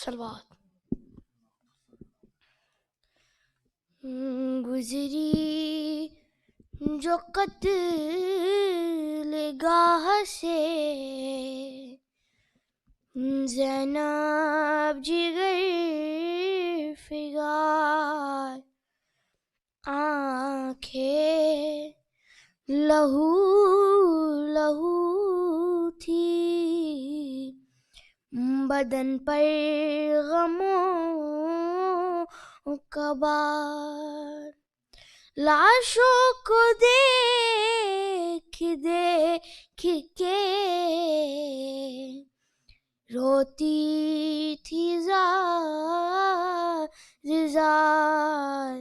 صلوات. گزری جو قتل گاہ سے زینب جگر فگار، آنکھیں لہو لہو تھی، بدن پر غموں کا بار، لاشوں کو دیکھ دیکھ کے روتی تھی زار زار،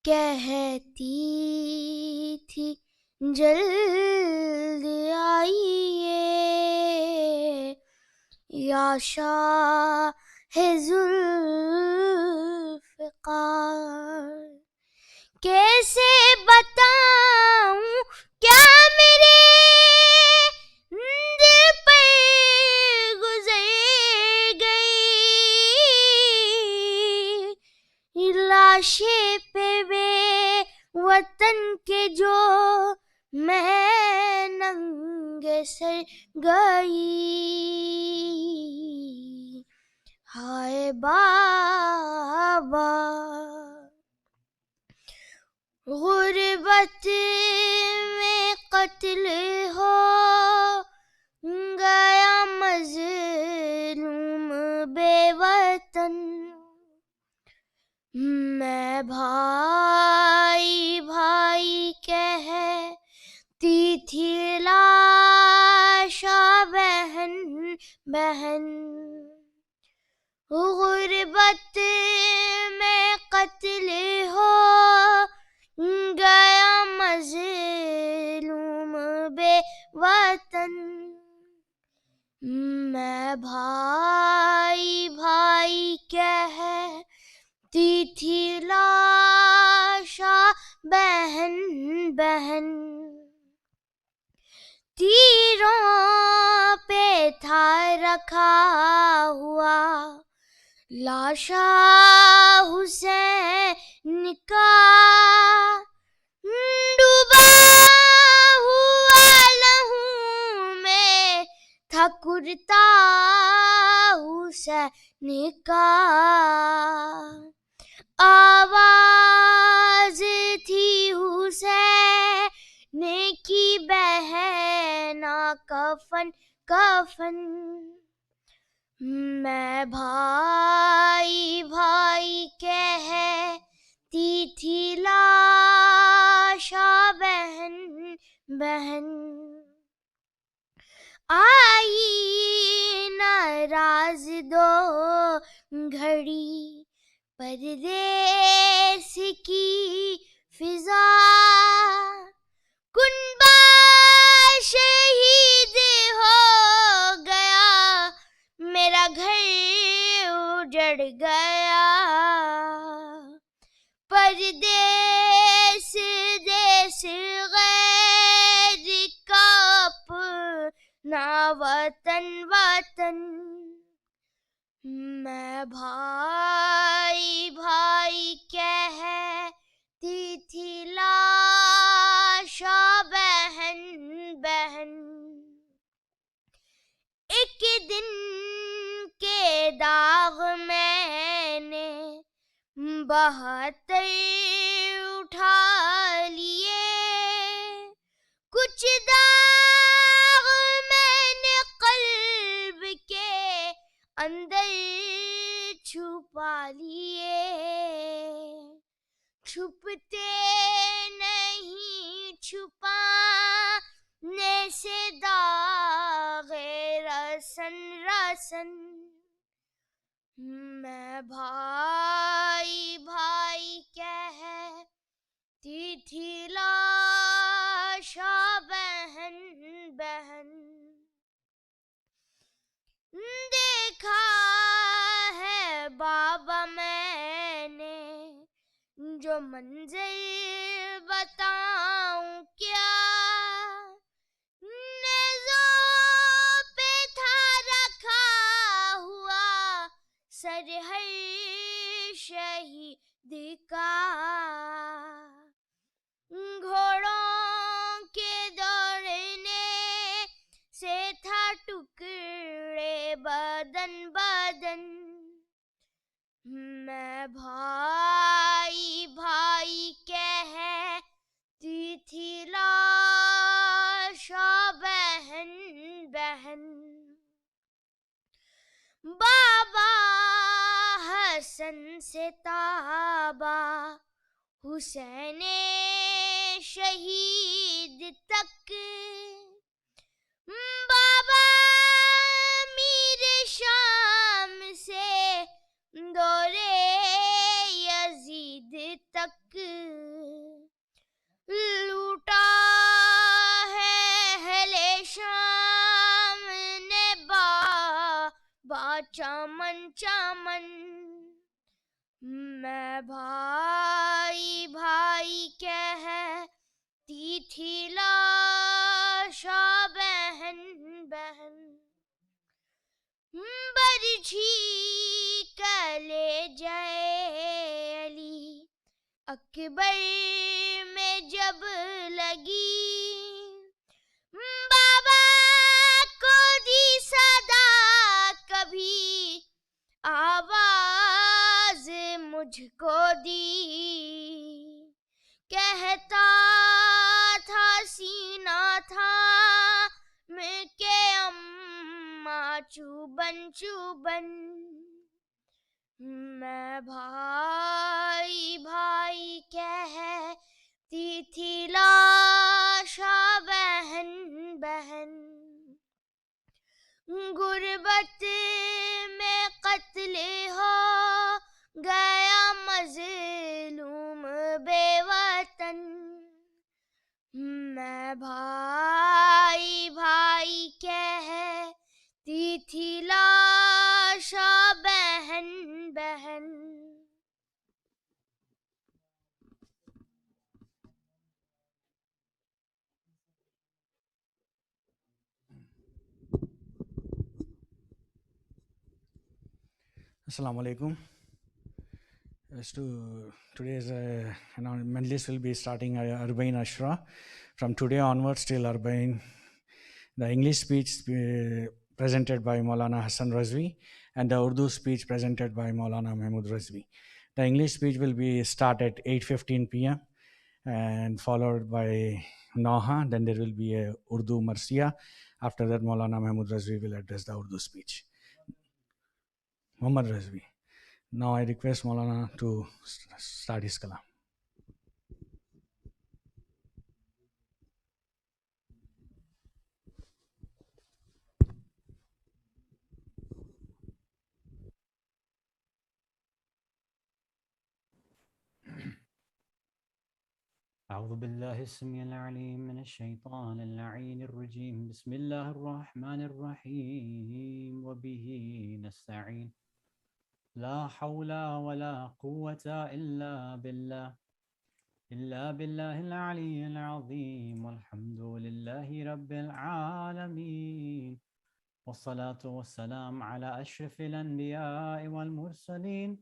کہتی تھی جلد آئیے یا شاہ ذوالفقار. کیسے بتاؤں کیا میرے دل پر گزر گئی، لاشیں پہ بے وطن کے جو میں ننگے سر گئی. ہائے بابا غربت میں قتل ہو گیا مظلوم بے وطن، میں بھائی بھائی کہتی تھی لاشا بہن بہن. غربت میں قتل ہو گیا مظلوم بے وطن، میں بھائی بھائی کہتی تھی لاشا بہن بہن. تیروں پہ تھا رکھا ہوا لاشا حسین کا، ڈوبا ہوا لہو میں تھا کرتا حسین کا. آواز تھی حسین کی بہنا کفن کفن، میں بھائی بھائی کہتی تھی لاشا بہن بہن. آئی ناراض دو گھڑی پردیس کی فضا، کنبہ شہید ہو گیا میرا گھر اجڑ گیا. پردیس دیس غیر کا اپنا وطن وطن، میں بھائی بھائی کہتی تھی لاشا بہن بہن. ایک دن کے داغ میں نے 72 اٹھا لیے، کچھ داغ میں نے قلب کے اندر چھپا لیے، چھپتے نہیں چھپانے سے داغ رسن رسن، میں بھائی بھائی کہتی تھی لاشا بہن بہن. دیکھا ہے بابا میں نے جو منظر بتاؤں کیا، نیزوں پہ تھا رکھا ہوا سر ہر شہید کا گھوڑوں کے دوڑنے سے تھا ٹکڑے بدن بدن میں بھائی بھائی کہتی تھی لاشا بہن بہن بابا حسن سے تابا حسین شہید تک بابا میر شام سے دورے یزید تک لوٹا ہے اہل شام نے با چمن چمن میں بھائی بھائی کہتی تھی لاشا بہن بہن برچھی کلے جے علی اکبر میں جب لگی بابا کو دی صدا کبھی آواز مجھ کو دی کہتا تھا سینہ تھا میں کہ اماں چوبن چوبن میں بھائی بھائی کہتی تھی لاشا بہن بہن غربت میں قتل ہو گیا مظلوم بے وطن میں بھائی بھائی کہتی تھی لاشا بہن بہن Assalamu alaikum. Today's Majlis will be starting Arba'in Ashra. From today onwards till Arba'in, the English speech presented by Maulana Hassan Rizvi and the Urdu speech presented by Maulana Mahmud Rizvi. The English speech will be start at 8:15 p.m. and followed by Noha. Then there will be a Urdu Marsiya. After that, Maulana Mahmud Rizvi will address the Urdu speech. Muhammad Rizvi. Now I request Maulana to start his kalam. أعوذ بالله السميع العليم من الشيطان اللعين الرجيم بسم الله الرحمن الرحيم وبه نستعين لا حول ولا قوة إلا بالله العلي العظيم والحمد لله رب العالمين والصلاة والسلام على أشرف الأنبياء والمرسلين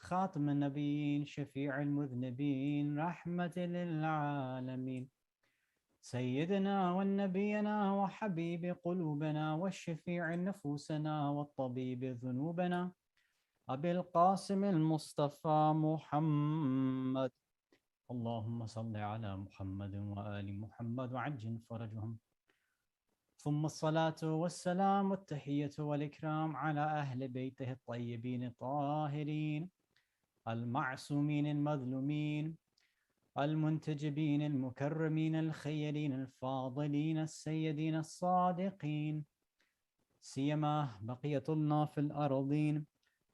خاتم النبيين شفيع المذنبين رحمة للعالمين سيدنا والنبينا وحبيب قلوبنا والشفيع نفوسنا والطبيب ذنوبنا أبي القاسم المصطفى محمد اللهم صل على محمد وآل محمد وعجل فرجهم ثم الصلاة والسلام والتحية والإكرام على أهل بيته الطيبين الطاهرين المعصومين المظلومين المنتجبين المكرمين الخيرين الفاضلين السيدين الصادقين سيما بقية الله في الأرضين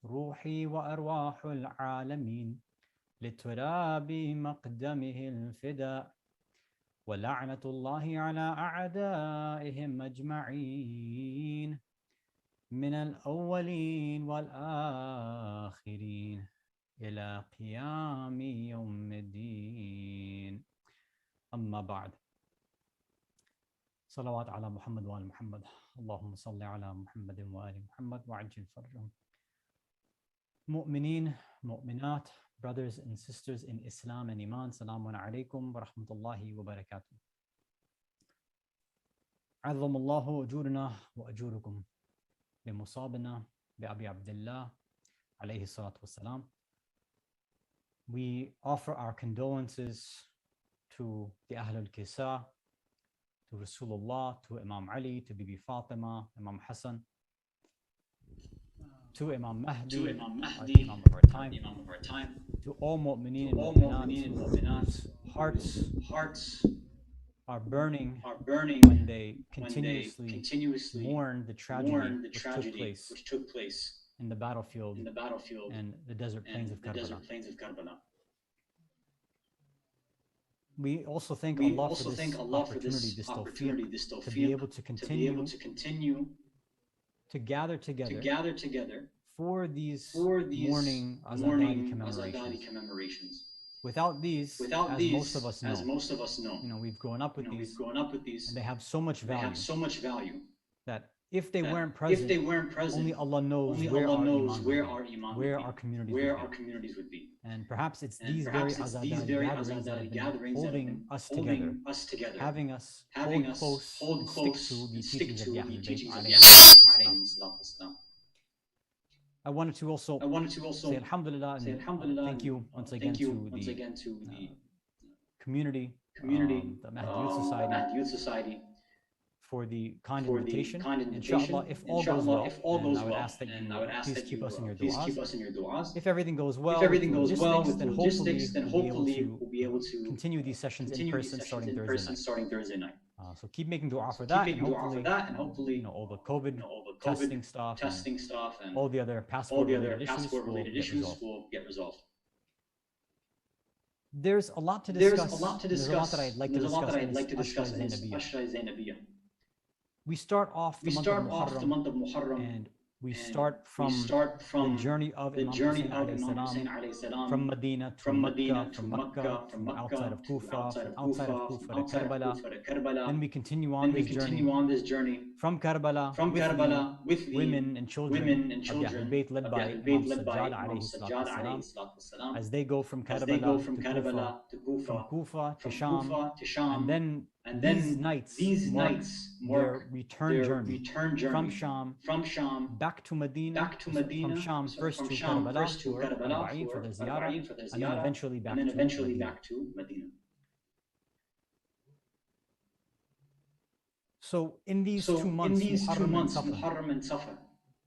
روحي وأرواح العالمين لتراب مقدمه الفداء ولعنة الله على أعدائهم أجمعين من الأولين والآخرين إلى قيام يوم الدين أما بعد صلوات على محمد وآل محمد اللهم صل على محمد وآل محمد وعجل فرجهم Mu'mineen, mu'minat, brothers and sisters in Islam and Iman, Salamun alaykum wa rahmatullahi wa barakatuh. عظم الله أجورنا وأجوركم بمصابنا بأبي عبد الله عليه الصلاة والسلام. We offer our condolences to the Ahl al-Kisa, to Rasulullah, to Imam Ali, to Bibi Fatima, Imam Hassan, to Imam Mahdi, Imam of our time, to all mu'mineen and mu'minat, hearts are burning when they continuously mourn the tragedy which took place in the battlefield and the desert plains of Karbala. We also thank Allah for this opportunity, this tawfiq, to be able to continue to gather together for these morning Azadari commemorations. Without these, as most of us know, we've grown up with these, and they have so much value that if they weren't present, only Allah knows where our iman would be, where our communities would be. And perhaps it's these very Azadari gatherings that have been holding us together, having us hold close and stick to the teachings of the Ahlul Bayt alayhi salatu wasalam. I wanted to also say Alhamdulillah and thank you once again to the community, the Mahdi Youth Society, for the kind invitation. Inshallah, if all goes well, and I would ask that you please keep us in your du'as. If everything goes well with logistics, then hopefully we'll be able to continue these sessions in person starting Thursday night. So keep making dua for that, and hopefully, all the COVID testing stuff and all the other passport-related issues will get resolved. There's a lot to discuss. There's a lot that I'd like to discuss in this Ashra Zainabiyya. We start off the month of Muharram, and we start from the journey of Imam Hussein alayhi salam from Medina to Mecca, from Mecca to outside of Kufa, from outside of Kufa to Karbala. Then we continue on this journey from Karbala with the women and children of the Ahlul Bayt led by Imam Sajjad alayhi salatu wasalam, as they go from Karbala to Kufa, from Kufa to Sham, and then these nights mark their return journey from Sham back to Medina, from Sham first to Karbala for Arba'een, for the ziyarah, and then eventually back to Medina. So in these 2 months, Muharram and Safar,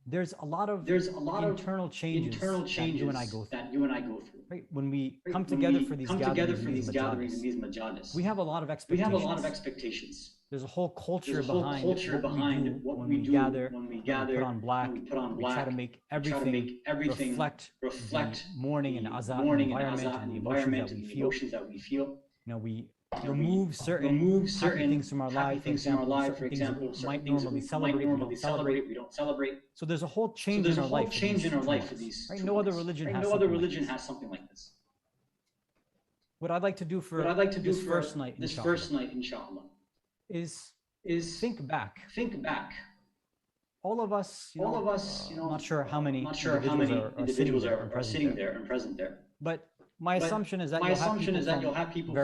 there's a lot of internal changes that you and I go through. Right? When we come together for these gatherings in these majalis, we have a lot of expectations. There's a whole culture behind what we do when we gather, we put on black, we try to make everything reflect the mourning and azat environment and the emotions that we feel. We remove certain happy things from our life. For example, certain things we might normally celebrate, we don't celebrate. So there's a whole change in our life for these 2 months. Right? No other religion has something like this. What I'd like to do for this first night, inshallah, is think back. All of us, I'm not sure how many individuals are sitting there and present there. But my assumption is that you'll have people from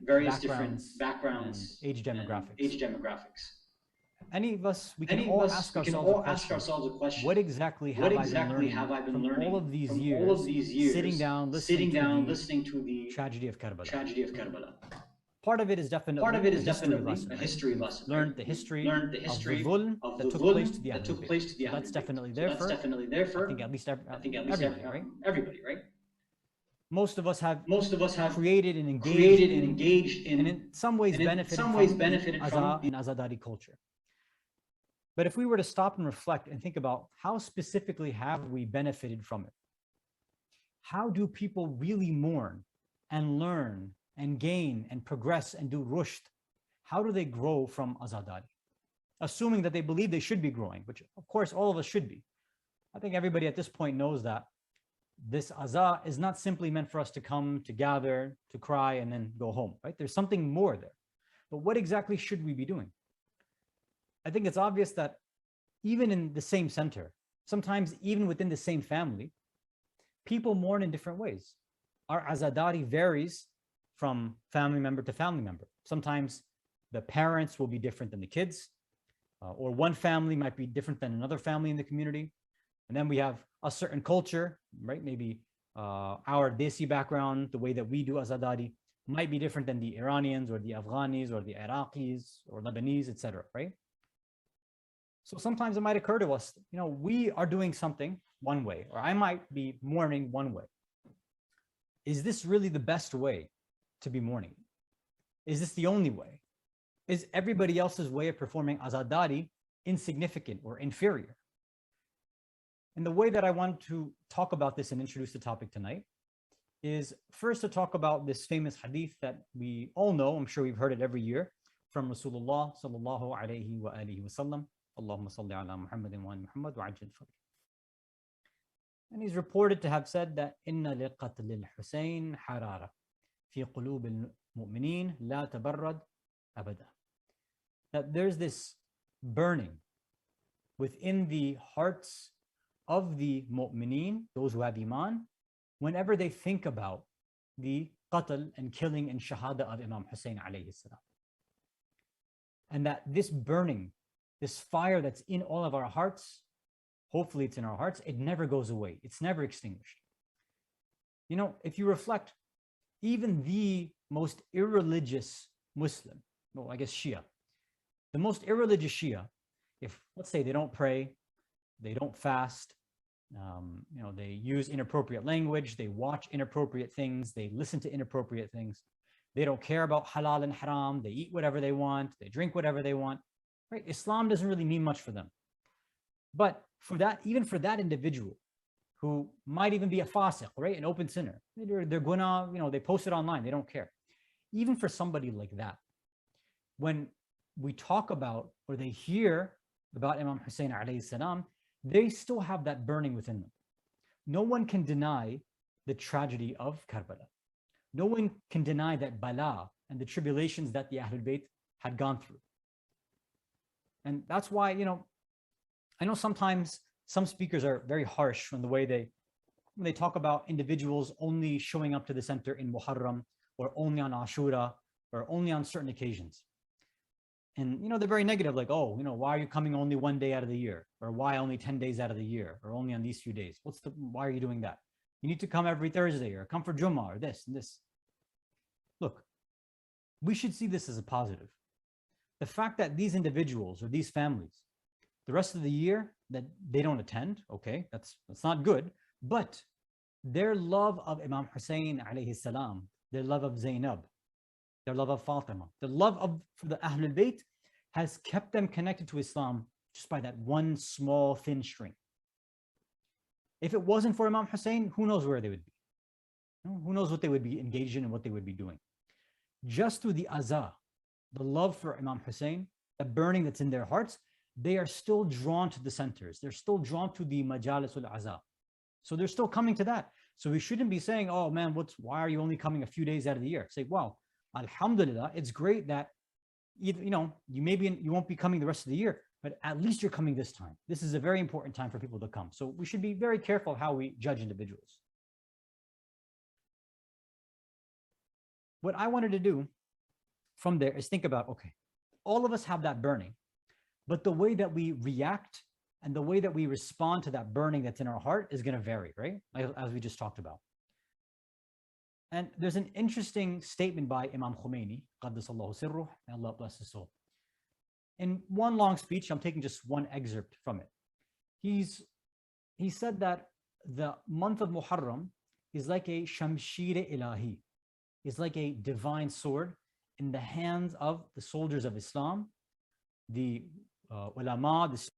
various different backgrounds and age demographics. Any of us, we can all ask ourselves a question. What exactly have I been learning from all of these years sitting down, listening to the tragedy of Karbala? Part of it is definitely a history lesson. We've learned the history of the dhulm that took place to the Ahlul Bayt. So that's definitely there for, I think, at least everybody, right? Most of us have created and engaged in and in some ways benefited from and Azadari culture. But if we were to stop and reflect and think about how specifically have we benefited from it? How do people really mourn and learn and gain and progress and do rushd? How do they grow from Azadari? Assuming that they believe they should be growing, which of course all of us should be. I think everybody at this point knows that this azah is not simply meant for us to come, to gather, to cry, and then go home, right? There's something more there. But what exactly should we be doing? I think it's obvious that even in the same center, sometimes even within the same family, people mourn in different ways. Our azadari varies from family member to family member. Sometimes the parents will be different than the kids, or one family might be different than another family in the community. And then we have a certain culture, right? Maybe our Desi background, the way that we do azadari might be different than the Iranians or the Afghanis or the Iraqis or Lebanese, etc., right? So sometimes it might occur to us, we are doing something one way, or I might be mourning one way. Is this really the best way to be mourning? Is this the only way? Is everybody else's way of performing azadari insignificant or inferior? And the way that I want to talk about this and introduce the topic tonight is first to talk about this famous hadith that we all know. I'm sure we've heard it every year from Rasulullah sallallahu alayhi wa alihi wa sallam. Allahumma salli ala Muhammadin wa Muhammad wa ajil fadl. And he's reported to have said that inna liqatl al-Husayn harara fi qulub al-mu'minin la tabarrad abada. That there's this burning within the hearts of the mu'mineen, those who have iman, whenever they think about the qatl and killing and shahada of Imam Hussein alayhi salam. And that this burning, this fire that's in all of our hearts, hopefully it's in our hearts, it never goes away. It's never extinguished. If you reflect, even the most irreligious Muslim, well, I guess Shia, the most irreligious Shia, if let's say they don't pray, they don't fast, they use inappropriate language, they watch inappropriate things, they listen to inappropriate things, they don't care about halal and haram, they eat whatever they want, they drink whatever they want, right? Islam doesn't really mean much for them. But for that, even for that individual who might even be a fasiq, right? An open sinner, they're gonna, they post it online, they don't care. Even for somebody like that, when we talk about, or they hear about Imam Hussein alayhi salam, they still have that burning within them. No one can deny the tragedy of Karbala. No one can deny that bala and the tribulations that the Ahlul Bayt had gone through. And that's why, I know sometimes some speakers are very harsh on the way when they talk about individuals only showing up to the center in Muharram, or only on Ashura, or only on certain occasions. And, they're very negative, like, oh, why are you coming only one day out of the year? Or why only 10 days out of the year? Or only on these few days? Why are you doing that? You need to come every Thursday, or come for Jummah, or this and this. Look, we should see this as a positive. The fact that these individuals or these families, the rest of the year that they don't attend, okay, that's not good, but their love of Imam Hussein alayhi salam, their love of Zainab, their love of Fatima, the love for the Ahlul Bayt has kept them connected to Islam just by that one small thin string. If it wasn't for Imam Hussein, who knows where they would be? Who knows what they would be engaged in and what they would be doing? Just through the azah, the love for Imam Hussein, the burning that's in their hearts, they are still drawn to the centers. They're still drawn to the Majlis al-Azah. So they're still coming to that. So we shouldn't be saying, oh man, why are you only coming a few days out of the year? Say, wow, alhamdulillah, it's great that you won't be coming the rest of the year, but at least you're coming this time. This is a very important time for people to come. So we should be very careful how we judge individuals. What I wanted to do from there is think about, okay, all of us have that burning, but the way that we react and the way that we respond to that burning that's in our heart is going to vary, right? As we just talked about. And there's an interesting statement by Imam Khomeini, Qaddasallahu sirruh, may Allah bless his soul. In one long speech, I'm taking just one excerpt from it. He said that the month of Muharram is like a shamshir ilahi, is like a divine sword in the hands of the soldiers of Islam, the ulama, the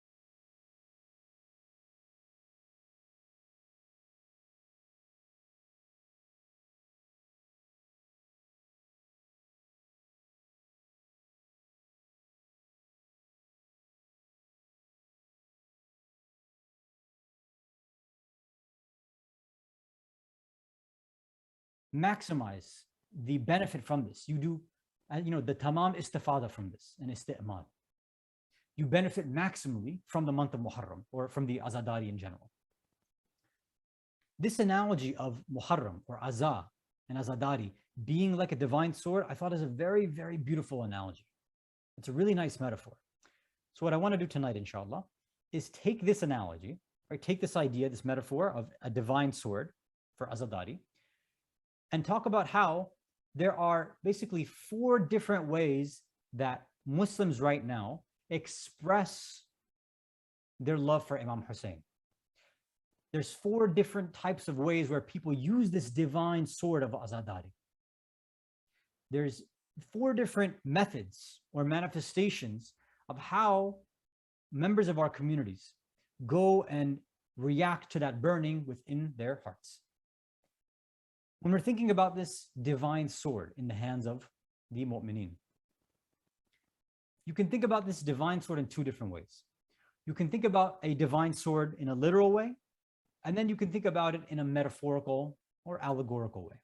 maximize the benefit from this. You do, the tamam istifada from this and isti'mal. You benefit maximally from the month of Muharram or from the azadari in general. this analogy of Muharram or Azah and Azadari being like a divine sword, I thought is a very, very beautiful analogy. It's a really nice metaphor. So what I want to do tonight, inshallah, is take this analogy, right? Take this idea, this metaphor of a divine sword for Azadari, and talk about how there are basically 4 different ways that Muslims right now express their love for Imam Hussein. There's 4 different types of ways where people use this divine sword of Azadari. There's 4 different methods or manifestations of how members of our communities go and react to that burning within their hearts. When we're thinking about this divine sword in the hands of the mu'mineen, you can think about this divine sword in 2 different ways. You can think about a divine sword in a literal way, and then you can think about it in a metaphorical or allegorical way.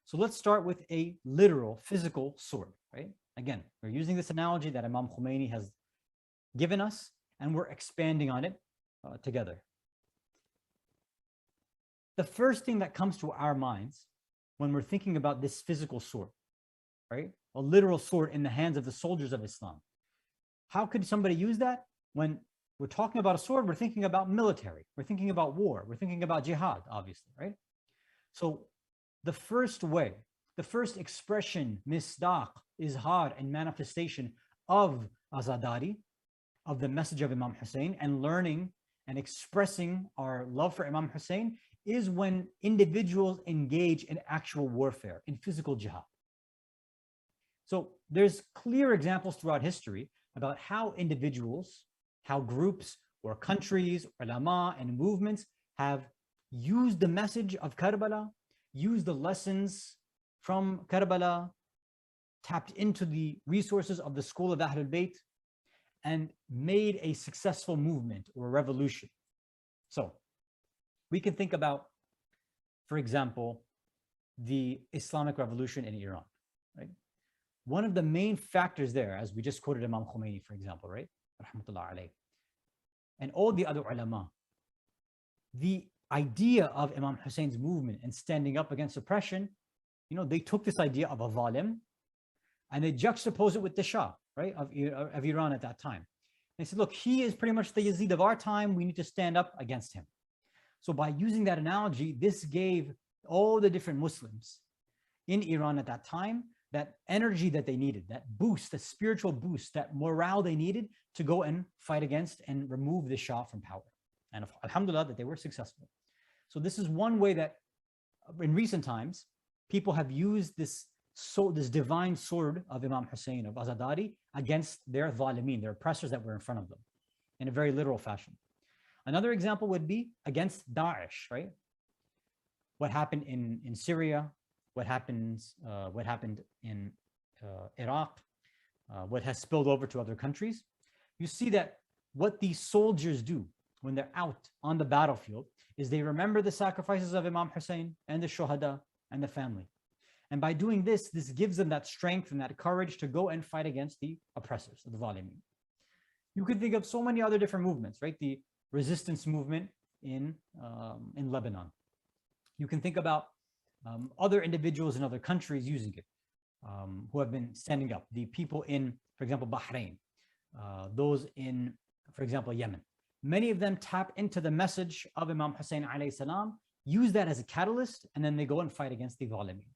So let's start with a literal, physical sword, right? Again, we're using this analogy that Imam Khomeini has given us, and we're expanding on it together. The first thing that comes to our minds when we're thinking about this physical sword, right? A literal sword in the hands of the soldiers of Islam. How could somebody use that? When we're talking about a sword, we're thinking about military. We're thinking about war. We're thinking about jihad, obviously, right? So the first way, the first expression, misdaq, izhar, and manifestation of Azadari, of the message of Imam Hussein, and learning and expressing our love for Imam Hussein is when individuals engage in actual warfare, in physical jihad. So there's clear examples throughout history about how individuals, how groups or countries, ulama and movements have used the message of Karbala, used the lessons from Karbala, tapped into the resources of the school of Ahlul Bayt, and made a successful movement or revolution. So we can think about, for example, the Islamic revolution in Iran, right? One of the main factors there, as we just quoted Imam Khomeini, for example, right? Rahmatullah alayh. And all the other ulama, the idea of Imam Hussein's movement and standing up against oppression, you know, they took this idea of a zalim and they juxtaposed it with the Shah, right, of Iran at that time. They said, look, he is pretty much the Yazid of our time. We need to stand up against him. So by using that analogy, this gave all the different Muslims in Iran at that time that energy that they needed, that boost, the spiritual boost, that morale they needed to go and fight against and remove the Shah from power. And alhamdulillah that they were successful. So this is one way that in recent times, people have used this divine sword of Imam Hussein, of Azadari, against their zalimeen, their oppressors that were in front of them, in a very literal fashion. Another example would be against Daesh, right? What happened in Syria, what happened in Iraq, what has spilled over to other countries. You see that what these soldiers do when they're out on the battlefield is they remember the sacrifices of Imam Hussein and the shuhada and the family. And by doing this, this gives them that strength and that courage to go and fight against the oppressors, the zalimeen. You could think of so many other different movements, right? The resistance movement in Lebanon. You can think about other individuals in other countries using it, who have been standing up. The people in, for example, Bahrain, those in, for example, Yemen. Many of them tap into the message of Imam Hussein alayhi salam, use that as a catalyst, and then they go and fight against the zalimeen.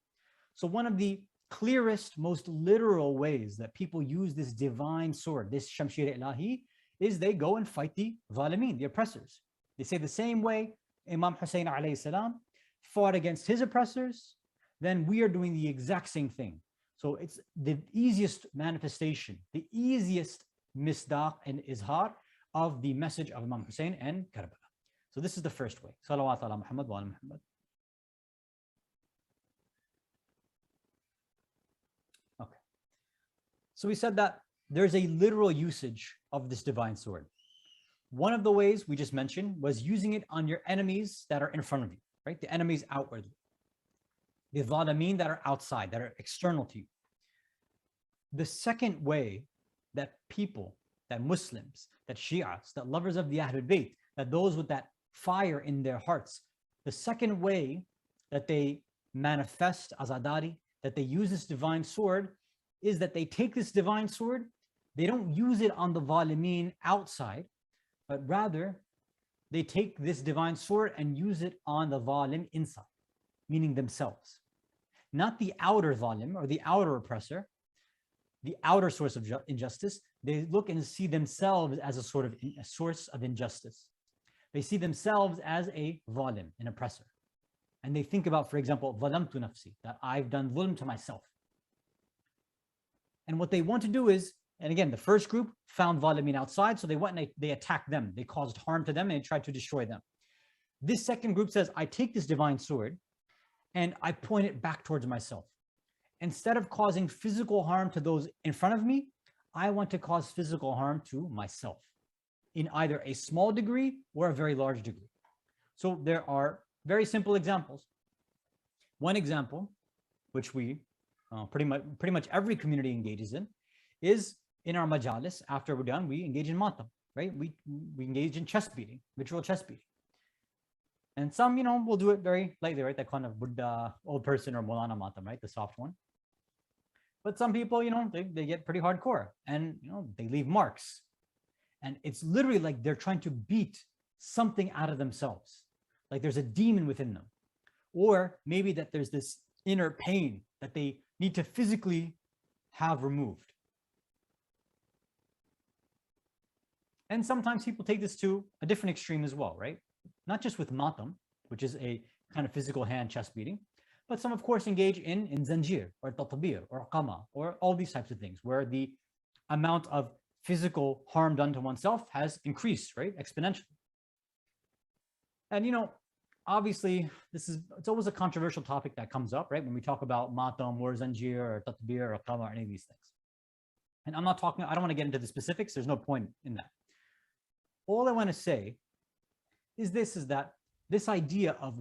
So one of the clearest, most literal ways that people use this divine sword, this Shamshir Ilahi, is they go and fight the zalimeen, the oppressors. They say the same way Imam Hussein alayhi salam fought against his oppressors, then we are doing the exact same thing. So it's the easiest manifestation, the easiest misdaq and izhar of the message of Imam Hussein and Karbala. So this is the first way. Salawat ala Muhammad wa ala Muhammad. Okay. So we said that there's a literal usage of this divine sword. One of the ways we just mentioned was using it on your enemies that are in front of you, right? The enemies outwardly. The zalimeen that are outside, that are external to you. The second way that people, that Muslims, that Shias, that lovers of the Ahlul Bayt, that those with that fire in their hearts The second way that they manifest azadari, that they use this divine sword, is that they take this divine sword, they don't use it on the zalimin outside, but rather they take this divine sword and use it on the zalim inside, meaning themselves. Not the outer zalim or the outer oppressor, the outer source of injustice. They look and see themselves as a source of injustice. They see themselves as a zalim, an oppressor. And they think about, for example, zalamtu nafsi, that I've done zulm to myself. And what they want to do is, and again, the first group found zalimin outside, so they went and they attacked them. They caused harm to them and they tried to destroy them. This second group says, I take this divine sword and I point it back towards myself. Instead of causing physical harm to those in front of me, I want to cause physical harm to myself in either a small degree or a very large degree. So there are very simple examples. One example, which we pretty much every community engages in, is in our majalis. After we're done, we engage in matam, right? We engage in chest beating, ritual chest beating. And some, will do it very lightly, right? That kind of Buddha, old person or Maulana matam, right? The soft one. But some people, they get pretty hardcore and, they leave marks. And it's literally like they're trying to beat something out of themselves. Like there's a demon within them. Or maybe that there's this inner pain that they need to physically have removed. And sometimes people take this to a different extreme as well, right? Not just with matam, which is a kind of physical hand chest beating, but some, of course, engage in zanjir or tatbir or qama or all these types of things where the amount of physical harm done to oneself has increased, right? Exponentially. And, obviously, it's always a controversial topic that comes up, right? When we talk about matam or zanjir or tatbir or qama or any of these things. And I don't want to get into the specifics. There's no point in that. All I want to say is that this idea of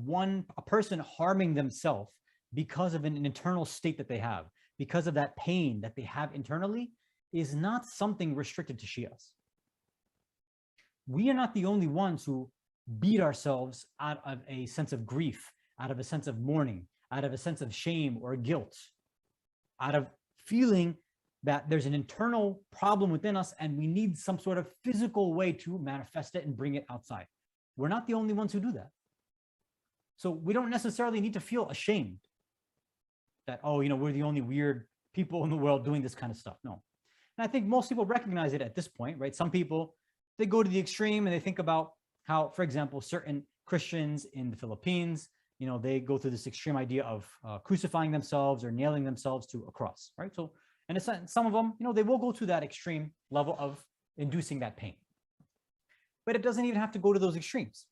a person harming themselves because of an internal state that they have, because of that pain that they have internally, is not something restricted to Shias. We are not the only ones who beat ourselves out of a sense of grief, out of a sense of mourning, out of a sense of shame or guilt, out of feeling that there's an internal problem within us and we need some sort of physical way to manifest it and bring it outside. We're not the only ones who do that. So we don't necessarily need to feel ashamed that, we're the only weird people in the world doing this kind of stuff. No. And I think most people recognize it at this point, right? Some people, they go to the extreme and they think about how, for example, certain Christians in the Philippines, they go through this extreme idea of crucifying themselves or nailing themselves to a cross, right? So, in a sense, some of them, they will go to that extreme level of inducing that pain. But it doesn't even have to go to those extremes.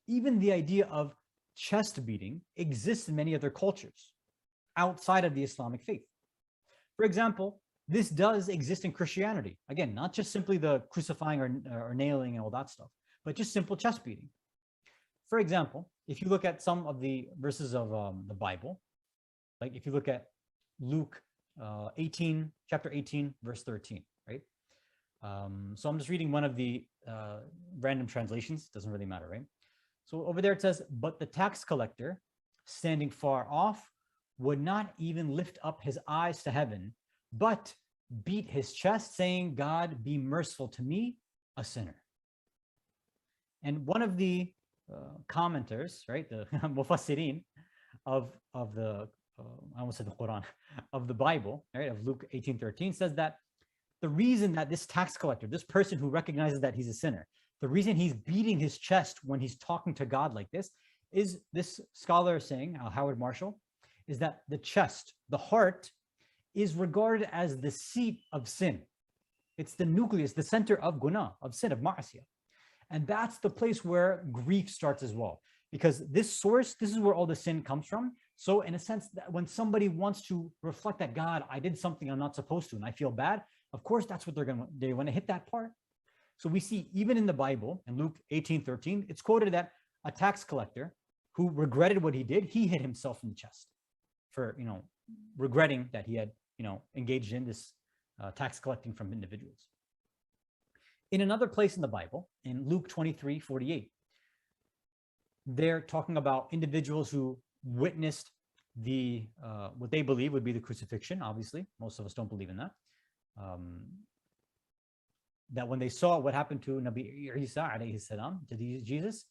Even the idea of chest beating exists in many other cultures outside of the Islamic faith. For example, this does exist in Christianity. Again, not just simply the crucifying or nailing and all that stuff, but just simple chest beating. For example, if you look at some of the verses of the Bible, like if you look at Luke chapter 18, verse 13, right? So I'm just reading one of the random translations. Doesn't really matter, right? So over there it says, but the tax collector, standing far off, would not even lift up his eyes to heaven, but beat his chest, saying, God, be merciful to me, a sinner. And one of the commenters, right, the mufassirin of the, I almost said the Quran, of the Bible, right, of Luke 18:13, says that the reason that this tax collector, this person who recognizes that he's a sinner, the reason he's beating his chest when he's talking to God like this is, this scholar is saying, Howard Marshall, is that the chest, the heart, is regarded as the seat of sin. It's the nucleus, the center of guna, of sin, of ma'asiyah. And that's the place where grief starts as well. Because this is where all the sin comes from. So in a sense, that when somebody wants to reflect that, God, I did something I'm not supposed to, and I feel bad, of course, that's what they want to hit that part. So we see even in the Bible, in Luke 18:13, it's quoted that a tax collector who regretted what he did, he hit himself in the chest for, regretting that he had, engaged in this tax collecting from individuals. In another place in the Bible, in Luke 23:48, they're talking about individuals who witnessed the what they believe would be the crucifixion. Obviously, most of us don't believe in that. That when they saw what happened to Nabi Isa alayhi salam, to Jesus.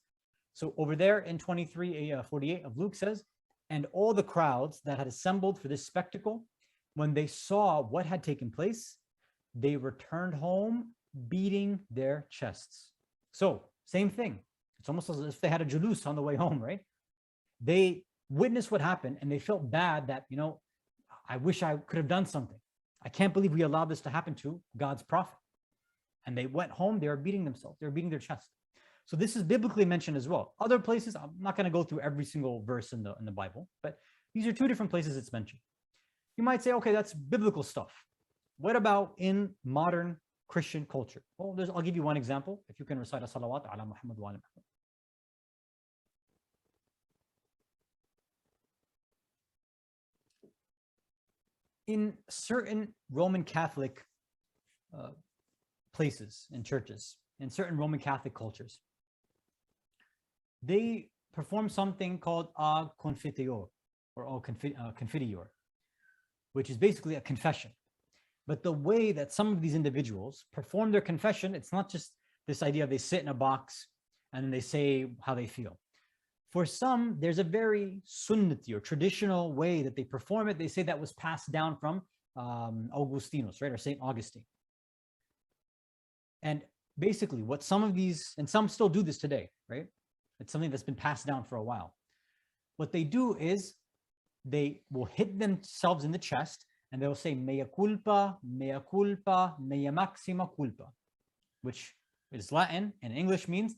So over there in 23:48 of Luke says, and all the crowds that had assembled for this spectacle, when they saw what had taken place, they returned home beating their chests. So same thing. It's almost as if they had a julus on the way home, right? They witnessed what happened and they felt bad that, you know, I wish I could have done something. I can't believe we allowed this to happen to God's prophet. And they went home, they were beating themselves, they were beating their chest. So this is biblically mentioned as well. Other places, I'm not going to go through every single verse in the Bible, but these are two different places it's mentioned. You might say, okay, that's biblical stuff. What about in modern Christian culture? Well, I'll give you one example. If you can recite a salawat ala Muhammad wa ala Muhammad. In certain Roman Catholic places and churches, in certain Roman Catholic cultures, they perform something called a confiteor or a confiteor, which is basically a confession. But the way that some of these individuals perform their confession, it's not just this idea of they sit in a box and then they say how they feel. For some, there's a very sunnati or traditional way that they perform it. They say that was passed down from Augustinus, right? Or St. Augustine. And basically what some of these, and some still do this today, right? It's something that's been passed down for a while. What they do is they will hit themselves in the chest and they'll say, mea culpa, mea maxima culpa, which is Latin and English means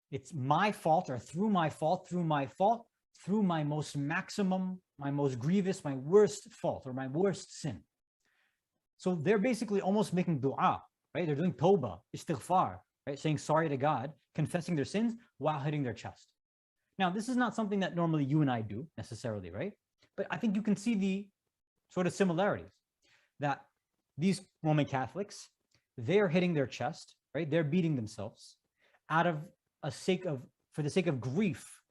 it's my fault or through my fault, through my most maximum, my most grievous, my worst fault or my worst sin. So they're basically almost making dua, right? They're doing tawbah, istighfar, right? Saying sorry to God, confessing their sins while hitting their chest. Now, this is not something that normally you and I do necessarily, right? But I think you can see the sort of similarities that these Roman Catholics, they're hitting their chest, right? They're beating themselves out of for the sake of grief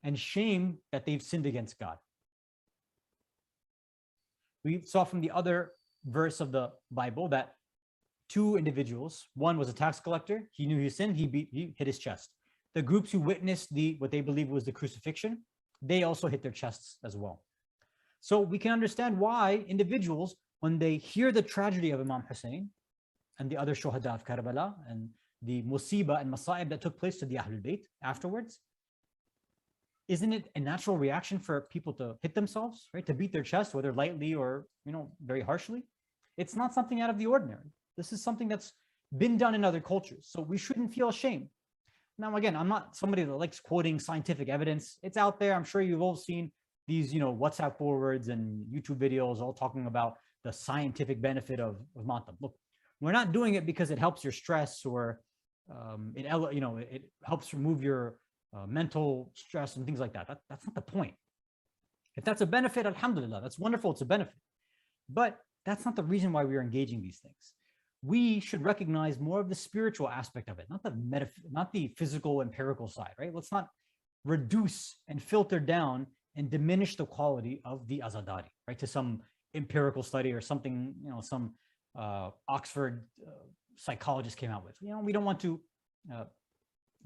and shame that they've sinned against God. We saw from the other verse of the Bible that two individuals, one was a tax collector, he knew his sin, he hit his chest. The groups who witnessed what they believe was the crucifixion, they also hit their chests as well. So we can understand why individuals, when they hear the tragedy of Imam Hussein and the other shuhada of Karbala and the musibah and masa'ib that took place to the Ahlul Bayt afterwards, isn't it a natural reaction for people to hit themselves, right? To beat their chest, whether lightly or, very harshly? It's not something out of the ordinary. This is something that's been done in other cultures. So we shouldn't feel ashamed. Now, again, I'm not somebody that likes quoting scientific evidence. It's out there. I'm sure you've all seen these, WhatsApp forwards and YouTube videos all talking about the scientific benefit of matam. Look, we're not doing it because it helps your stress or it helps remove your mental stress and things like that. That's not the point. If that's a benefit, alhamdulillah, that's wonderful. It's a benefit. But that's not the reason why we're engaging these things. We should recognize more of the spiritual aspect of it, not the physical, empirical side, right? Let's not reduce and filter down and diminish the quality of the azadari, right? To some empirical study or something, some Oxford psychologist came out with. We don't want to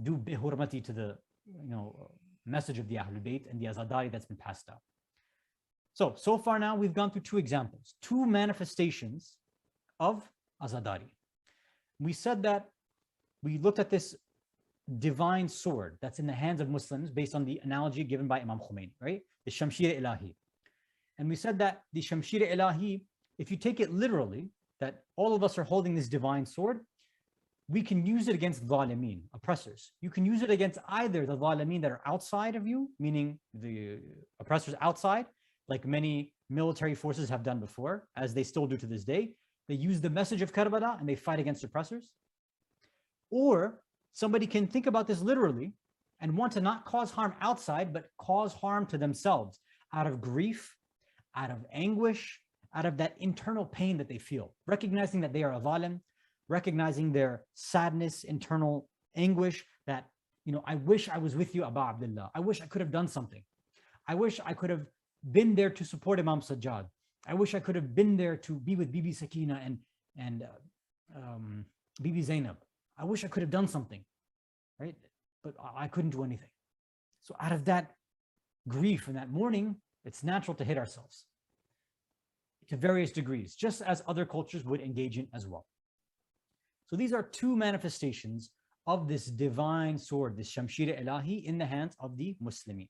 do bihurmati to the, message of the Ahlul Bayt and the azadari that's been passed down. So far now, we've gone through two examples, two manifestations of azadari. We said that we looked at this divine sword that's in the hands of Muslims based on the analogy given by Imam Khomeini, right? The Shamshir Ilahi. And we said that the Shamshir Ilahi, if you take it literally, that all of us are holding this divine sword, we can use it against zalimeen, oppressors. You can use it against either the zalimeen that are outside of you, meaning the oppressors outside, like many military forces have done before, as they still do to this day. They use the message of Karbala and they fight against oppressors. Or somebody can think about this literally and want to not cause harm outside, but cause harm to themselves out of grief, out of anguish, out of that internal pain that they feel, recognizing that they are a zalim, recognizing their sadness, internal anguish, that I wish I was with you, Aba Abdullah. I wish I could have done something. I wish I could have been there to support Imam Sajjad. I wish I could have been there to be with Bibi Sakina and Bibi Zainab. I wish I could have done something, right? But I couldn't do anything. So out of that grief and that mourning, it's natural to hit ourselves to various degrees, just as other cultures would engage in as well. So these are two manifestations of this divine sword, this Shamshir Ilahi in the hands of the Muslimin.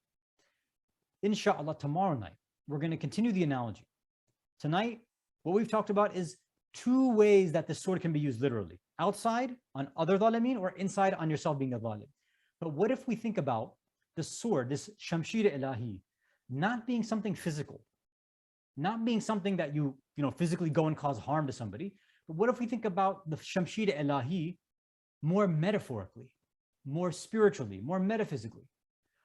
Inshallah, tomorrow night, we're going to continue the analogy. Tonight, what we've talked about is two ways that the sword can be used literally. Outside on other dhalimeen or inside on yourself being a dhalim. But what if we think about the sword, this Shamshir Ilahi, not being something physical, not being something that you physically go and cause harm to somebody, but what if we think about the Shamshir Ilahi more metaphorically, more spiritually, more metaphysically?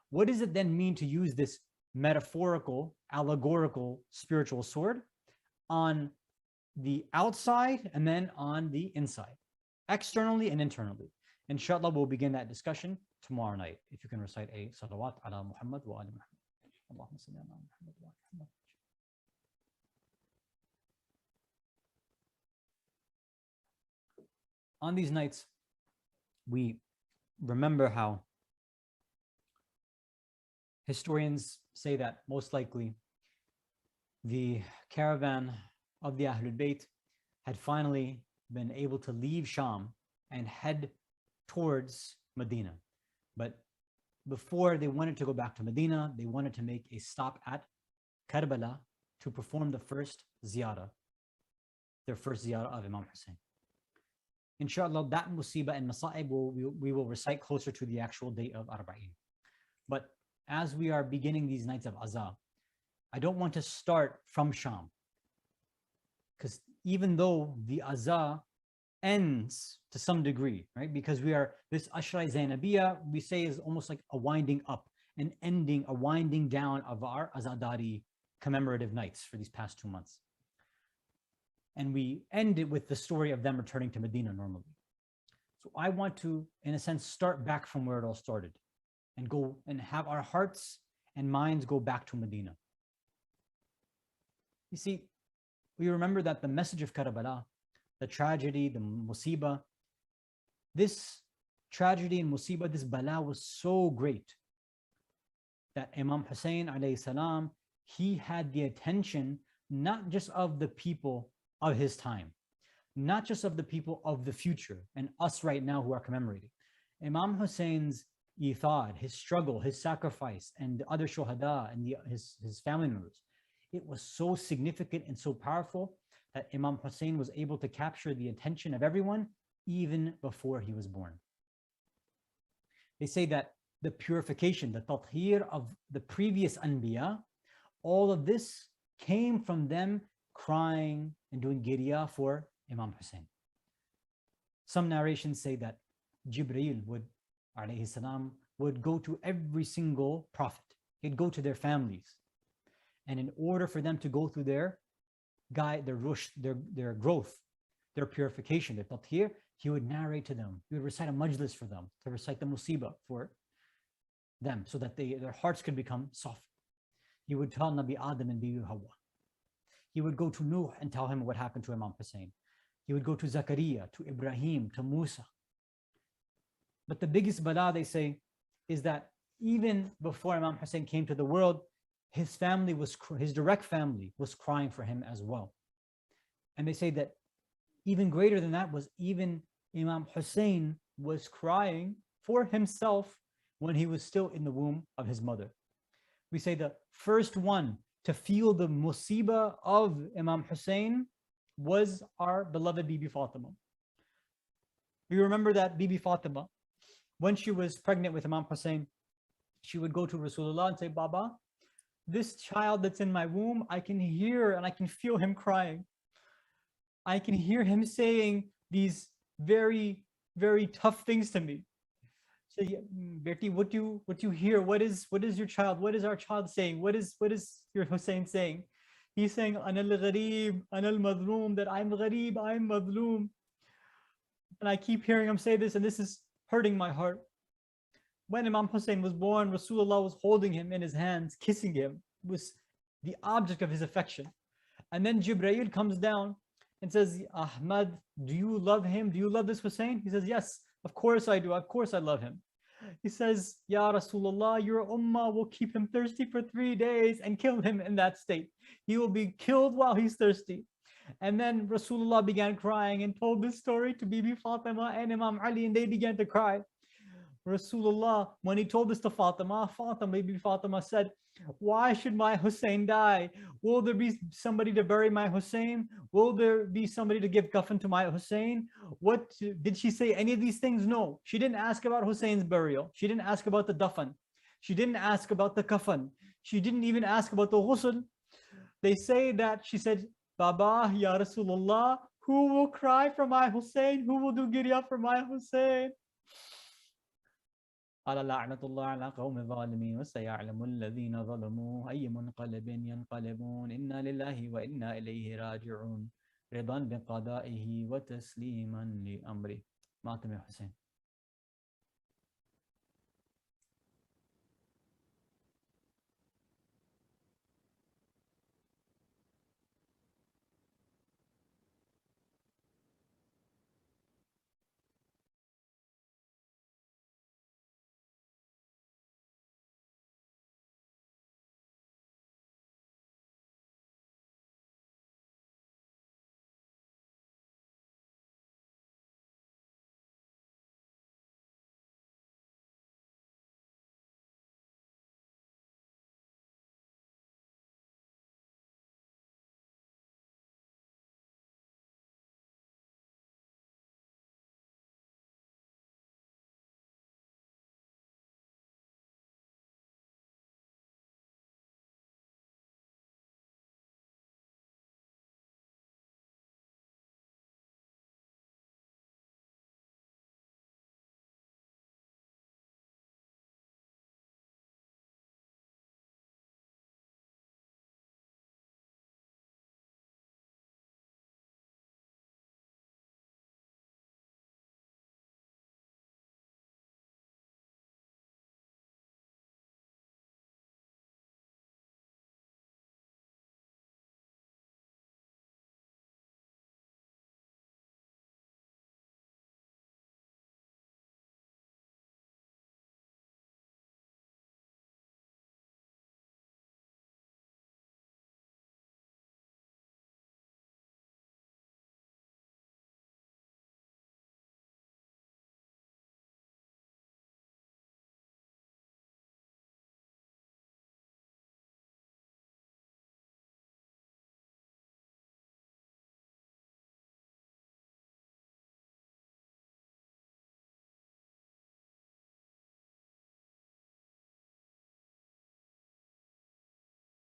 What does it then mean to use this metaphorical, allegorical, spiritual sword on the outside and then on the inside, externally and internally? Inshallah, we'll begin that discussion tomorrow night. If you can recite a salawat ala Muhammad wa ali Muhammad. Allahumma salli ala Muhammad wa ali Muhammad. On these nights, we remember how historians say that most likely the caravan of the Ahlul Bayt had finally been able to leave Sham and head towards Medina. But before they wanted to go back to Medina, they wanted to make a stop at Karbala to perform the first ziyarah, their first ziyarah of Imam Hussein. Inshallah, that musibah and masa'ib we will recite closer to the actual date of Arba'in. But as we are beginning these nights of Azah, I don't want to start from Sham. Because even though the Azah ends to some degree, right? Because we are, this Ashra Zainabiyya, we say is almost like a winding up, an ending, a winding down of our Azadari commemorative nights for these past 2 months. And we end it with the story of them returning to Medina normally. So I want to, in a sense, start back from where it all started and go and have our hearts and minds go back to Medina. You see, we remember that the message of Karbala, the tragedy, the musibah, this tragedy and musibah, this bala was so great that Imam Hussein alayhi salam, he had the attention not just of the people of his time, not just of the people of the future and us right now who are commemorating. Imam Hussein's ithad, his struggle, his sacrifice, and the other shuhada and his family members, it was so significant and so powerful that Imam Hussein was able to capture the attention of everyone even before he was born. They say that the purification, the tathir of the previous anbiya, all of this came from them crying and doing girya for Imam Hussein. Some narrations say that Jibreel alayhi salam, would go to every single prophet. He'd go to their families. And in order for them to go through their rushd, their growth, their purification, their tathir, he would narrate to them. He would recite a majlis for them, to recite the musibah for them so that their hearts could become soft. He would tell Nabi Adam and Bibi Hawa. He would go to Nuh and tell him what happened to Imam Hussein. He would go to Zakaria, to Ibrahim, to Musa. But the biggest bala, they say, is that even before Imam Hussein came to the world, his family his direct family was crying for him as well. And they say that even greater than that was even Imam Hussein was crying for himself when he was still in the womb of his mother. We say the first one to feel the musibah of Imam Hussein was our beloved Bibi Fatima. We remember that Bibi Fatima, when she was pregnant with Imam Hussein, she would go to Rasulullah and say, Baba, this child that's in my womb, I can hear and I can feel him crying. I can hear him saying these very, very tough things to me. So, Bertie, what do you hear? What is your child? What is our child saying? What is your Hussein saying? He's saying, Ana al-gharib, Ana al-madloom, that I'm gharib, I'm madloom. And I keep hearing him say this, and this is hurting my heart. when Imam Hussein was born, Rasulullah was holding him in his hands, kissing him, was the object of his affection. And then Jibreel comes down and says, Ahmad, do you love him? Do you love this Hussein? He says, yes, of course I do. Of course I love him. He says, Ya Rasulullah, your ummah will keep him thirsty for 3 days and kill him in that state. He will be killed while he's thirsty. And then Rasulullah began crying and told this story to Bibi Fatima and Imam Ali, and they began to cry. Rasulullah, when he told this to Fatima, Bibi Fatima said, why should my Hussein die? Will there be somebody to bury my Hussein? Will there be somebody to give kafan to my Hussein? What did she say? Any of these things? No. She didn't ask about Hussein's burial. She didn't ask about the dafan. She didn't ask about the kafan. She didn't even ask about the ghusl. They say that she said, Baba, Ya Rasulullah, who will cry for my Hussein? Who will do girya for my Hussein? قال لعنة الله على قوم الظالمين وسيعلم الذين ظلموا أي منقلب ينقلبون إنا لله وإنا إليه راجعون رضا بقضائه وتسليما لأمره. ماتم يا حسين.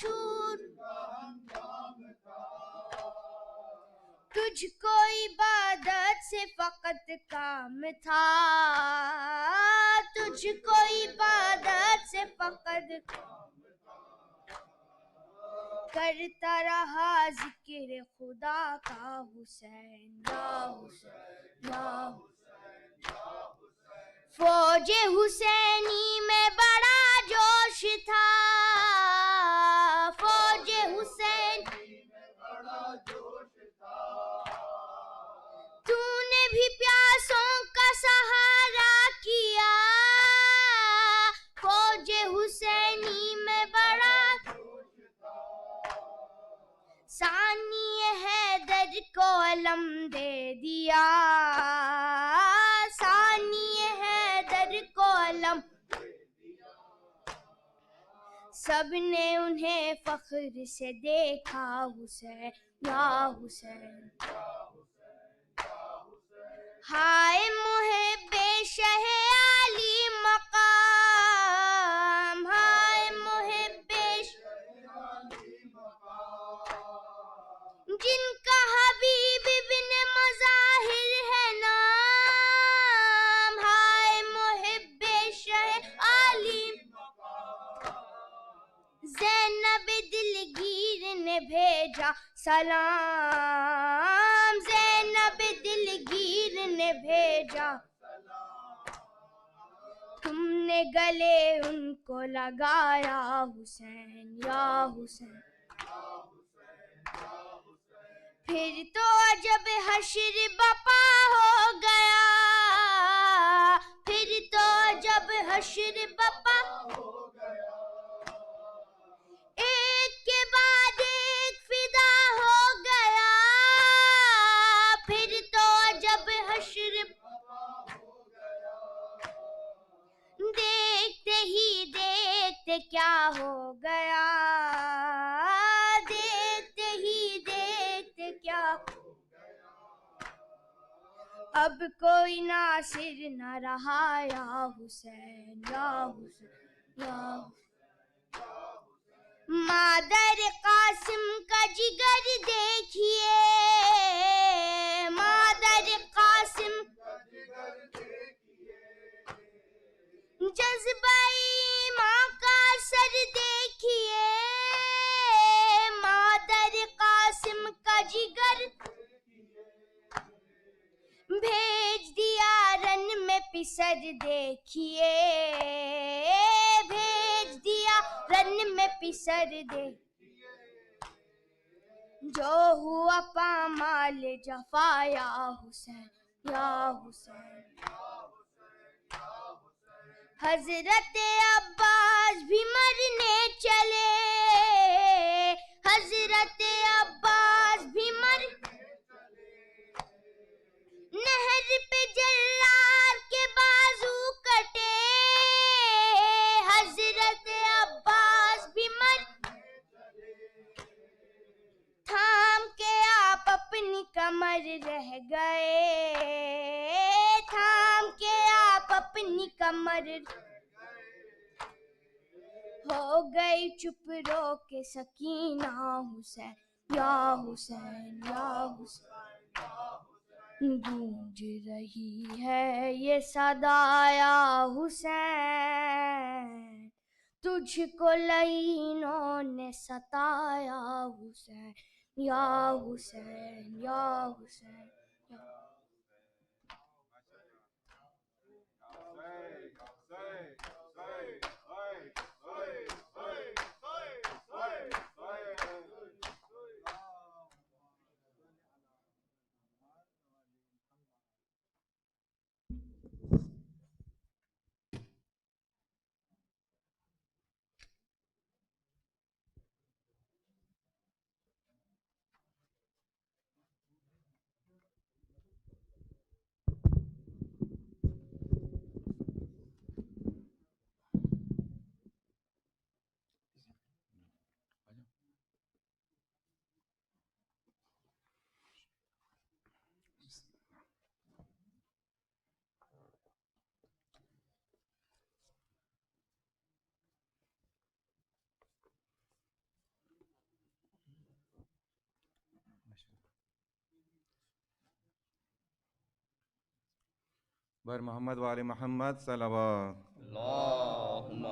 شور تجھ کو عبادت سے فقط کام تھا تجھ کو عبادت سے فقط کرتا رہا ذکر خدا کا حسین یا حسین یا فوج حسینی میں بڑا جوش تھا فوج حسین تو نے بھی پیاسوں کا سہارا کیا فوج حسینی میں بڑا ثانی حیدر کو علم دے دیا ثانی حیدر کو علم سب نے انہیں فخر سے دیکھا حسین یا حسین ہائے محب شہ عالی مقام ہائے محب جن کا حبیب ابن مظاہر ہے نام ہائے محب شہ عالی زینب دلگیر نے بھیجا سلام زینب دلگیر نے بھیجا تم نے گلے ان کو لگایا حسین یا حسین پھر تو جب حشر بپا ہو گیا پھر تو جب حشر بپا ایک کے بعد ایک فدا ہو گیا پھر تو جب حشر دیکھتے ہی دیکھتے کیا ہو گیا دیکھتے ہی دیکھتے کیا اب کوئی ناصر نہ رہا یا حسین یا حسین یا مادر قاسم کا جگر دیکھیے مادر قاسم جذبہ ایمان کا سر دیکھیے مادر قاسم کا جگر بھیج دیا رن میں پسر دیکھیے بھیج دیا رن میں پسر دیکھیے جو ہوا پامال جفا یا حسین یا حسین حضرت عباس بھی مرنے چلے حضرت عباس بھی نہر پہ جلال کے بازو کٹے حضرت عباس بھی تھام کے آپ اپنی کمر رہ گئے تھام کے آپ اپنی کمر ہو گئی چپ رو کے سکینہ حسین یا حسین یا حسین گونج رہی ہے یہ صدا یا حسین تجھ کو لعینوں نے ستایا حسین یا حسین یا حسین بر محمد وآل محمد صلوات. اللهم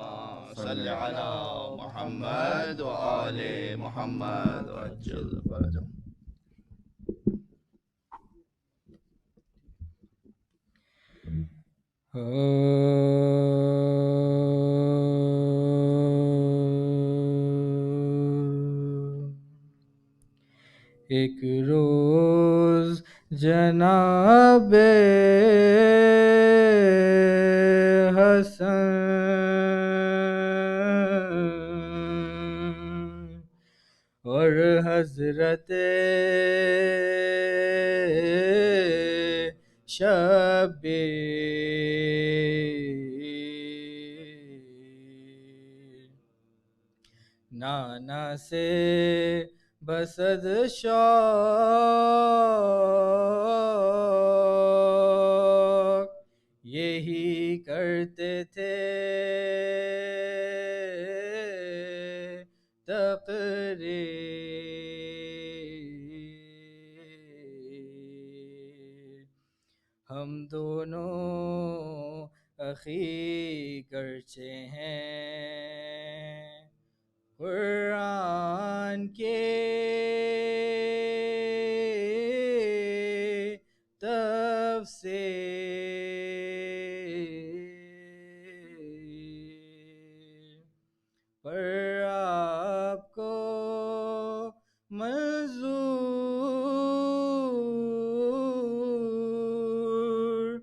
صل على محمد وآل محمد وعجل فرجهم. ایک روز جناب حسن اور حضرت شبیر نانا سے بسد شوق یہی کرتے تھے تقریر ہم دونوں اخی گرچہ ہیں قرآن کے تفسیر پر آپ کو منظور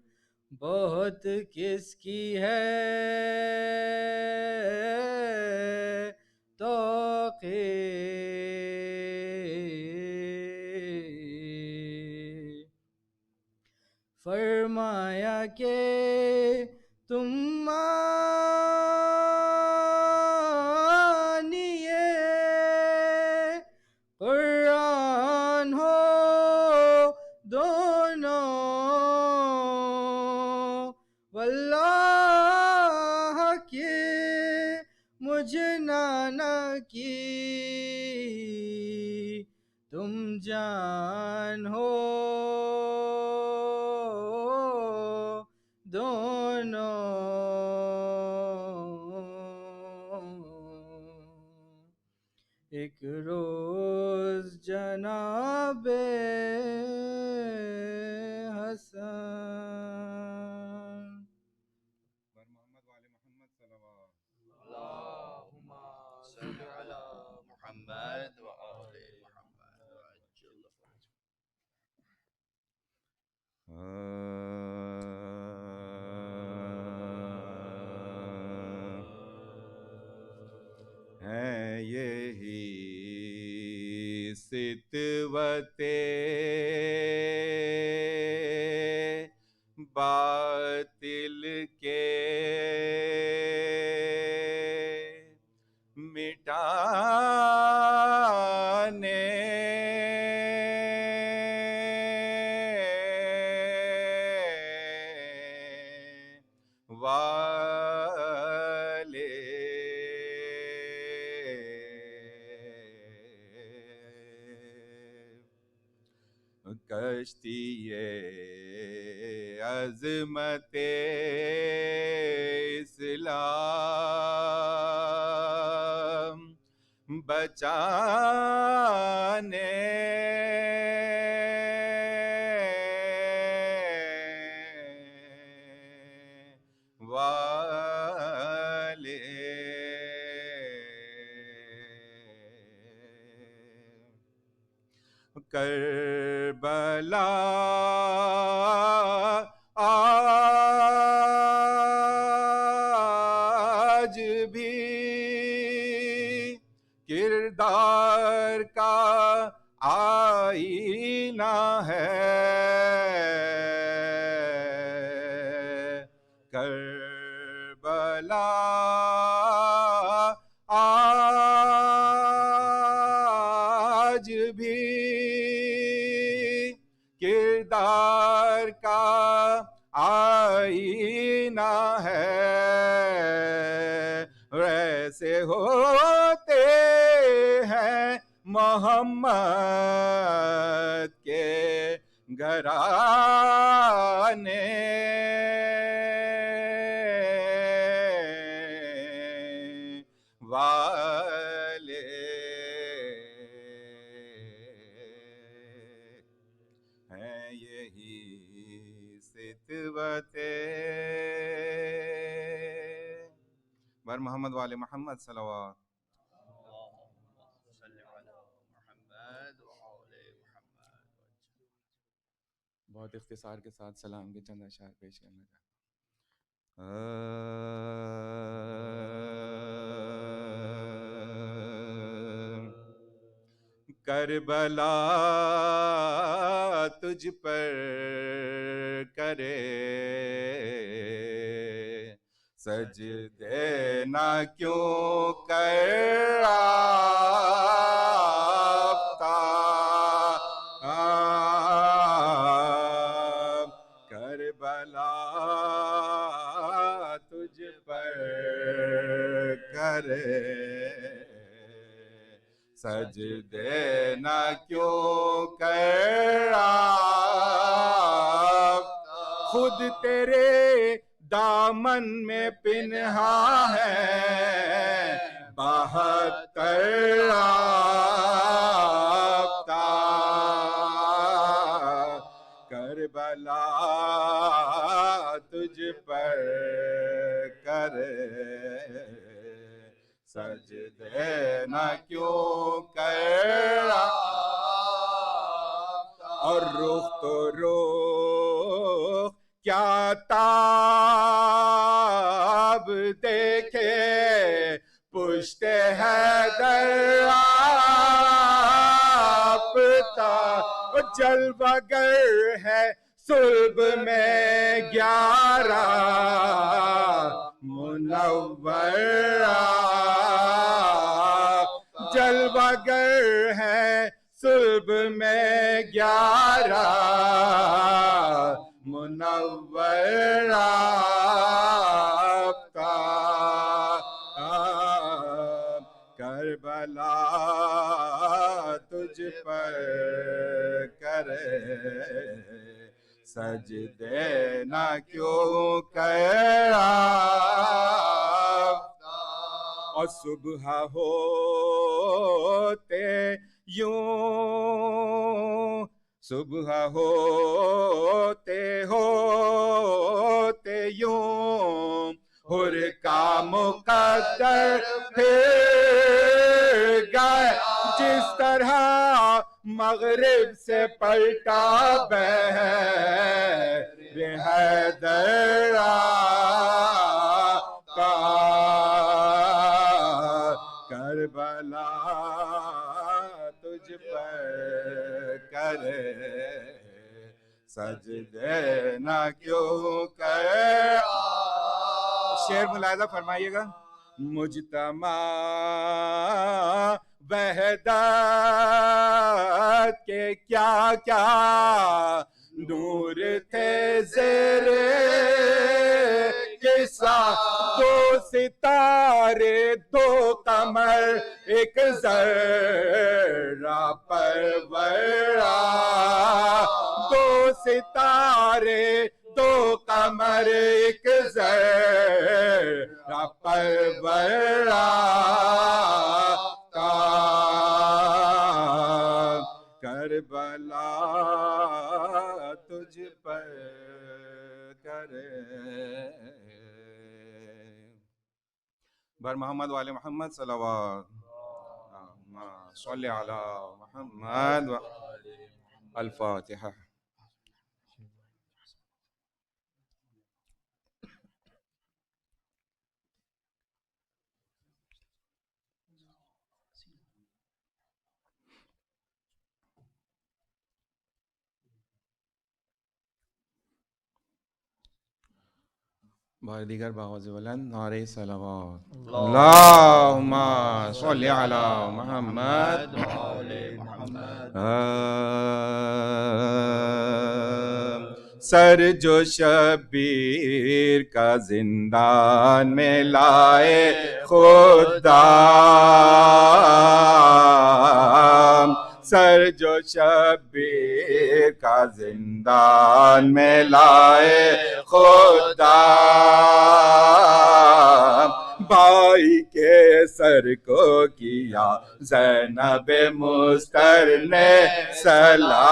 بہت کس کی ہے توقیر فرمایا کہ تم مانیے قرآن ہو دونوں واللہ کہ مجھ نانا کی تم جان ہو دونوں ایک روز جناب حسن بر محمد وآل محمد صلوات. اللهم صل على محمد وآل محمد وعجل فرجهم. ہے یہی ستوت باطل کے مٹانے والے کشتی عظمت اسلام بچانے والے کربلا آج بھی کردار کا آئینہ ہے کربلا آج بھی کردار کا آئینہ ہے ویسے ہوتے ہیں محمد کے گرانے والے ہیں یہی ستوت بر محمد وآل محمد صلوات. بہت اختصار کے ساتھ سلام کے چند اشعار پیش کرنا چاہتا ہوں. کربلا تجھ پر کرے سجدے نہ کیوں کر آفتاب. کربلا تجھ پر کرے سجدے نہ کیوں کر آفتاب. خود تیرے دامن میں پنہا ہے 72 آفتاب. کربلا تجھ پر کرے سجدے نہ کیوں کر آفتاب. اور رخ تو رخ کیا تاب دیکھے پشت حیدر آفتاب. جلوہ گر ہے صلب میں 11 منور آفتاب. جلوہ گر ہے صلب میں 11 منور آفتاب. کربلا تجھ پر کرے سجدے نہ کیوں کر آفتاب. اور صبح ہوتے یوں صبح ہوتے یوں حر کا مقدر پھر گئے جس طرح مغرب سے پلٹا بحر حیدر آفتاب. کربلا تجھ پر کرے سجدے نہ کیوں کر. شعر ملاحظہ فرمائیے گا. مجتمع وحدت کے کیا کیا نور تھے زیرے کے ساتھ 2 ستارے 2 قمر 1 ذرہ پرورا. 2 ستارے 2 قمر 1 ذرہ پرورا. کربلا تجھ پر کرے بر محمد وآل محمد صلوات. صلی علی محمد الفاتحہ. بار دیگر بآواز بلند نعرہ صلوات. اللہم صلی علی محمد سر جو شبیر کا زندان میں لائے خدام. سر جو شبیر کا کا زندان میں لائے خدا، بھائی کے سر کو کیا زینب مستر نے سلام،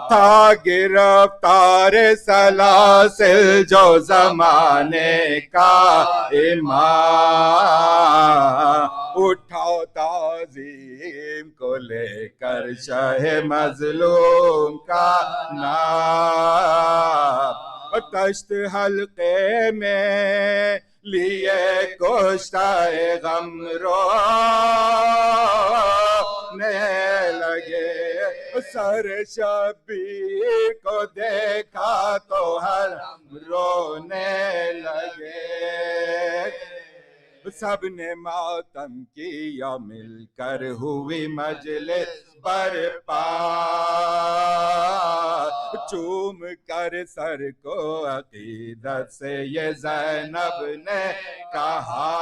تھا گرفتار سلاسل جو زمانے کا امام، اٹھاؤ تعظیم کو لے کر شاہ مظلوم کا نام، تشت حلقے میں لیے کشتہ غم رونے لگے، سر شبیر کو دیکھا تو ہر رونے لگے، سب نے ماتم کیا مل کر ہوئی مجلس برپا، چوم کر سر کو عقیدت سے یہ زینب نے کہا،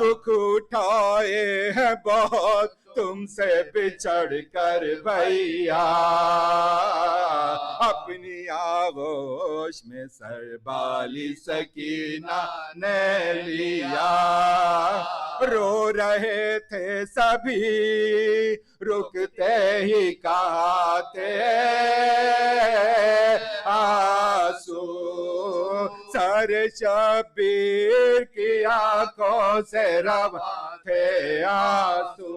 دکھ اٹھائے ہیں بہت تم سے بچھڑ کر بھیا، اپنی آغوش میں سر بالی سکینہ نے لیا، رو رہے تھے سبھی رکتے ہی کہاتے آنسو، سر شبیر کی آنکھوں سے رواں تھے آنسو،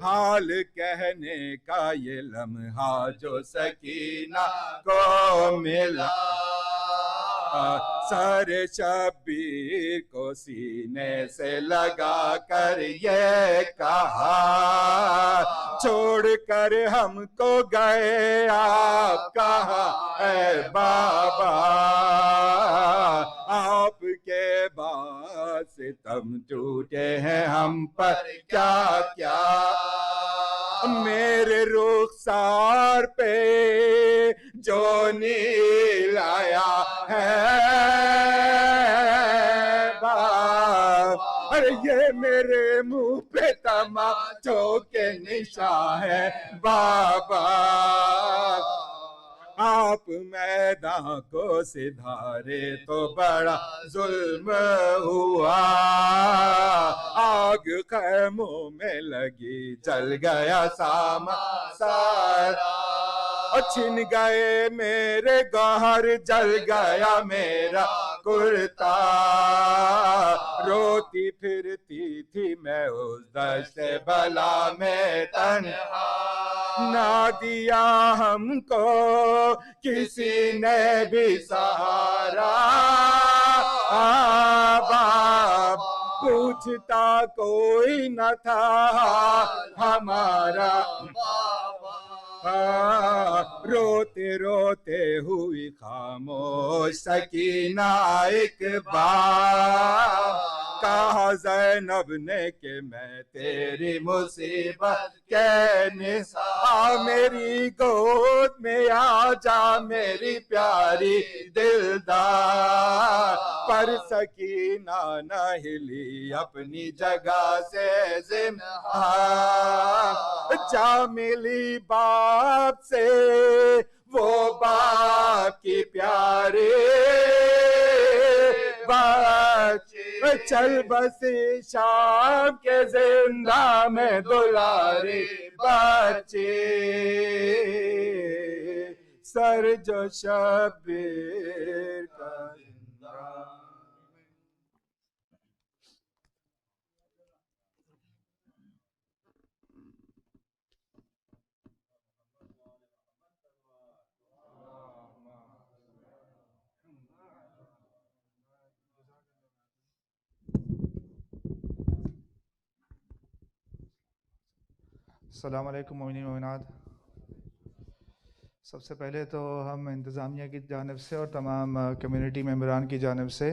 حال کہنے کا یہ لمحہ جو سکینہ کو ملا، سر شبیر کو سینے سے لگا کر یہ کہا، چھوڑ کر ہم کو گئے آپ کہاں اے بابا، آپ کے بعد ستم ٹوٹے ہیں ہم پر کیا کیا، میرے رخسار پہ جو نیل آیا ہے اور یہ میرے منہ پہ تماچوں کے نشان ہے بابا، آپ میدان کو سدھارے تو بڑا ظلم ہوا، آگ خیموں میں لگی جل گیا سامان سارا، چھن گئے میرے گوہر جل گیا میرا کرتا، روتی پھرتی تھی میں اس دشت بلا میں تنہا، نہ دیا ہم کو کسی نے بھی سہارا، باپ پوچھتا کوئی نہ تھا ہمارا، روتے روتے ہوئی خاموش سکینہ ایک بار، کہا زینب نے کہ میں تیری مصیبت کے نثار، میری گود میں آ جا میری پیاری دلدار، پر سکینہ نہ ہلی اپنی جگہ سے زمہار، جا ملی باپ سے وہ باپ کی پیاری بچی، چل بسی شام کے زندہ میں دلاری بچی، سر جو شبیر کا زندہ۔ السلام علیکم مومنین مومنات، سب سے پہلے تو ہم انتظامیہ کی جانب سے اور تمام کمیونٹی ممبران کی جانب سے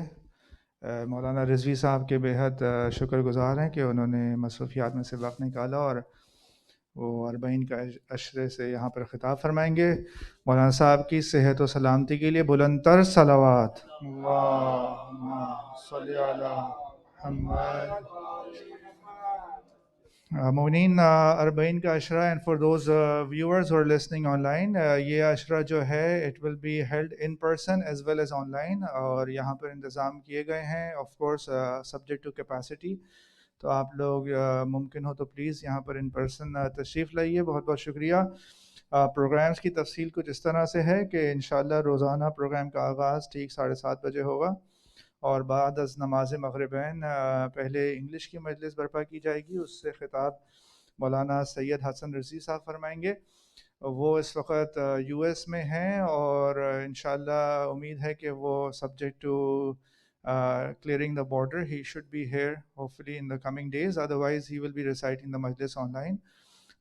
مولانا رضوی صاحب کے بے حد شکر گزار ہیں کہ انہوں نے مصروفیات میں سے وقت نکالا اور وہ 40 کا عشرے سے یہاں پر خطاب فرمائیں گے۔ مولانا صاحب کی صحت و سلامتی کے لیے بلند تر صلوات، اللہم صلی علی محمد۔ مومنین اربعین کا عشرہ اینڈ فار دوز ویورز اور لسننگ آن لائن، یہ عشرہ جو ہے it will be held in person as well as online, اور یہاں پر انتظام کیے گئے ہیں of course subject to capacity. تو آپ لوگ ممکن ہو تو پلیز یہاں پر ان پرسن تشریف لائیے. بہت بہت شکریہ. پروگرامز کی تفصیل کچھ اس طرح سے ہے کہ انشاءاللہ روزانہ پروگرام کا آغاز ٹھیک 7:30 بجے ہوگا، اور بعد از نماز مغربین پہلے انگلش کی مجلس برپا کی جائے گی. اس سے خطاب مولانا سید حسن رضوی صاحب فرمائیں گے. وہ اس وقت یو ایس میں ہیں، اور انشاءاللہ امید ہے کہ وہ subject to clearing the border, he should be here hopefully in the coming days. Otherwise, he will be reciting the majlis online.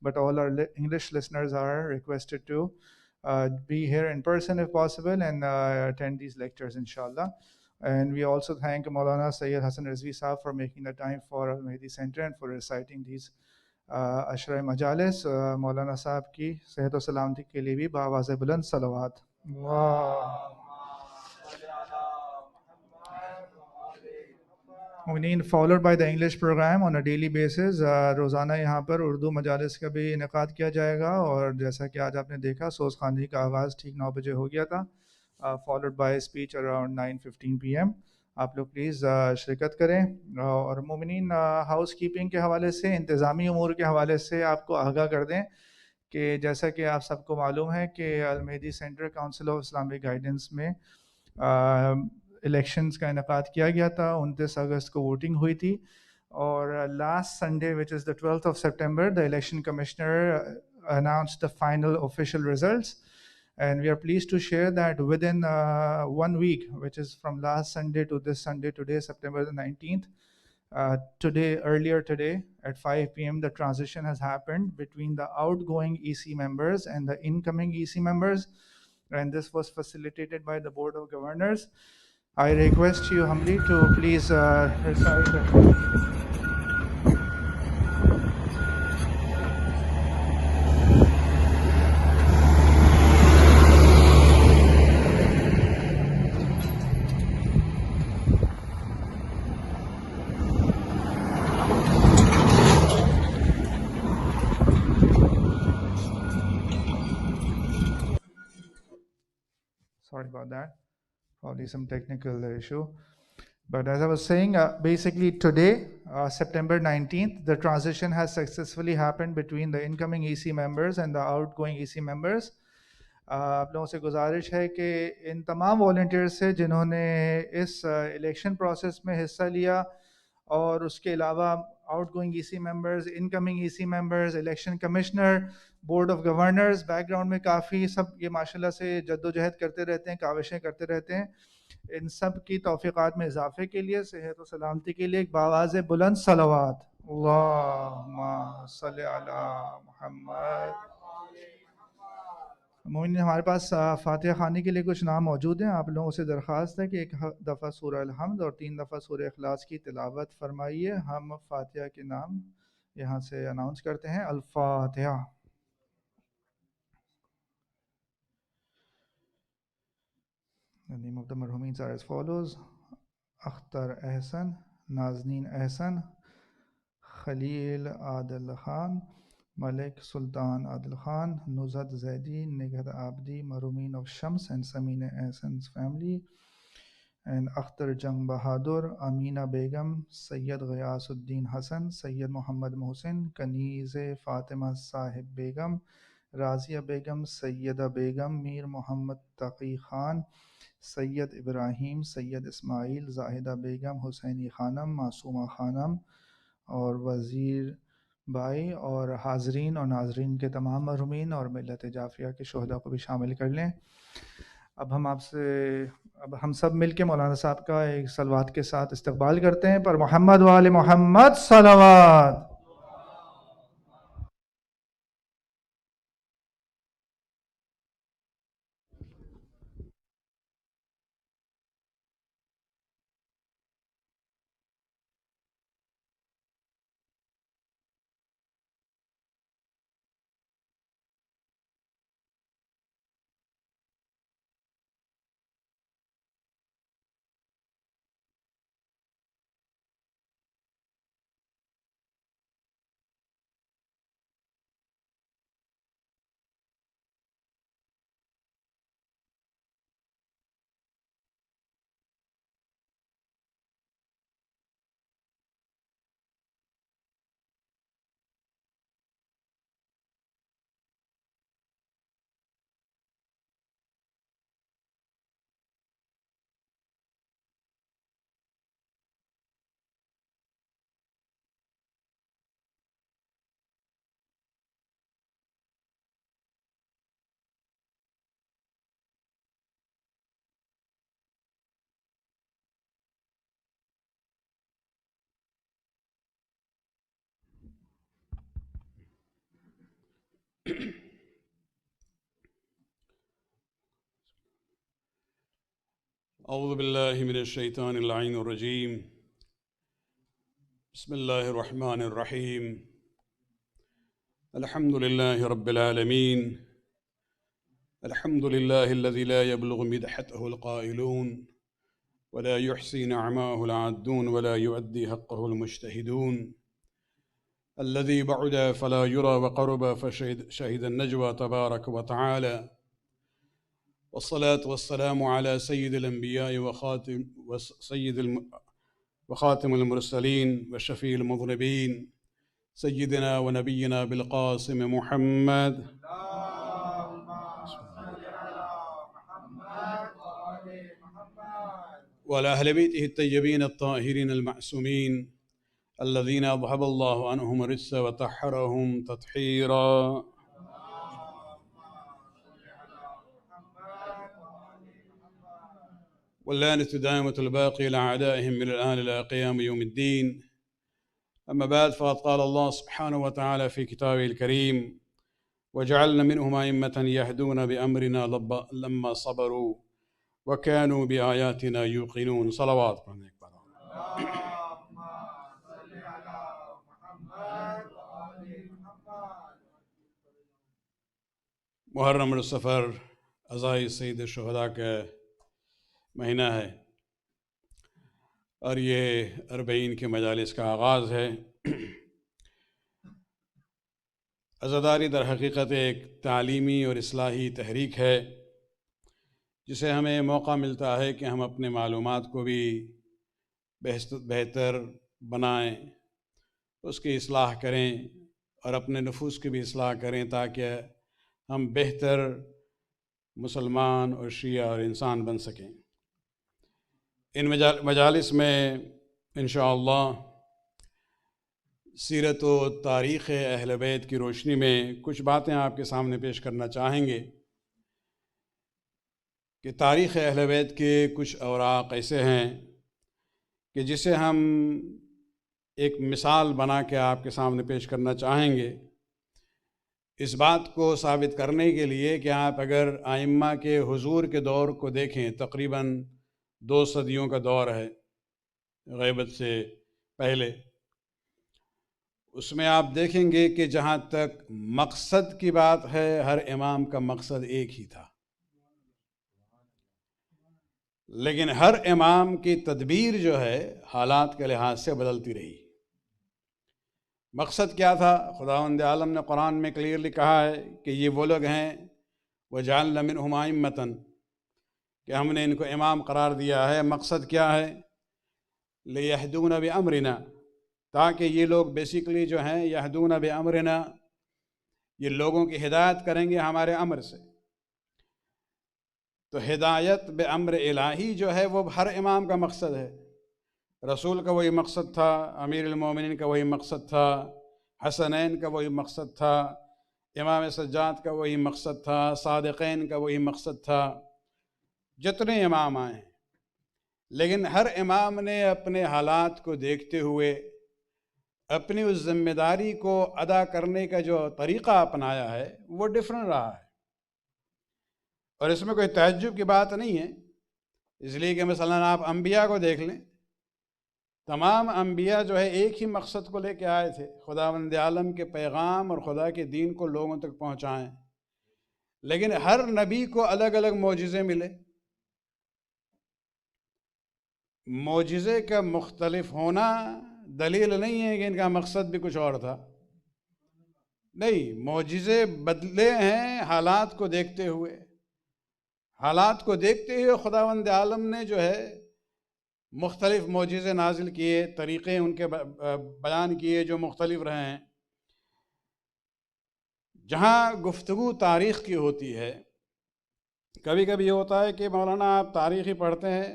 But all our English listeners are requested to be here in person if possible, and attend these lectures, inshallah. And we also thank Maulana Syed Hassan Rizvi Sahab for making the time for Al Mahdi Center and for reciting these Ashra Majalis. Maulana Sahab ki sehat و سلامتی کے لیے بھی بآواز بلند صلوات. مؤمنین followed by the English program on a daily basis. روزانہ یہاں پر اردو مجالس کا بھی انعقاد کیا جائے گا، اور جیسا کہ آج آپ نے دیکھا سوز خواندگی کا آغاز ٹھیک 9 بجے ہو گیا تھا، followed by speech around 9:15 p.m. آپ لوگ پلیز شرکت کریں. اور مومنین ہاؤس کیپنگ کے حوالے سے، انتظامی امور کے حوالے سے آپ کو آگاہ کر دیں کہ جیسا کہ آپ سب کو معلوم ہے کہ Al Mahdi centre council of Islamic guidance میں الیکشنز کا انعقاد کیا گیا تھا. 29 اگست کو ووٹنگ ہوئی تھی، اور last Sunday which is the 12th of September the election commissioner announced the final official results, and we are pleased to share that within 1 week, which is from last Sunday to this Sunday, today September the 19th, earlier today at 5 p.m. the transition has happened between the outgoing EC members and the incoming EC members, and this was facilitated by the Board of Governors. I request you humbly to please recite. Sorry about that. Probably some technical issue. But as I was saying, basically today, September 19th, the transition has successfully happened between the incoming EC members and the outgoing EC members. آپ لوگوں سے گزارش ہے کہ ان تمام volunteer سے جنہوں نے اس الیکشن پروسیس میں حصہ لیا، اور اس کے علاوہ outgoing E C members, incoming E C members, election commissioner, board of governors, background میں کافی سب یہ ماشاءاللہ سے جد و جہد کرتے رہتے ہیں، کاوشیں کرتے رہتے ہیں. ان سب کی توفیقات میں اضافے کے لیے، صحت و سلامتی کے لیے ایک بآواز بلند صلوات. اللہم صلی علی محمد. مومنین ہمارے پاس فاتحہ خوانی کے لیے کچھ نام موجود ہیں. آپ لوگوں سے درخواست ہے کہ ایک دفعہ سورہ الحمد اور 3 دفعہ سورہ اخلاص کی تلاوت فرمائیے. ہم فاتحہ کے نام یہاں سے اناؤنس کرتے ہیں. الفاتحہ. The name of the marhumeens are as follows: Akhtar Ahsan, نازنین Ahsan, Khalil Adil Khan, Malik Sultan Adil Khan, Nuzhat Zaidi, Nighat Abidi, marhumin of Shams and Samina Ahsan's family, and Akhtar Jang Bahadur, Amina Begum, Syed Ghiyasuddin Hassan, Syed Muhammad Mohsin, Kanize Fatima Sahib Begum, Razia Begum, Sayyida Begum, Mir Muhammad Taqi Khan, Syed Ibrahim, Syed Ismail, Zahida Begum, Husaini Khanam, Masuma Khanam, اور وزیر بھائی اور حاضرین اور ناظرین کے تمام مرحومین اور ملت جعفریہ کے شہداء کو بھی شامل کر لیں. اب ہم سب مل کے مولانا صاحب کا ایک صلوات کے ساتھ استقبال کرتے ہیں. پر محمد و آل محمد صلوات. أعوذ بالله من الشيطان اللعين الرجيم بسم الله الرحمن الرحيم الحمد لله رب العالمين الحمد لله الذي لا يبلغ مدحته القائلون ولا يحصي نعماه العادون ولا يؤدي حقه المجتهدون الذي بعد فلا يرى وقرب فشهد النجوى تبارك وتعالى والصلاة والسلام على سيد الأنبياء وخاتم المرسلين وشفيع المذنبين سيدنا ونبينا بالقاسم محمد وعلى أهل بيته الطيبين الطاهرين المعصومين الذين أذهب الله عنهم الرجس وطهرهم تطهيرا. واللعنة دائمة الباقي لأعدائهم من الآن إلى قيام يوم الدين. أما بعد، فقد قال الله سبحانه وتعالى في كتابه الكريم: وجعلنا منهم أئمة يهدون بأمرنا لما صبروا وكانوا بآياتنا يوقنون. صلوات پڑھنے کے بعد محرم السفر عزائے سید الشہداء کا مہینہ ہے اور یہ 40 کے مجالس کا آغاز ہے۔ عزاداری در حقیقت ایک تعلیمی اور اصلاحی تحریک ہے جسے ہمیں موقع ملتا ہے کہ ہم اپنے معلومات کو بھی بہتر بنائیں، اس کی اصلاح کریں اور اپنے نفوس کی بھی اصلاح کریں تاکہ ہم بہتر مسلمان اور شیعہ اور انسان بن سکیں۔ ان مجالس میں انشاءاللہ سیرت و تاریخ اہل بیت کی روشنی میں کچھ باتیں آپ کے سامنے پیش کرنا چاہیں گے کہ تاریخ اہل بیت کے کچھ اوراق ایسے ہیں کہ جسے ہم ایک مثال بنا کے آپ کے سامنے پیش کرنا چاہیں گے، اس بات کو ثابت کرنے کے لیے کہ آپ اگر ائمہ کے حضور کے دور کو دیکھیں، تقریباً 2 صدیوں کا دور ہے غیبت سے پہلے، اس میں آپ دیکھیں گے کہ جہاں تک مقصد کی بات ہے ہر امام کا مقصد ایک ہی تھا، لیکن ہر امام کی تدبیر جو ہے حالات کے لحاظ سے بدلتی رہی۔ مقصد کیا تھا؟ خداوند عالم نے قرآن میں کلیئرلی کہا ہے کہ یہ وہ لوگ ہیں وَجَعَلْنَا مِنْهُمْ أَئِمَّةً، کہ ہم نے ان کو امام قرار دیا ہے۔ مقصد کیا ہے؟ لِيَهْدُونَ بِأَمْرِنَا، تاکہ یہ لوگ بیسیکلی جو ہیں یہدون بِأَمْرِنَا، یہ لوگوں کی ہدایت کریں گے ہمارے امر سے۔ تو ہدایت بامر الہی جو ہے وہ ہر امام کا مقصد ہے۔ رسول کا وہی مقصد تھا، امیر المومنین کا وہی مقصد تھا، حسنین کا وہی مقصد تھا، امام سجاد کا وہی مقصد تھا، صادقین کا وہی مقصد تھا، جتنے امام آئے ہیں۔ لیکن ہر امام نے اپنے حالات کو دیکھتے ہوئے اپنی اس ذمہ داری کو ادا کرنے کا جو طریقہ اپنایا ہے وہ ڈیفرنٹ رہا ہے، اور اس میں کوئی تعجب کی بات نہیں ہے، اس لیے کہ مثلاً آپ انبیاء کو دیکھ لیں، تمام انبیاء جو ہے ایک ہی مقصد کو لے کے آئے تھے، خداوند عالم کے پیغام اور خدا کے دین کو لوگوں تک پہنچائیں، لیکن ہر نبی کو الگ الگ معجزے ملے۔ معجزے کا مختلف ہونا دلیل نہیں ہے کہ ان کا مقصد بھی کچھ اور تھا، نہیں، معجزے بدلے ہیں حالات کو دیکھتے ہوئے۔ حالات کو دیکھتے ہوئے خداوند عالم نے جو ہے مختلف معجزے نازل کیے، طریقے ان کے بیان کیے جو مختلف رہے ہیں۔ جہاں گفتگو تاریخ کی ہوتی ہے، کبھی کبھی یہ ہوتا ہے کہ مولانا آپ تاریخ ہی پڑھتے ہیں،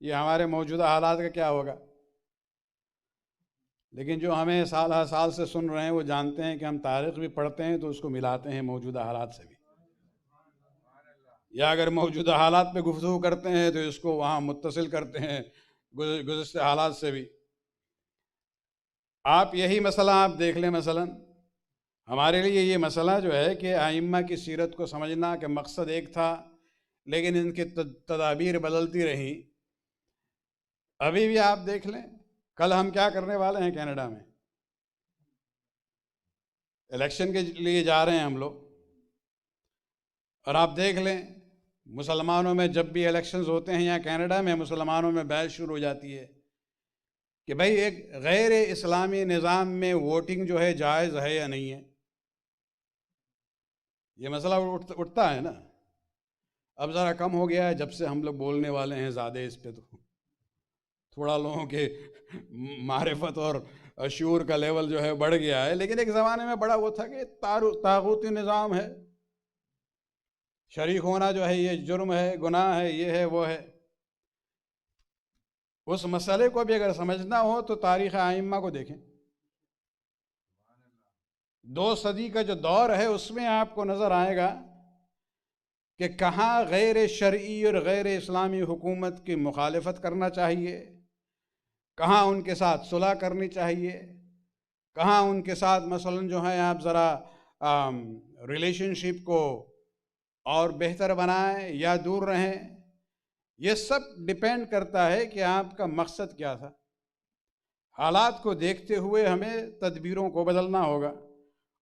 یہ ہمارے موجودہ حالات کا کیا ہوگا؟ لیکن جو ہمیں سال ہر سال سے سن رہے ہیں وہ جانتے ہیں کہ ہم تاریخ بھی پڑھتے ہیں تو اس کو ملاتے ہیں موجودہ حالات سے بھی، یا اگر موجودہ حالات پہ گفتگو کرتے ہیں تو اس کو وہاں متصل کرتے ہیں گزشتہ حالات سے بھی۔ آپ یہی مسئلہ آپ دیکھ لیں، مثلا ہمارے لیے یہ مسئلہ جو ہے کہ ائمہ کی سیرت کو سمجھنا کہ مقصد ایک تھا، لیکن ان کی تدابیر بدلتی رہی. ابھی بھی آپ دیکھ لیں کل ہم کیا کرنے والے ہیں کینیڈا میں. الیکشن کے لیے جا رہے ہیں ہم لوگ، اور آپ دیکھ لیں مسلمانوں میں جب بھی الیکشنز ہوتے ہیں یا کینیڈا میں مسلمانوں میں بحث شروع ہو جاتی ہے کہ بھائی ایک غیر اسلامی نظام میں ووٹنگ جو ہے جائز ہے یا نہیں ہے. یہ مسئلہ اٹھتا ہے نا. اب ذرا کم ہو گیا ہے جب سے ہم لوگ بولنے والے ہیں زیادہ اس پہ، تو تھوڑا لوگوں کے معرفت اور شعور کا لیول جو ہے بڑھ گیا ہے. لیکن ایک زمانے میں بڑا وہ تھا کہ طاغوتی نظام ہے، شریک ہونا جو ہے یہ جرم ہے، گناہ ہے، یہ ہے وہ ہے. اس مسئلے کو بھی اگر سمجھنا ہو تو تاریخ ائمہ کو دیکھیں. 2 صدی کا جو دور ہے اس میں آپ کو نظر آئے گا کہ کہاں غیر شرعی اور غیر اسلامی حکومت کی مخالفت کرنا چاہیے، کہاں ان کے ساتھ صلح کرنی چاہیے، کہاں ان کے ساتھ مثلا جو ہے آپ ذرا ریلیشن شپ کو اور بہتر بنائیں یا دور رہیں. یہ سب ڈیپینڈ کرتا ہے کہ آپ کا مقصد کیا تھا. حالات کو دیکھتے ہوئے ہمیں تدبیروں کو بدلنا ہوگا.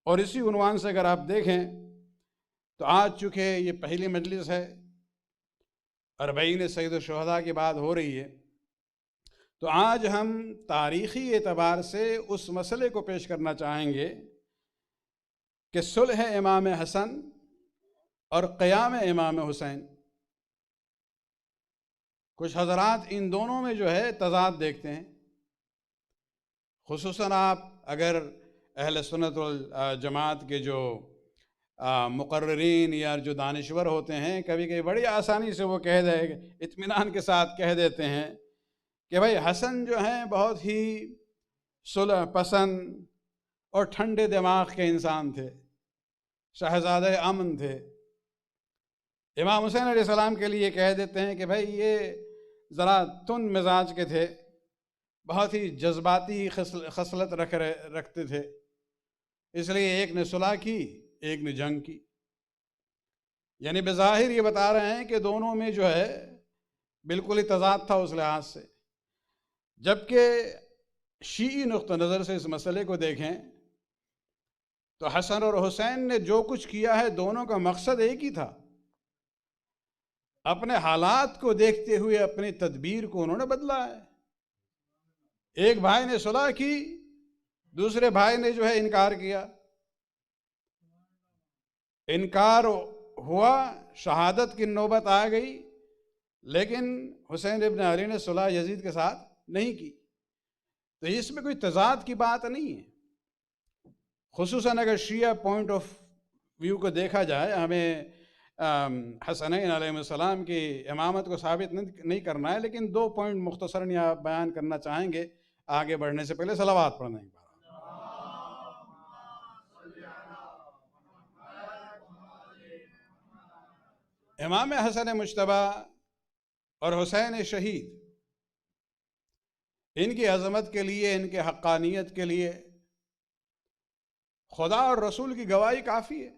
اور اسی عنوان سے اگر آپ دیکھیں تو آج چونکہ یہ پہلی مجلس ہے، 40 سید الشہداء کی بات ہو رہی ہے، تو آج ہم تاریخی اعتبار سے اس مسئلے کو پیش کرنا چاہیں گے کہ صلح امام حسن اور قیام امام حسین. کچھ حضرات ان دونوں میں جو ہے تضاد دیکھتے ہیں. خصوصاً آپ اگر اہل سنت والجماعت کے جو مقررین یا جو دانشور ہوتے ہیں، کبھی کبھی بڑی آسانی سے وہ کہہ دے، اطمینان کے ساتھ کہہ دیتے ہیں کہ بھائی حسن جو ہیں بہت ہی صلح پسند اور ٹھنڈے دماغ کے انسان تھے، شہزادہ امن تھے. امام حسین علیہ السلام کے لیے کہہ دیتے ہیں کہ بھائی یہ ذرا تند مزاج کے تھے، بہت ہی جذباتی خصلت رکھتے تھے، اس لیے ایک نے صلح کی ایک نے جنگ کی. یعنی بظاہر یہ بتا رہے ہیں کہ دونوں میں جو ہے بالکل ہی تضاد تھا اس لحاظ سے. جبکہ شیعی نقطہ نظر سے اس مسئلے کو دیکھیں تو حسن اور حسین نے جو کچھ کیا ہے دونوں کا مقصد ایک ہی تھا. اپنے حالات کو دیکھتے ہوئے اپنی تدبیر کو انہوں نے بدلا ہے. ایک بھائی نے صلح کی، دوسرے بھائی نے جو ہے انکار کیا. انکار ہوا، شہادت کی نوبت آ گئی، لیکن حسین ابن علی نے صلح یزید کے ساتھ نہیں کی. تو اس میں کوئی تضاد کی بات نہیں ہے. خصوصاً اگر شیعہ پوائنٹ آف ویو کو دیکھا جائے، ہمیں حسنین علیہ السلام کی امامت کو ثابت نہیں کرنا ہے، لیکن 2 پوائنٹ مختصراً یہاں بیان کرنا چاہیں گے آگے بڑھنے سے پہلے. صلوات پڑھنا ایک بار. امام حسن مجتبی اور حسین شہید، ان کی عظمت کے لیے، ان کے حقانیت کے لیے خدا اور رسول کی گواہی کافی ہے.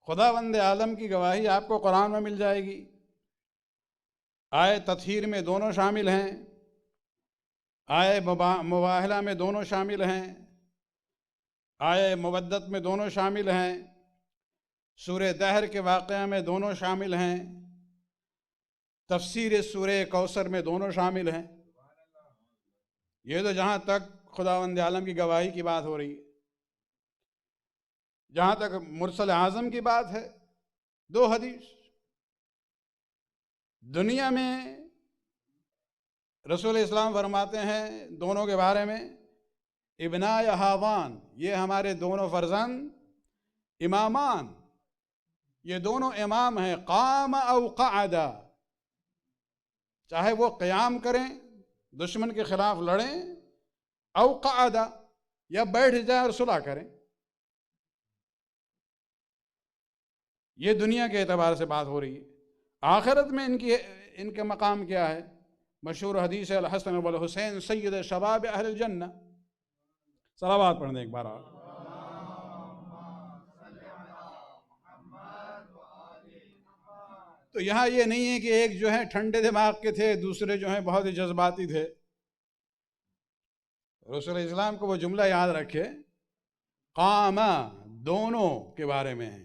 خداوند عالم کی گواہی آپ کو قرآن میں مل جائے گی. آئے تطہیر میں دونوں شامل ہیں، آئے مباہلہ میں دونوں شامل ہیں، آئے مودت میں دونوں شامل ہیں، سورہ دہر کے واقعہ میں دونوں شامل ہیں، تفسیر سورہ کوثر میں دونوں شامل ہیں. یہ تو جہاں تک خداوند عالم کی گواہی کی بات ہو رہی ہے. جہاں تک مرسل اعظم کی بات ہے، 2 حدیث دنیا میں رسول اسلام فرماتے ہیں دونوں کے بارے میں، ابنا ہاوان، یہ ہمارے دونوں فرزند امامان، یہ دونوں امام ہیں، قام او قعدا، چاہے وہ قیام کریں، دشمن کے خلاف لڑیں، او قعدا، یا بیٹھ جائیں اور صلح کریں. یہ دنیا کے اعتبار سے بات ہو رہی ہے. آخرت میں ان کے مقام کیا ہے؟ مشہور حدیث ہے الحسن والحسین سید شباب اہل الجنہ. صلوات پڑھنے ایک بار. تو یہاں یہ نہیں ہے کہ ایک جو ہے ٹھنڈے دماغ کے تھے، دوسرے جو ہیں بہت ہی جذباتی تھے۔ رسول اسلام کو وہ جملہ یاد رکھے، قام، دونوں کے بارے میں ہے،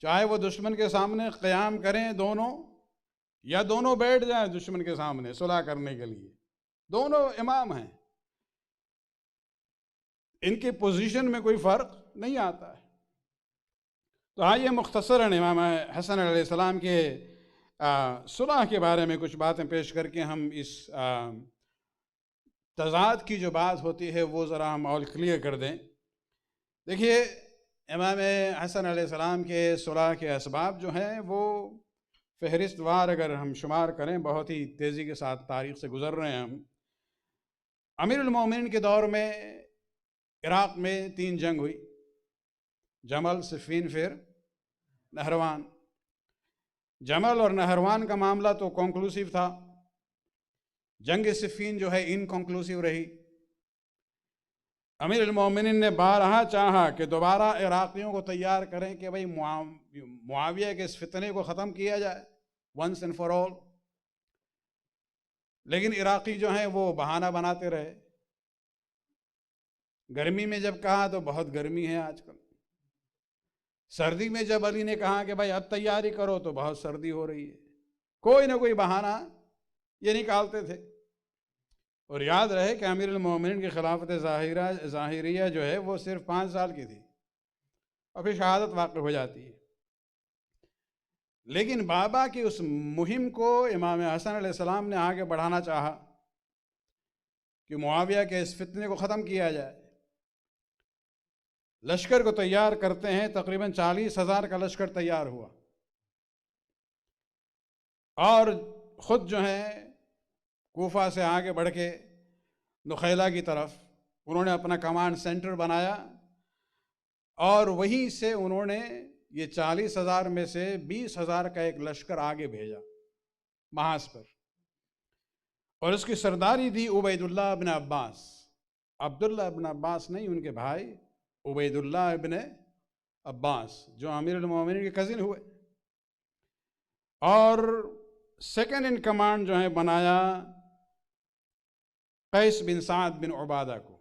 چاہے وہ دشمن کے سامنے قیام کریں دونوں، یا دونوں بیٹھ جائیں دشمن کے سامنے صلح کرنے کے لیے، دونوں امام ہیں، ان کی پوزیشن میں کوئی فرق نہیں آتا ہے۔ تو آئیے مختصراً امام حسن علیہ السلام کے صلح کے بارے میں کچھ باتیں پیش کر کے ہم اس تضاد کی جو بات ہوتی ہے وہ ذرا ہم اور کلیئر کر دیں۔ دیکھیے، امام حسن علیہ السلام کے صلح کے اسباب جو ہیں وہ فہرست وار اگر ہم شمار کریں، بہت ہی تیزی کے ساتھ تاریخ سے گزر رہے ہیں ہم۔ امیر المومنین کے دور میں عراق میں 3 جنگ ہوئی، جمل، صفین، پھر نہروان۔ جمل اور نہروان کا معاملہ تو کنکلوسیو تھا، جنگ صفین جو ہے انکنکلوسیو رہی۔ امیر المومنین نے بارہا چاہا کہ دوبارہ عراقیوں کو تیار کریں کہ بھئی معاویہ کے اس فتنے کو ختم کیا جائے ونس اینڈ فار آل، لیکن عراقی جو ہیں وہ بہانہ بناتے رہے۔ گرمی میں جب کہا تو بہت گرمی ہے آج کل، سردی میں جب علی نے کہا کہ بھائی اب تیاری کرو تو بہت سردی ہو رہی ہے، کوئی نہ کوئی بہانہ یہ نکالتے تھے۔ اور یاد رہے کہ امیر المومنین کی خلافت ظاہریہ جو ہے وہ صرف 5 سال کی تھی اور پھر شہادت واقع ہو جاتی ہے۔ لیکن بابا کی اس مہم کو امام حسن علیہ السلام نے آگے بڑھانا چاہا کہ معاویہ کے اس فتنے کو ختم کیا جائے۔ لشکر کو تیار کرتے ہیں، تقریباً 40,000 کا لشکر تیار ہوا، اور خود جو ہے کوفہ سے آگے بڑھ کے نخیلہ کی طرف انہوں نے اپنا کمانڈ سینٹر بنایا، اور وہیں سے انہوں نے یہ 40,000 میں سے 20,000 کا ایک لشکر آگے بھیجا محاذ پر، اور اس کی سرداری دی عبید اللہ ابن عباس، عبداللہ ابن عباس نہیں، ان کے بھائی عبید اللہ ابن عباس جو امیر المومنین کے کزن ہوئے۔ اور سیکنڈ ان کمانڈ جو ہے بنایا قیس بن سعد بن عبادہ کو۔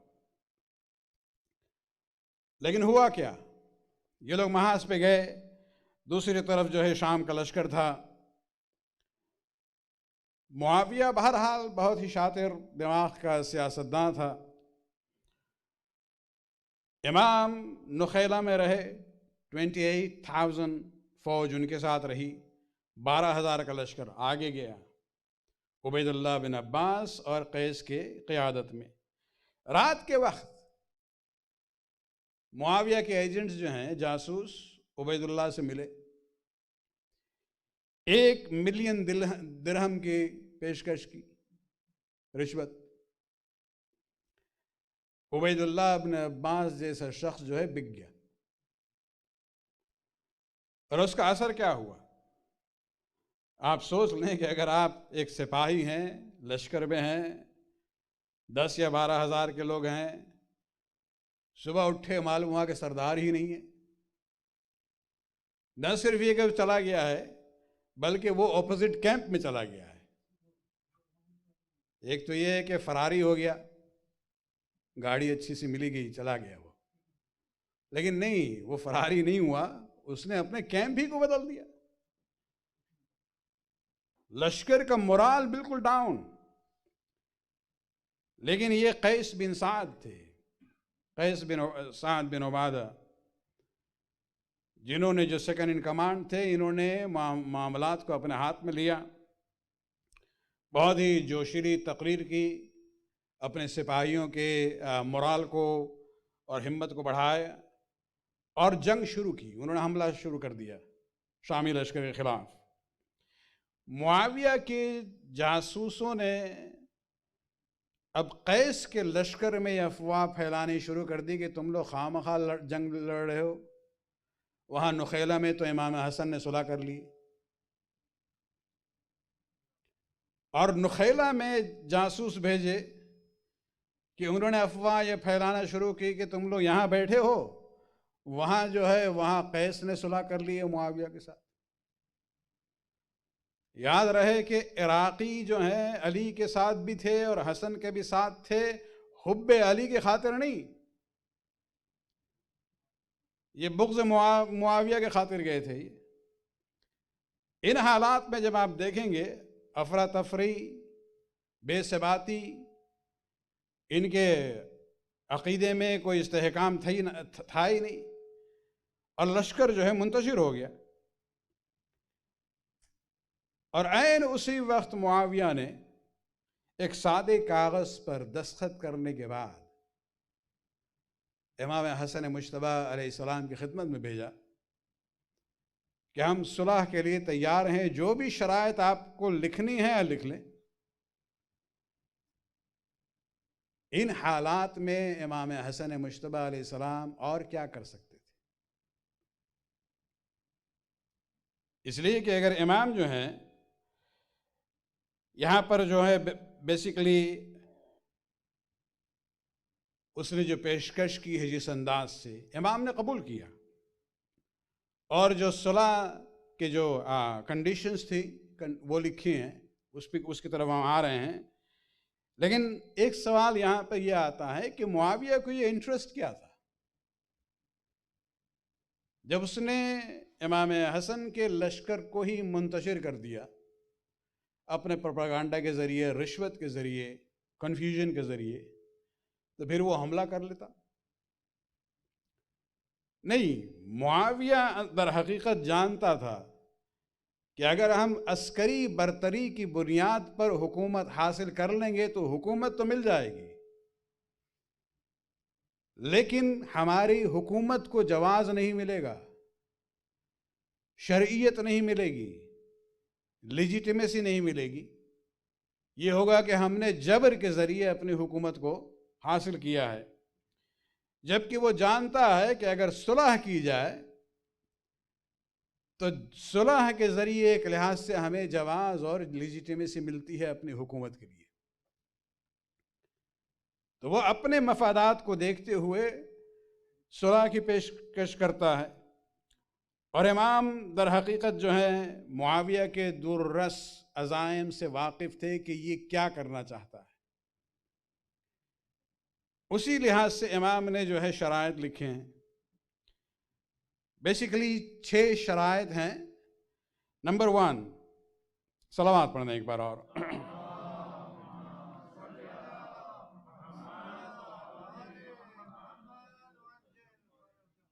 لیکن ہوا کیا، یہ لوگ محاذ پہ گئے، دوسری طرف جو ہے شام کا لشکر تھا۔ معاویہ بہرحال بہت ہی شاطر دماغ کا سیاستداں تھا، امام نخیلہ میں رہے، 28,000 فوج ان کے ساتھ رہی، 12,000 کا لشکر آگے گیا عبید اللہ بن عباس اور قیس کے قیادت میں۔ رات کے وقت معاویہ کے ایجنٹس جو ہیں جاسوس عبید اللہ سے ملے، 1 ملین درہم کی پیشکش کی رشوت۔ عبید اللہ ابن عباس جیسا شخص جو ہے بک گیا، اور اس کا اثر کیا ہوا؟ آپ سوچ لیں کہ اگر آپ ایک سپاہی ہیں، لشکر میں ہیں، 10 یا 12,000 کے لوگ ہیں، صبح اٹھے معلوم ہوا کہ سردار ہی نہیں ہے، نہ صرف یہ کہ چلا گیا ہے بلکہ وہ اپوزٹ کیمپ میں چلا گیا ہے۔ ایک تو یہ ہے کہ فراری ہو گیا، گاڑی اچھی سی ملی گئی، چلا گیا وہ، لیکن نہیں، وہ فراری نہیں ہوا، اس نے اپنے کیمپ ہی کو بدل دیا، لشکر کا morale بالکل ڈاؤن۔ لیکن یہ قیس بن سعد تھے، قیس بن سعد بن عبادہ، جنہوں نے جو سیکنڈ ان کمانڈ تھے، انہوں نے معاملات کو اپنے ہاتھ میں لیا، بہت ہی جوشیلی تقریر کی، اپنے سپاہیوں کے morale کو اور ہمت کو بڑھایا، اور جنگ شروع کی، انہوں نے حملہ شروع کر دیا شامی لشکر کے خلاف۔ معاویہ کے جاسوسوں نے اب قیس کے لشکر میں یہ افواہ پھیلانی شروع کر دی کہ تم لوگ خواہ جنگ لڑ رہے ہو، وہاں نخیلہ میں تو امام حسن نے صلح کر لی، اور نخیلہ میں جاسوس بھیجے کہ انہوں نے افواہ یہ پھیلانا شروع کی کہ تم لوگ یہاں بیٹھے ہو، وہاں جو ہے وہاں قیس نے صلح کر لی ہے معاویہ کے ساتھ۔ یاد رہے کہ عراقی جو ہیں علی کے ساتھ بھی تھے اور حسن کے بھی ساتھ تھے، حب علی کی خاطر نہیں، یہ بغض معاویہ کے خاطر گئے تھے۔ ان حالات میں جب آپ دیکھیں گے افراتفری، بے ثباتی، ان کے عقیدے میں کوئی استحکام تھا ہی نہیں، اور لشکر جو ہے منتشر ہو گیا۔ اور عین اسی وقت معاویہ نے ایک سادے کاغذ پر دستخط کرنے کے بعد امام حسن مجتبی علیہ السلام کی خدمت میں بھیجا کہ ہم صلح کے لیے تیار ہیں، جو بھی شرائط آپ کو لکھنی ہے لکھ لیں۔ ان حالات میں امام حسن مجتبی علیہ السلام اور کیا کر سکتے تھے؟ اس لیے کہ اگر امام جو ہیں یہاں پر جو ہے بیسیکلی اس نے جو پیشکش کی ہے جس انداز سے امام نے قبول کیا، اور جو صلح کے جو کنڈیشنز تھی وہ لکھی ہیں، اس کی طرف ہم آ رہے ہیں۔ لیکن ایک سوال یہاں پہ یہ آتا ہے کہ معاویہ کو یہ انٹرسٹ کیا تھا جب اس نے امام حسن کے لشکر کو ہی منتشر کر دیا اپنے پروپیگنڈا کے ذریعے، رشوت کے ذریعے، کنفیوژن کے ذریعے، تو پھر وہ حملہ کر لیتا؟ نہیں، معاویہ در حقیقت جانتا تھا کہ اگر ہم عسکری برتری کی بنیاد پر حکومت حاصل کر لیں گے تو حکومت تو مل جائے گی، لیکن ہماری حکومت کو جواز نہیں ملے گا، شرعیت نہیں ملے گی، لیجیٹیمیسی نہیں ملے گی۔ یہ ہوگا کہ ہم نے جبر کے ذریعے اپنی حکومت کو حاصل کیا ہے، جبکہ وہ جانتا ہے کہ اگر صلح کی جائے تو صلح کے ذریعے ایک لحاظ سے ہمیں جواز اور لیجیٹیمیسی ملتی ہے اپنی حکومت کے لیے۔ تو وہ اپنے مفادات کو دیکھتے ہوئے صلح کی پیشکش کرتا ہے، اور امام در حقیقت جو ہے معاویہ کے دوررس عزائم سے واقف تھے کہ یہ کیا کرنا چاہتا ہے۔ اسی لحاظ سے امام نے جو ہے شرائط لکھے ہیں، بیسیکلی 6 شرائط ہیں۔ نمبر 1، صلوات پڑھنا ایک بار اور۔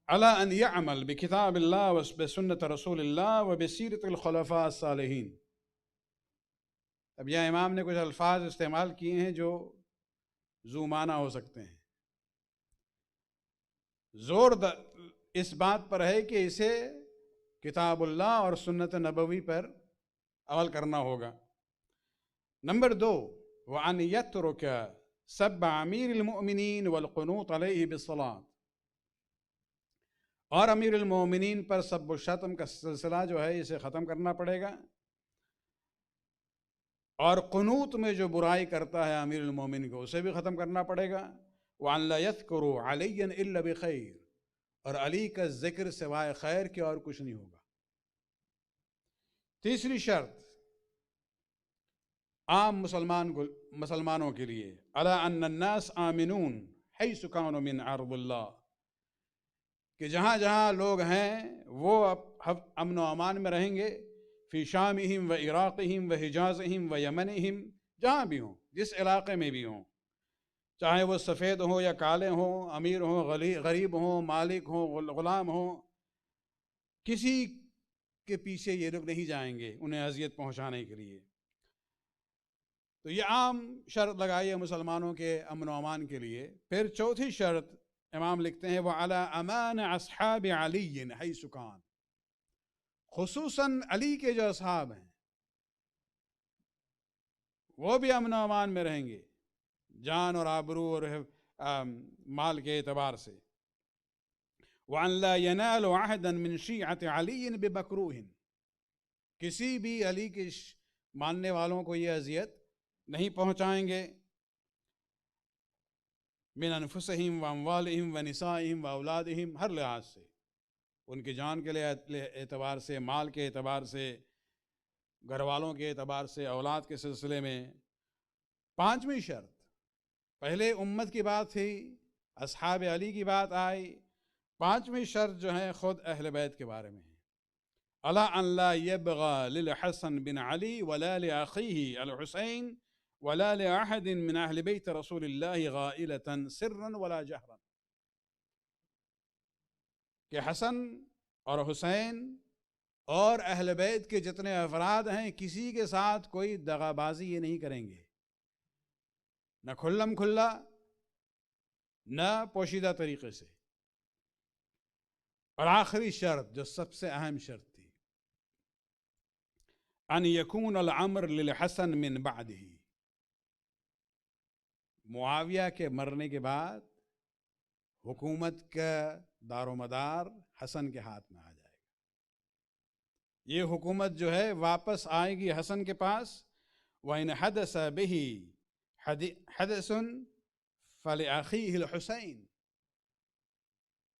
علی ان یعمل بکتاب اللہ وبسنت رسول اللہ وبسیرت الخلفاء الصالحین۔ اب یہاں امام نے کچھ الفاظ استعمال کیے ہیں جو ذو معنی ہو سکتے ہیں۔ زور اس بات پر ہے کہ اسے کتاب اللہ اور سنت نبوی پر عمل کرنا ہوگا۔ نمبر 2، وَأَنْ يَتْرُكَ سَبَّ امیر المؤمنین والقنوط علیہ بالصلاۃ، اور امیر المومنین پر سب و شتم کا سلسلہ جو ہے اسے ختم کرنا پڑے گا، اور قنوط میں جو برائی کرتا ہے امیر المومنین کو اسے بھی ختم کرنا پڑے گا۔ وَأَنْ لَا يَذْكُرُوا عَلِيًّا إِلَّا بِخَيْرٍ، اور علی کا ذکر سوائے خیر کے اور کچھ نہیں ہوگا۔ تیسری شرط عام مسلمانوں کے لیے، عَلَىٰ أَنَّ النَّاسَ آمِنُونَ حَيْثُ كَانُوا مِنْ عَرْضِ اللَّهِ، کہ جہاں جہاں لوگ ہیں وہ امن و امان میں رہیں گے، فی شامہم و عراقہم و حجازہم و یمنہم، جہاں بھی ہوں، جس علاقے میں بھی ہوں، چاہے وہ سفید ہوں یا کالے ہوں، امیر ہوں، غریب ہوں، مالک ہوں، غلام ہوں، کسی کے پیچھے یہ لوگ نہیں جائیں گے انہیں اذیت پہنچانے کے لیے۔ تو یہ عام شرط لگائی ہے مسلمانوں کے امن و امان کے لیے۔ پھر چوتھی شرط امام لکھتے ہیں، وَعَلَىٰ أَمَانِ أَصْحَابِ عَلِيٍّ حَيْثُ كَانَ، خصوصاً علی کے جو اصحاب ہیں وہ بھی امن و امان میں رہیں گے، جان اور آبرو اور مال کے اعتبار سے۔ وَأَنْ لَا يَنَالُ عَهْدًا مِنْ شِيعَةِ عَلِيٍّ بِمَكْرُوهٍ، کسی بھی علی کے ماننے والوں کو یہ اذیت نہیں پہنچائیں گے، من انفسہم و اموالہم و نسائہم و اولادہم، ہر لحاظ سے، ان کی جان کے اعتبار سے، مال کے اعتبار سے، گھر والوں کے اعتبار سے، اولاد کے سلسلے میں. پانچویں شرط، پہلے امت کی بات تھی، اصحاب علی کی بات آئی، پانچویں شرط جو ہے خود اہل بیت کے بارے میں ہے. الا ان لا يبغى للحسن بن علي ولا لاخيه الحسين ولا لاحد من اهل بيت رسول الله غائلة سرا ولا جهرا، کہ حسن اور حسین اور اہل بیت کے جتنے افراد ہیں کسی کے ساتھ کوئی دغا بازی یہ نہیں کریں گے، نہ کھلم کھلا نہ پوشیدہ طریقے سے. اور آخری شرط جو سب سے اہم شرط تھی، ان یکون الامر للحسن من بعدہ، معاویہ کے مرنے کے بعد حکومت کا دار و مدار حسن کے ہاتھ میں آ جائے گا. یہ حکومت جو ہے واپس آئے گی حسن کے پاس. وَإِنْ حَدَثَ بِهِ حَدَثٌ فَلِأَخِيهِ الْحُسَيْنِ،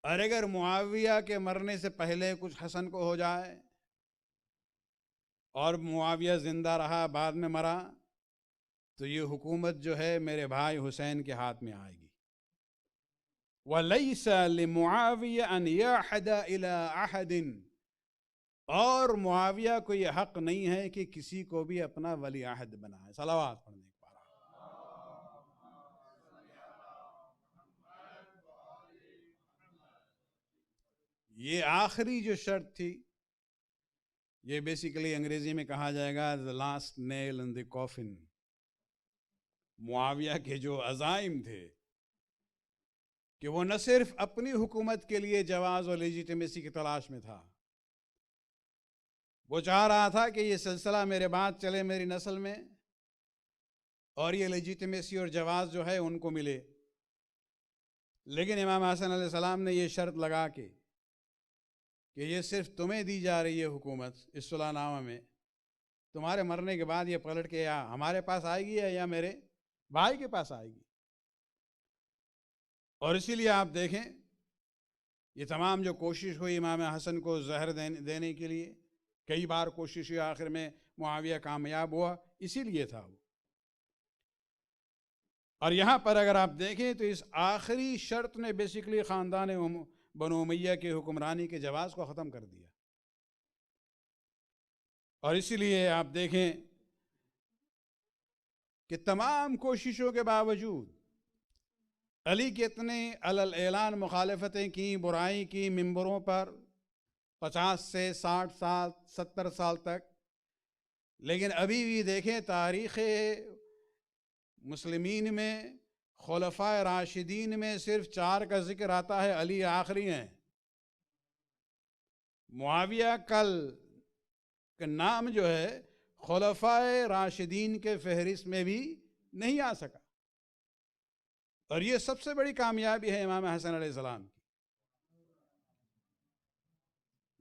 اور اگر معاویہ کے مرنے سے پہلے کچھ حسن کو ہو جائے اور معاویہ زندہ رہا بعد میں مرا، تو یہ حکومت جو ہے میرے بھائی حسین کے ہاتھ میں آئے گی. وَلَيْسَ لِمُعَاوِيَ أَنْ يَحَدَ إِلَىٰ أَحَدٍ، اور معاویہ کو یہ حق نہیں ہے کہ کسی کو بھی اپنا ولی عہد بنائے. صلوات پڑھنے کے بعد یہ آخری جو شرط تھی، یہ بیسیکلی انگریزی میں کہا جائے گا the last nail in the coffin. معاویہ کے جو عزائم تھے کہ وہ نہ صرف اپنی حکومت کے لیے جواز و لیجیٹمیسی کی تلاش میں تھا، وہ چاہ رہا تھا کہ یہ سلسلہ میرے بعد چلے میری نسل میں، اور یہ لیجیٹمیسی اور جواز جو ہے ان کو ملے. لیکن امام حسن علیہ السلام نے یہ شرط لگا کہ یہ صرف تمہیں دی جا رہی ہے حکومت اس صلح نامہ میں، تمہارے مرنے کے بعد یہ پلٹ کے یا ہمارے پاس آئے گی یا میرے بھائی کے پاس آئے گی. اور اسی لیے آپ دیکھیں یہ تمام جو کوشش ہوئی امام حسن کو زہر دینے کے لیے، کئی بار کوشش ہوئی، آخر میں معاویہ کامیاب ہوا، اسی لیے تھا وہ. اور یہاں پر اگر آپ دیکھیں تو اس آخری شرط نے بیسیکلی خاندان بنو امیہ کے حکمرانی کے جواز کو ختم کر دیا. اور اسی لیے آپ دیکھیں کہ تمام کوششوں کے باوجود علی کے اتنے علل اعلان مخالفتیں کی، برائی کی ممبروں پر 50 سے 60 سال 70 سال تک، لیکن ابھی بھی دیکھیں تاریخ مسلمین میں خلفائے راشدین میں صرف 4 کا ذکر آتا ہے، علی آخری ہیں. معاویہ کل کا نام جو ہے خلفائے راشدین کے فہرست میں بھی نہیں آ سکا. اور یہ سب سے بڑی کامیابی ہے امام حسن علیہ السلام کی.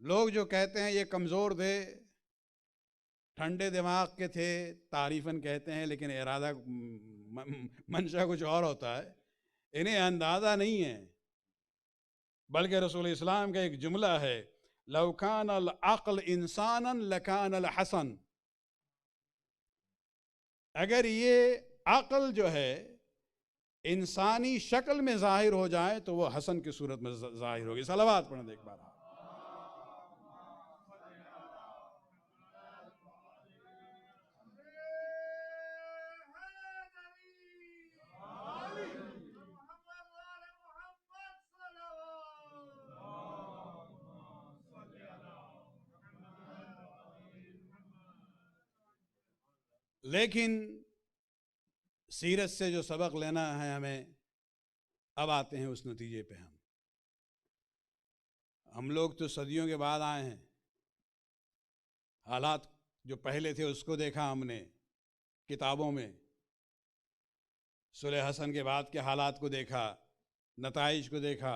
لوگ جو کہتے ہیں یہ کمزور تھے، ٹھنڈے دماغ کے تھے، تعریفاً کہتے ہیں، لیکن ارادہ منشا کچھ اور ہوتا ہے، انہیں اندازہ نہیں ہے. بلکہ رسول اسلام کا ایک جملہ ہے، لو کان العقل انسانا لکان الحسن، اگر یہ عقل جو ہے انسانی شکل میں ظاہر ہو جائے تو وہ حسن کی صورت میں ظاہر ہوگی. صلوات پڑھیں ایک بار. لیکن سیرت سے جو سبق لینا ہے ہمیں، اب آتے ہیں اس نتیجے پہ. ہم لوگ تو صدیوں کے بعد آئے ہیں، حالات جو پہلے تھے اس کو دیکھا ہم نے کتابوں میں، صلح حسن کے بعد کے حالات کو دیکھا، نتائج کو دیکھا.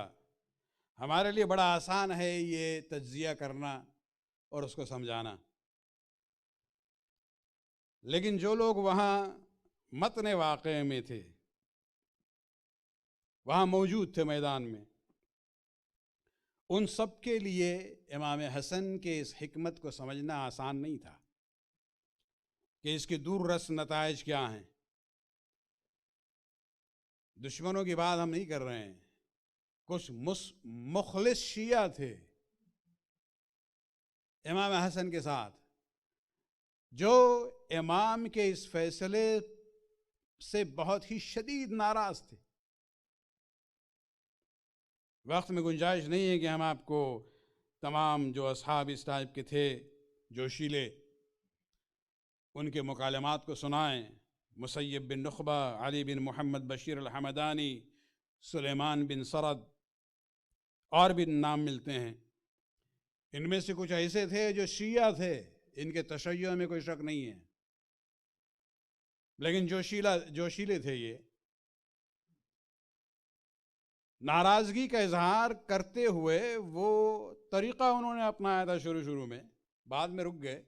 ہمارے لیے بڑا آسان ہے یہ تجزیہ کرنا اور اس کو سمجھانا، لیکن جو لوگ وہاں متن واقعے میں تھے، وہاں موجود تھے میدان میں، ان سب کے لیے امام حسن کے اس حکمت کو سمجھنا آسان نہیں تھا. کہ اس کے دور رس نتائج کیا ہیں. دشمنوں کی بات ہم نہیں کر رہے ہیں. کچھ مخلص شیعہ تھے امام حسن کے ساتھ جو امام کے اس فیصلے سے بہت ہی شدید ناراض تھے. وقت میں گنجائش نہیں ہے کہ ہم آپ کو تمام جو اصحاب اس ٹائپ کے تھے جوشیلے ان کے مکالمات کو سنائیں. مسیب بن نخبہ، علی بن محمد بشیر الحمدانی، سلیمان بن سرد اور بھی نام ملتے ہیں. ان میں سے کچھ ایسے تھے جو شیعہ تھے، ان کے تشیع میں کوئی شک نہیں ہے، لیکن جوشیلے تھے. یہ ناراضگی کا اظہار کرتے ہوئے وہ طریقہ انہوں نے اپنایا تھا شروع میں، بعد میں رک گئے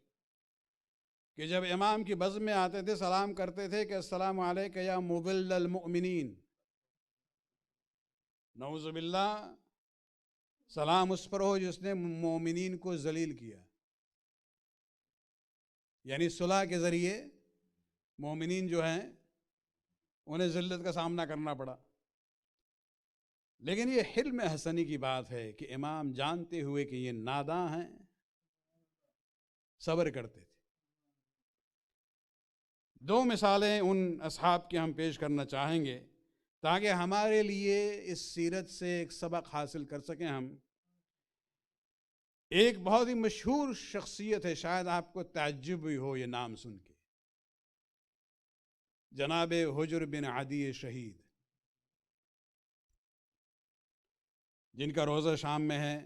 کہ جب امام کی بزم میں آتے تھے سلام کرتے تھے کہ السلام علیک یا مضل المؤمنین. نعوذ باللہ، سلام اس پر ہو جس نے مومنین کو ذلیل کیا. یعنی صلح کے ذریعے مومنین جو ہیں انہیں ذلت کا سامنا کرنا پڑا. لیکن یہ حلم حسنی کی بات ہے کہ امام جانتے ہوئے کہ یہ ناداں ہیں صبر کرتے تھے. دو مثالیں ان اصحاب کی ہم پیش کرنا چاہیں گے تاکہ ہمارے لیے اس سیرت سے ایک سبق حاصل کر سکیں ہم. ایک بہت ہی مشہور شخصیت ہے، شاید آپ کو تعجب بھی ہو یہ نام سن کے، جناب حجر بن عدی شہید، جن کا روزہ شام میں ہے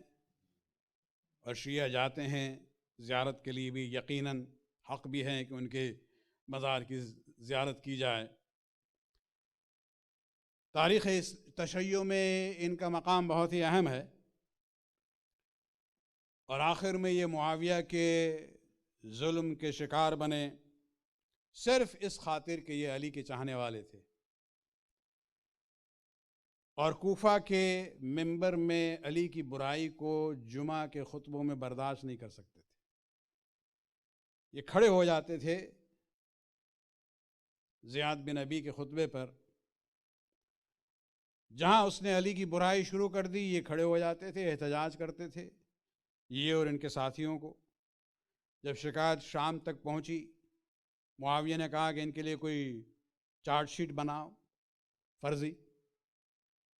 اور شیعہ جاتے ہیں زیارت کے لیے بھی. یقیناً حق بھی ہے کہ ان کے مزار کی زیارت کی جائے. تاریخ تشیع میں ان کا مقام بہت ہی اہم ہے، اور آخر میں یہ معاویہ کے ظلم کے شکار بنے صرف اس خاطر کہ یہ علی کے چاہنے والے تھے، اور کوفہ کے منبر میں علی کی برائی کو جمعہ کے خطبوں میں برداشت نہیں کر سکتے تھے. یہ کھڑے ہو جاتے تھے زیاد بن ابی کے خطبے پر، جہاں اس نے علی کی برائی شروع کر دی یہ کھڑے ہو جاتے تھے، احتجاج کرتے تھے یہ اور ان کے ساتھیوں کو. جب شکایت شام تک پہنچی، معاویہ نے کہا کہ ان کے لیے کوئی چارج شیٹ بناؤ فرضی،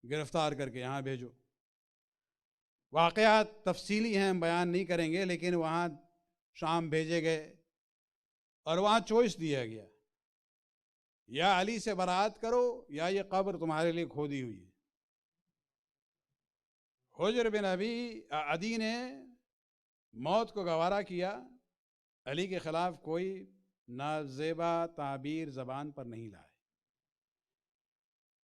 گرفتار کر کے یہاں بھیجو. واقعات تفصیلی ہیں، ہم بیان نہیں کریں گے، لیکن وہاں شام بھیجے گئے اور وہاں چوائس دیا گیا، یا علی سے برات کرو یا یہ قبر تمہارے لیے کھودی ہوئی ہے. حجر بن عدی نے موت کو گوارا کیا، علی کے خلاف کوئی نازیبا تعبیر زبان پر نہیں لائے،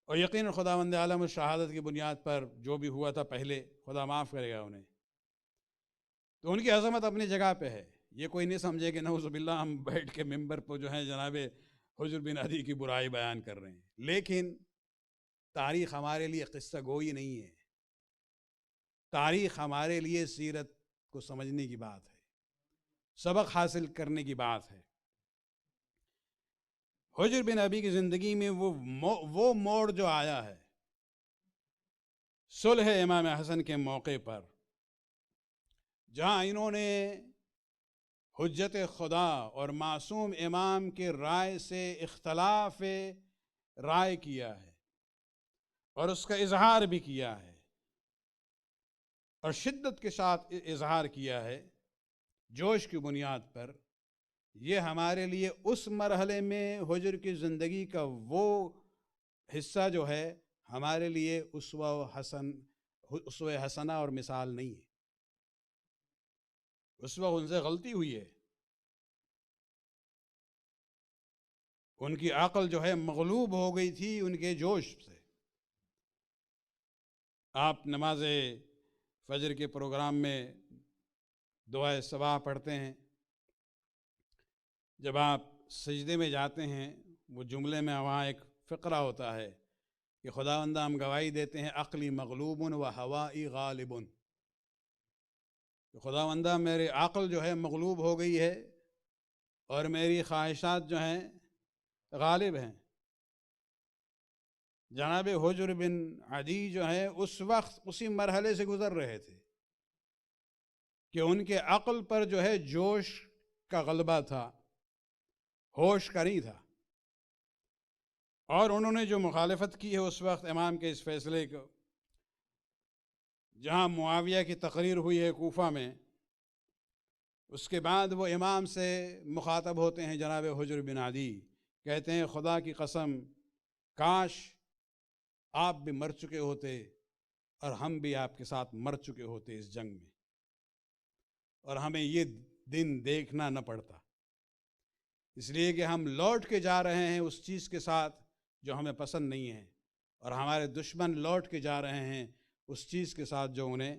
اور یقین خداوند عالم شہادت کی بنیاد پر جو بھی ہوا تھا پہلے خدا معاف کرے گا انہیں. تو ان کی عظمت اپنی جگہ پہ ہے. یہ کوئی نہیں سمجھے کہ نعوذ باللہ ہم بیٹھ کے ممبر پہ جو ہے جناب حجر بن عدی کی برائی بیان کر رہے ہیں. لیکن تاریخ ہمارے لیے قصہ گوئی نہیں ہے، تاریخ ہمارے لیے سیرت کو سمجھنے کی بات ہے، سبق حاصل کرنے کی بات ہے. حجر بن ابی کی زندگی میں وہ موڑ جو آیا ہے صلح امام حسن کے موقع پر، جہاں انہوں نے حجت خدا اور معصوم امام کے رائے سے اختلاف رائے کیا ہے اور اس کا اظہار بھی کیا ہے، اور شدت کے ساتھ اظہار کیا ہے جوش کی بنیاد پر. یہ ہمارے لیے اس مرحلے میں حجر کی زندگی کا وہ حصہ جو ہے ہمارے لیے اسوہ حسنہ اور مثال نہیں ہے. اس وقت ان سے غلطی ہوئی ہے، ان کی عقل جو ہے مغلوب ہو گئی تھی ان کے جوش سے. آپ نماز فجر کے پروگرام میں دعائے صباح پڑھتے ہیں، جب آپ سجدے میں جاتے ہیں وہ جملے میں وہاں ایک فقرہ ہوتا ہے کہ خداوند ہم گواہی دیتے ہیں عقلی مغلوب و ہوائی غالب، خداوند میرے عقل جو ہے مغلوب ہو گئی ہے اور میری خواہشات جو ہیں غالب ہیں. جناب حجر بن عدی جو ہیں اس وقت اسی مرحلے سے گزر رہے تھے کہ ان کے عقل پر جو ہے جوش کا غلبہ تھا، ہوش کا نہیں تھا. اور انہوں نے جو مخالفت کی ہے اس وقت امام کے اس فیصلے کو، جہاں معاویہ کی تقریر ہوئی ہے کوفہ میں، اس کے بعد وہ امام سے مخاطب ہوتے ہیں جناب حجر بن عدی، کہتے ہیں خدا کی قسم کاش آپ بھی مر چکے ہوتے اور ہم بھی آپ کے ساتھ مر چکے ہوتے اس جنگ میں، اور ہمیں یہ دن دیکھنا نہ پڑتا، اس لیے کہ ہم لوٹ کے جا رہے ہیں اس چیز کے ساتھ جو ہمیں پسند نہیں ہے، اور ہمارے دشمن لوٹ کے جا رہے ہیں اس چیز کے ساتھ جو انہیں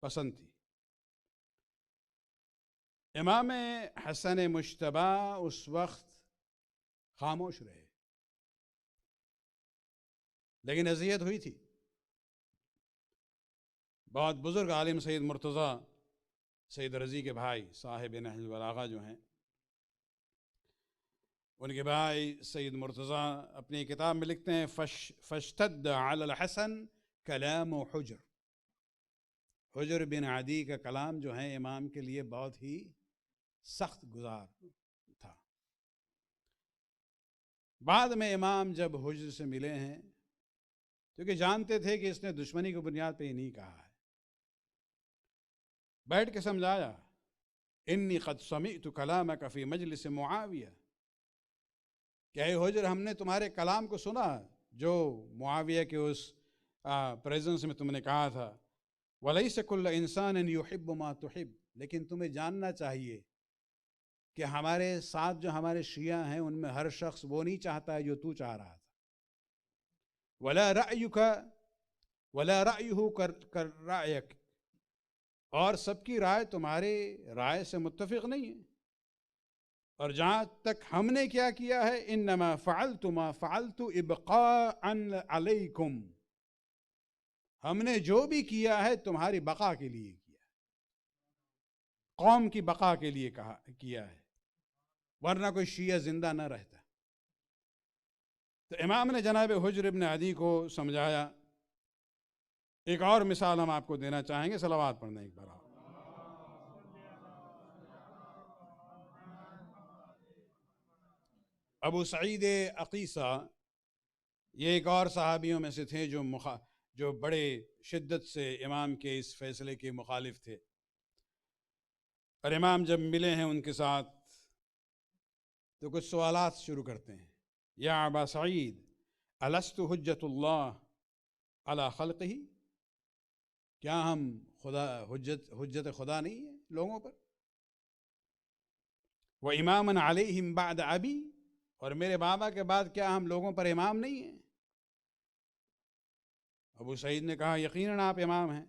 پسند تھی. امام حسن مجتبی اس وقت خاموش رہے، لیکن اذیت ہوئی تھی. بہت بزرگ عالم سید مرتضیٰ، سید رضی کے بھائی صاحب نہج البلاغہ جو ہیں، ان کے بھائی سید مرتضیٰ اپنی کتاب میں لکھتے ہیں فاشتد علی الحسن کلام حجر. حجر بن عدی کا کلام جو ہے امام کے لیے بہت ہی سخت گزار تھا. بعد میں امام جب حجر سے ملے ہیں، کیونکہ جانتے تھے کہ اس نے دشمنی کی بنیاد پہ ہی نہیں کہا ہے، بیٹھ کے سمجھایا انی قد سمعت کلامک فی مجلس معاویہ، کہ اے حجر ہم نے تمہارے کلام کو سنا جو معاویہ کے اس پریزنس میں تم نے کہا تھا. وَلَيْسَ كُلَّ إِنسَانٍ يُحِبُّ مَا تُحِبُّ، لیکن تمہیں جاننا چاہیے کہ ہمارے ساتھ جو ہمارے شیعہ ہیں ان میں ہر شخص وہ نہیں چاہتا ہے جو تو چاہ رہا تھا. وَلَا رَأْيُكَ وَلَا رَأْيُهُ كَرَّأْيَكَ، اور سب کی رائے تمہارے رائے سے متفق نہیں ہے. اور جہاں تک ہم نے کیا کیا ہے انما فعلت ما فعلت ابقاء علیکم، ہم نے جو بھی کیا ہے تمہاری بقا کے لیے کیا ہے، قوم کی بقا کے لیے کیا ہے، ورنہ کوئی شیعہ زندہ نہ رہتا. تو امام نے جناب حجر بن عدی کو سمجھایا. ایک اور مثال ہم آپ کو دینا چاہیں گے، صلوات پڑھنا ایک بار. ابو سعید عقیصہ یہ ایک اور صحابیوں میں سے تھے جو بڑے شدت سے امام کے اس فیصلے کے مخالف تھے. اور امام جب ملے ہیں ان کے ساتھ تو کچھ سوالات شروع کرتے ہیں. یا ابا سعید الست حجت اللہ علی خلقہ، کیا ہم حجت خدا نہیں ہیں لوگوں پر؟ و اماما علیہم بعد ابی، اور میرے بابا کے بعد کیا ہم لوگوں پر امام نہیں ہیں؟ ابو سعید نے کہا یقیناً آپ امام ہیں.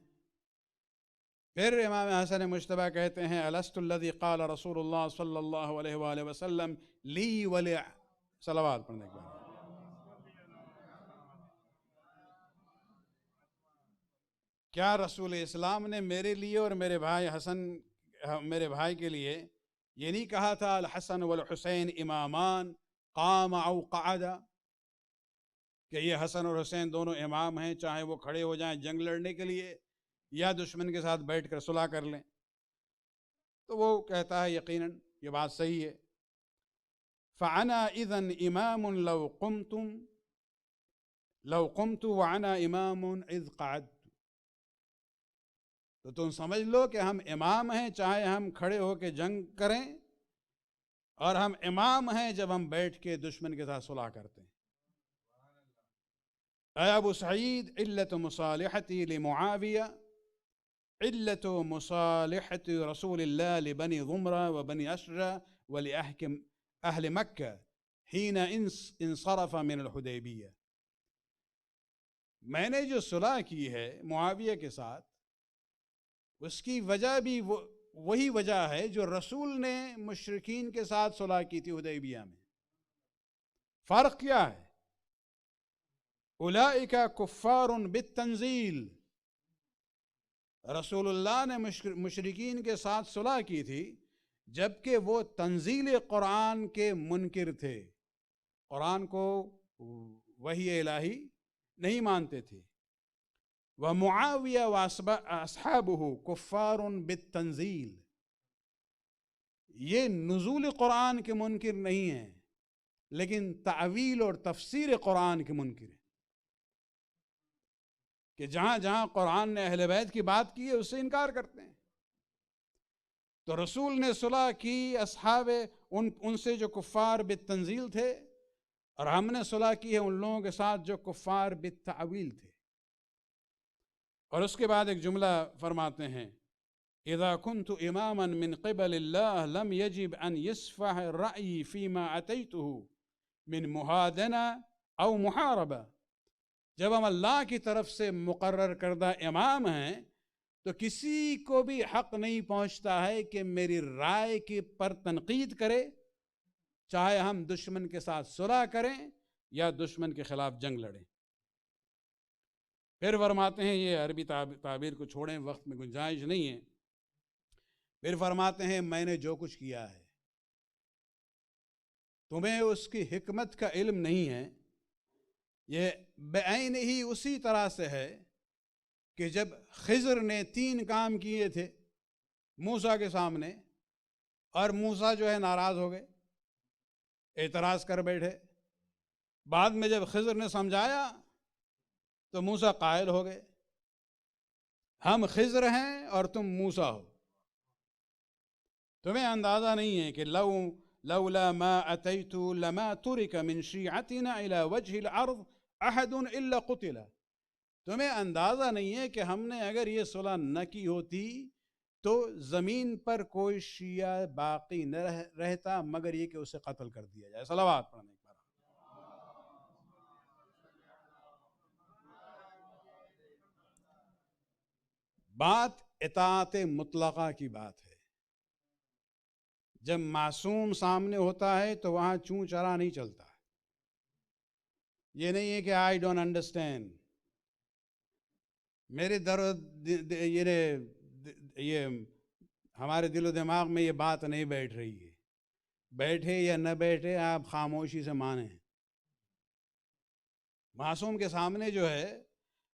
پھر امام حسن مجتبی کہتے ہیں الست الذی قال رسول اللہ صلی اللہ علیہ وآلہ وسلم لی ولی، صلوات پڑھنے کے بعد. کیا رسول اسلام نے میرے لیے اور میرے بھائی حسن، میرے بھائی کے لیے یہ نہیں کہا تھا الحسن والحسین امامان قام او قعدا، کہ یہ حسن اور حسین دونوں امام ہیں، چاہے وہ کھڑے ہو جائیں جنگ لڑنے کے لیے یا دشمن کے ساتھ بیٹھ کر صلح کر لیں؟ تو وہ کہتا ہے یقیناً یہ بات صحیح ہے. فَأَنَا إِذًا إِمَامٌ لَوْ قُمْتُ وَأَنَا إِمَامٌ إِذْ قَعَدْتُ، تو تم سمجھ لو کہ ہم امام ہیں چاہے ہم کھڑے ہو کے جنگ کریں، اور ہم امام ہیں جب ہم بیٹھ کے دشمن کے ساتھ صلح کرتے ہیں. اے ابو سعید علت مصالحتی لمعاویہ علت مصالحت رسول اللہ لبنی ضمرہ وبنی اشرہ ولأحکم اہل مکہ حین انصرف من الحدیبیہ، میں نے جو صلح کی ہے معاویہ کے ساتھ اس کی وجہ بھی وہی وجہ ہے جو رسول نے مشرکین کے ساتھ صلح کی تھی حدیبیہ میں. فرق کیا ہے؟ اولئک کفار بالتنزیل، رسول اللہ نے مشرکین کے ساتھ صلح کی تھی جبکہ وہ تنزیل قرآن کے منکر تھے، قرآن کو وحی الہی نہیں مانتے تھے۔ ومعاویہ واصحابہ کفار بالتنزیل، یہ نزول قرآن کے منکر نہیں ہیں لیکن تعویل اور تفسیر قرآن کے منکر ہیں، کہ جہاں جہاں قرآن نے اہل بیت کی بات کی ہے اس سے انکار کرتے ہیں۔ تو رسول نے صلح کی اصحاب ان سے جو کفار بالتنزیل تھے، اور ہم نے صلح کی ہے ان لوگوں کے ساتھ جو کفار بالتعویل تھے۔ اور اس کے بعد ایک جملہ فرماتے ہیں، اذا كنت اماما من قبل الله لم يجب ان يصفح الرأي فيما اتيته من مهادنة او محاربة۔ جب ہم اللہ کی طرف سے مقرر کردہ امام ہیں تو کسی کو بھی حق نہیں پہنچتا ہے کہ میری رائے کی پر تنقید کرے، چاہے ہم دشمن کے ساتھ صلح کریں یا دشمن کے خلاف جنگ لڑیں۔ پھر فرماتے ہیں، یہ عربی تعبیر کو چھوڑیں، وقت میں گنجائش نہیں ہے، پھر فرماتے ہیں میں نے جو کچھ کیا ہے تمہیں اس کی حکمت کا علم نہیں ہے، یہ بعین ہی اسی طرح سے ہے کہ جب خضر نے 3 کام کیے تھے موسیٰ کے سامنے اور موسیٰ جو ہے ناراض ہو گئے، اعتراض کر بیٹھے، بعد میں جب خضر نے سمجھایا تو موسیٰ قائل ہو گئے، ہم خضر ہیں اور تم موسیٰ ہو۔ تمہیں اندازہ نہیں ہے کہ لولا ما اتیت لما ترک من شیعتنا الى وجه الارض احد الا قتل۔ تمہیں اندازہ نہیں ہے کہ ہم نے اگر یہ صلح نہ کی ہوتی تو زمین پر کوئی شیعہ باقی نہ رہتا مگر یہ کہ اسے قتل کر دیا جائے۔ صلوات پڑھنے پر بات اطاعت مطلقہ کی بات ہے۔ جب معصوم سامنے ہوتا ہے تو وہاں چوں چرا نہیں چلتا۔ یہ نہیں ہے کہ آئی ڈونٹ انڈرسٹینڈ، میرے یہ ہمارے دل و دماغ میں یہ بات نہیں بیٹھ رہی ہے۔ بیٹھے یا نہ بیٹھے آپ خاموشی سے مانیں۔ معصوم کے سامنے جو ہے،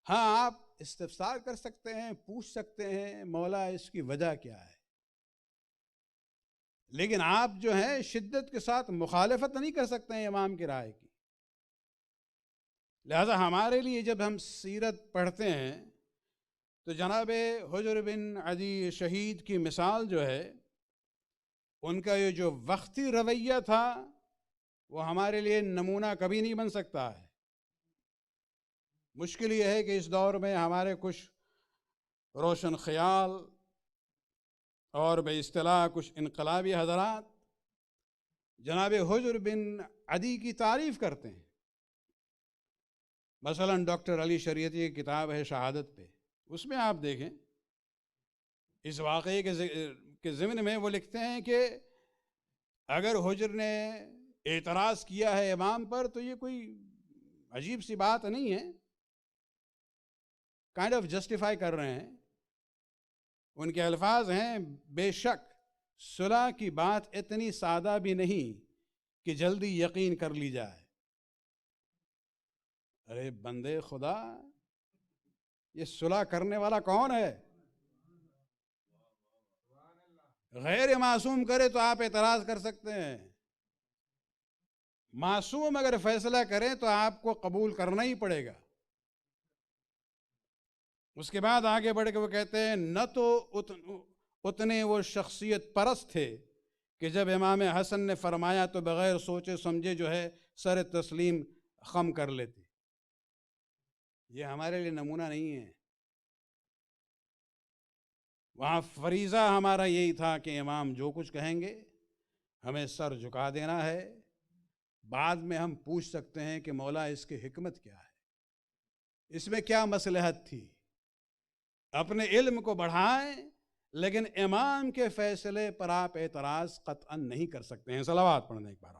ہاں آپ استفسار کر سکتے ہیں، پوچھ سکتے ہیں مولا اس کی وجہ کیا ہے، لیکن آپ جو ہے شدت کے ساتھ مخالفت نہیں کر سکتے ہیں امام کی رائے کی۔ لہذا ہمارے لیے جب ہم سیرت پڑھتے ہیں تو جناب حجر بن عدی شہید کی مثال جو ہے، ان کا یہ جو وقتی رویہ تھا وہ ہمارے لیے نمونہ کبھی نہیں بن سکتا ہے۔ مشکل یہ ہے کہ اس دور میں ہمارے کچھ روشن خیال اور بے اصطلاح کچھ انقلابی حضرات جناب حجر بن عدی کی تعریف کرتے ہیں۔ مثلا ڈاکٹر علی شریعتی کی کتاب ہے شہادت پہ، اس میں آپ دیکھیں اس واقعے کے ضمن میں وہ لکھتے ہیں کہ اگر حجر نے اعتراض کیا ہے امام پر تو یہ کوئی عجیب سی بات نہیں ہے، کائنڈ آف جسٹیفائی کر رہے ہیں۔ ان کے الفاظ ہیں، بے شک صلح کی بات اتنی سادہ بھی نہیں کہ جلدی یقین کر لی جائے۔ ارے بندے خدا، یہ صلح کرنے والا کون ہے؟ غیر معصوم کرے تو آپ اعتراض کر سکتے ہیں، معصوم اگر فیصلہ کرے تو آپ کو قبول کرنا ہی پڑے گا۔ اس کے بعد آگے بڑھ کے وہ کہتے ہیں، نہ تو اتنے وہ شخصیت پرست تھے کہ جب امام حسن نے فرمایا تو بغیر سوچے سمجھے جو ہے سر تسلیم خم کر لیتے۔ یہ ہمارے لیے نمونہ نہیں ہے۔ وہاں فریضہ ہمارا یہی تھا کہ امام جو کچھ کہیں گے ہمیں سر جھکا دینا ہے، بعد میں ہم پوچھ سکتے ہیں کہ مولا اس کی حکمت کیا ہے، اس میں کیا مصلحت تھی۔ اپنے علم کو بڑھائیں لیکن امام کے فیصلے پر آپ اعتراض قطعا نہیں کر سکتے ہیں۔ صلوات پڑھنے ایک بار۔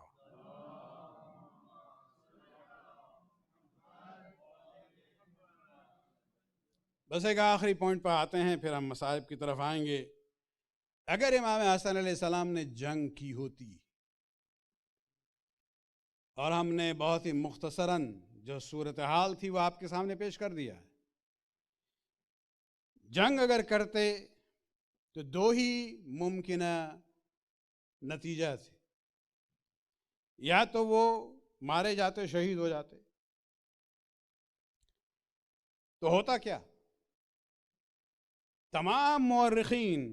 بس ایک آخری پوائنٹ پر آتے ہیں، پھر ہم مصائب کی طرف آئیں گے۔ اگر امام حسن علیہ السلام نے جنگ کی ہوتی، اور ہم نے بہت ہی مختصراً جو صورتحال تھی وہ آپ کے سامنے پیش کر دیا ہے، جنگ اگر کرتے تو دو ہی ممکنہ نتیجہ تھے، یا تو وہ مارے جاتے، شہید ہو جاتے، تو ہوتا کیا؟ تمام مورخین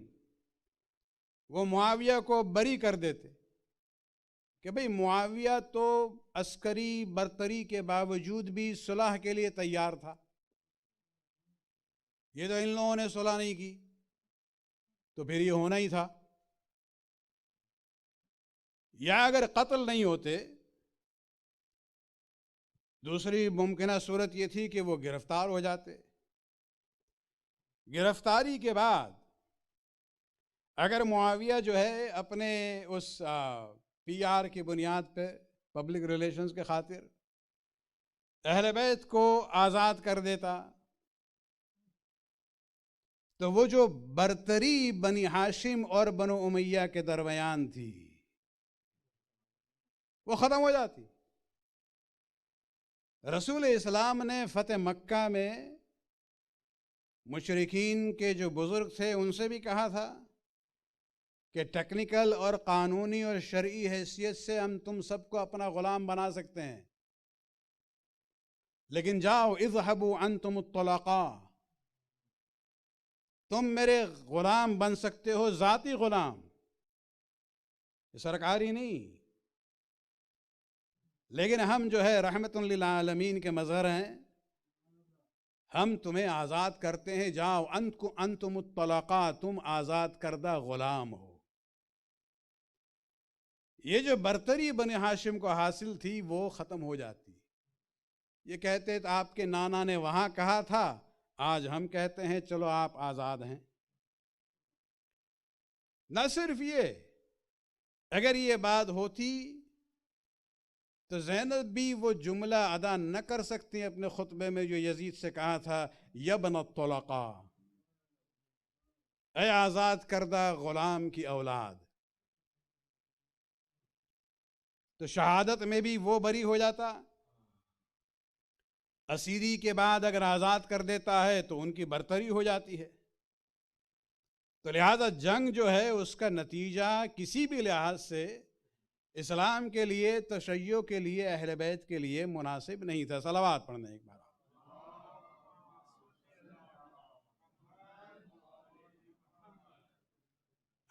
وہ معاویہ کو بری کر دیتے کہ بھئی معاویہ تو عسکری برتری کے باوجود بھی صلح کے لیے تیار تھا، یہ تو ان لوگوں نے صلح نہیں کی تو پھر یہ ہونا ہی تھا۔ یا اگر قتل نہیں ہوتے، دوسری ممکنہ صورت یہ تھی کہ وہ گرفتار ہو جاتے، گرفتاری کے بعد اگر معاویہ جو ہے اپنے اس پی آر کی بنیاد پہ، پبلک ریلیشنز کے خاطر، اہل بیت کو آزاد کر دیتا، تو وہ جو برتری بنی ہاشم اور بنو امیہ کے درمیان تھی وہ ختم ہو جاتی۔ رسول اسلام نے فتح مکہ میں مشرکین کے جو بزرگ تھے ان سے بھی کہا تھا کہ ٹیکنیکل اور قانونی اور شرعی حیثیت سے ہم تم سب کو اپنا غلام بنا سکتے ہیں، لیکن جاؤ اذهبوا انتم الطلقاء، تم میرے غلام بن سکتے ہو، ذاتی غلام، سرکاری نہیں، لیکن ہم جو ہے رحمت للعالمین کے مظہر ہیں، ہم تمہیں آزاد کرتے ہیں، جاؤ انتم الطلقاء، تم آزاد کردہ غلام ہو۔ یہ جو برتری بنی ہاشم کو حاصل تھی وہ ختم ہو جاتی۔ یہ کہتے آپ کے نانا نے وہاں کہا تھا، آج ہم کہتے ہیں چلو آپ آزاد ہیں۔ نہ صرف یہ، اگر یہ بات ہوتی تو زینب بھی وہ جملہ ادا نہ کر سکتی اپنے خطبے میں جو یزید سے کہا تھا، یبن الطلقاء، اے آزاد کردہ غلام کی اولاد۔ تو شہادت میں بھی وہ بری ہو جاتا، اسیری کے بعد اگر آزاد کر دیتا ہے تو ان کی برتری ہو جاتی ہے۔ تو لہذا جنگ جو ہے اس کا نتیجہ کسی بھی لحاظ سے اسلام کے لیے، تشیع کے لیے، اہل بیت کے لیے مناسب نہیں تھا۔ صلوات پڑھنے ایک بار۔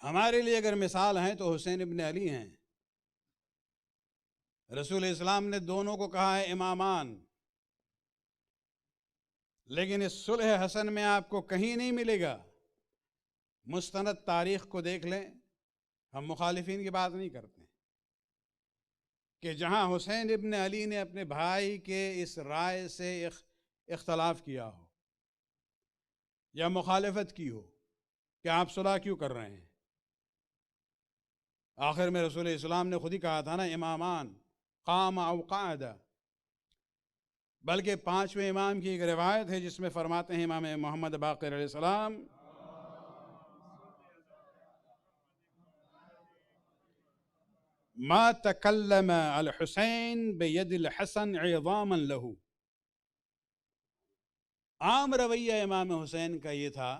ہمارے لیے اگر مثال ہیں تو حسین ابن علی ہیں۔ رسول اسلام نے دونوں کو کہا ہے امامان، لیکن اس صلح حسن میں آپ کو کہیں نہیں ملے گا۔ مستند تاریخ کو دیکھ لیں، ہم مخالفین کی بات نہیں کرتے، کہ جہاں حسین ابن علی نے اپنے بھائی کے اس رائے سے اختلاف کیا ہو یا مخالفت کی ہو کہ آپ صلح کیوں کر رہے ہیں، آخر میں رسول اسلام نے خود ہی کہا تھا نا، امامان قام او قعد۔ بلکہ پانچویں امام کی ایک روایت ہے جس میں فرماتے ہیں امام محمد باقر علیہ السلام، ما تکلم الحسین بید الحسن عظاما له۔ عام رویہ امام حسین کا یہ تھا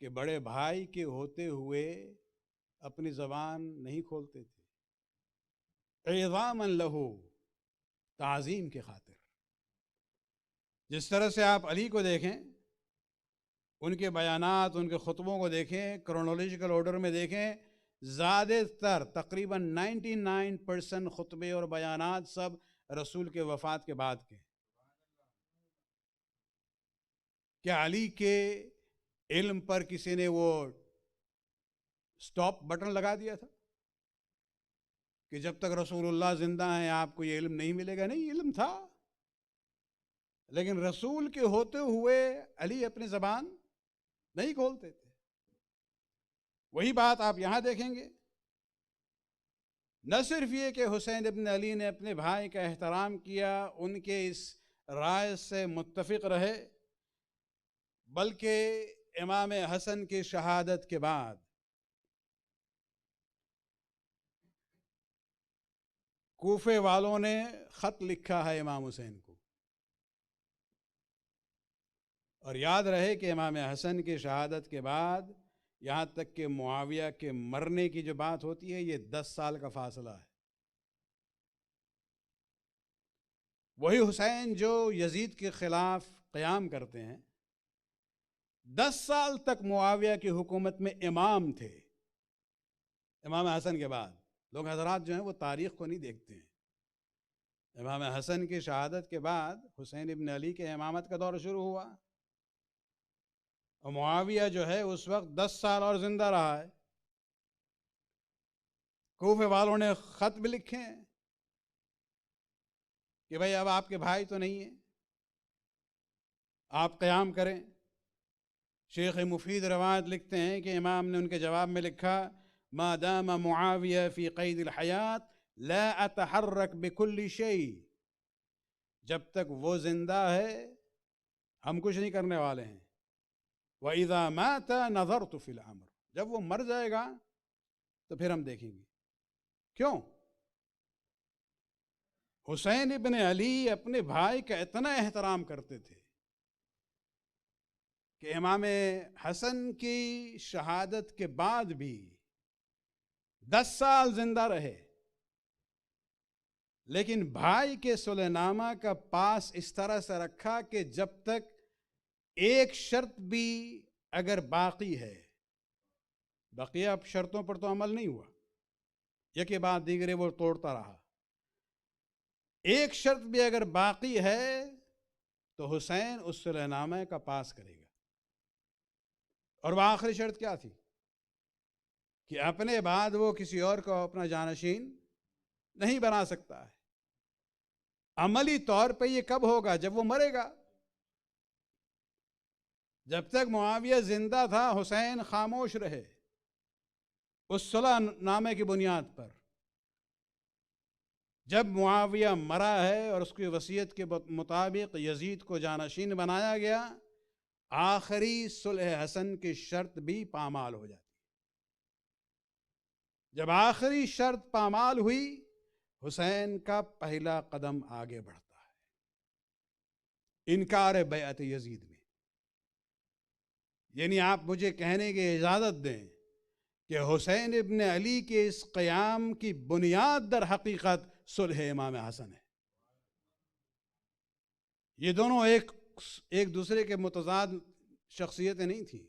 کہ بڑے بھائی کے ہوتے ہوئے اپنی زبان نہیں کھولتے تھے، عظاما له، تعظیم کے خاطر۔ جس طرح سے آپ علی کو دیکھیں، ان کے بیانات، ان کے خطبوں کو دیکھیں، کرونولوجیکل آرڈر میں دیکھیں، زیادہ تر تقریباً 99% خطبے اور بیانات سب رسول کے وفات کے بعد کے۔ کیا علی کے علم پر کسی نے وہ سٹاپ بٹن لگا دیا تھا کہ جب تک رسول اللہ زندہ ہیں آپ کو یہ علم نہیں ملے گا؟ نہیں، علم تھا، لیکن رسول کے ہوتے ہوئے علی اپنی زبان نہیں کھولتے تھے۔ وہی بات آپ یہاں دیکھیں گے۔ نہ صرف یہ کہ حسین ابن علی نے اپنے بھائی کا احترام کیا، ان کے اس رائے سے متفق رہے، بلکہ امام حسن کی شہادت کے بعد کوفے والوں نے خط لکھا ہے امام حسین کو، اور یاد رہے کہ امام حسن کی شہادت کے بعد یہاں تک کہ معاویہ کے مرنے کی جو بات ہوتی ہے یہ 10 سال کا فاصلہ ہے۔ وہی حسین جو یزید کے خلاف قیام کرتے ہیں، 10 سال تک معاویہ کی حکومت میں امام تھے۔ امام حسن کے بعد لوگ حضرات جو ہیں وہ تاریخ کو نہیں دیکھتے ہیں۔ امام حسن کی شہادت کے بعد حسین ابن علی کے امامت کا دور شروع ہوا، اور معاویہ جو ہے اس وقت 10 سال اور زندہ رہا ہے۔ کوفے والوں نے خط بھی لکھے ہیں کہ بھئی اب آپ کے بھائی تو نہیں ہیں، آپ قیام کریں۔ شیخ مفید روایت لکھتے ہیں کہ امام نے ان کے جواب میں لکھا: ما دام معاویہ فی قید الحیات لا اتحرک بکل شیء، جب تک وہ زندہ ہے ہم کچھ نہیں کرنے والے ہیں۔ وَإِذَا مَاتَ نَظَرْتُ فِي الْأَمْرِ، جب وہ مر جائے گا تو پھر ہم دیکھیں گے۔ کیوں؟ حسین ابن علی اپنے بھائی کا اتنا احترام کرتے تھے کہ امام حسن کی شہادت کے بعد بھی 10 سال زندہ رہے، لیکن بھائی کے صلح نامہ کا پاس اس طرح سے رکھا کہ جب تک ایک شرط بھی اگر باقی ہے، بقیہ شرطوں پر تو عمل نہیں ہوا، یکے بعد دیگرے وہ توڑتا رہا، ایک شرط بھی اگر باقی ہے تو حسین اس صلح نامے کا پاس کرے گا۔ اور وہ آخری شرط کیا تھی؟ کہ اپنے بعد وہ کسی اور کو اپنا جانشین نہیں بنا سکتا ہے۔ عملی طور پہ یہ کب ہوگا؟ جب وہ مرے گا۔ جب تک معاویہ زندہ تھا حسین خاموش رہے اس صلح نامے کی بنیاد پر۔ جب معاویہ مرا ہے اور اس کی وصیت کے مطابق یزید کو جانشین بنایا گیا، آخری صلح حسن کی شرط بھی پامال ہو جاتی۔ جب آخری شرط پامال ہوئی، حسین کا پہلا قدم آگے بڑھتا ہے انکار بیعت یزید میں۔ یعنی آپ مجھے کہنے کی اجازت دیں کہ حسین ابن علی کے اس قیام کی بنیاد در حقیقت صلح امام حسن ہے۔ یہ دونوں ایک دوسرے کے متضاد شخصیتیں نہیں تھیں،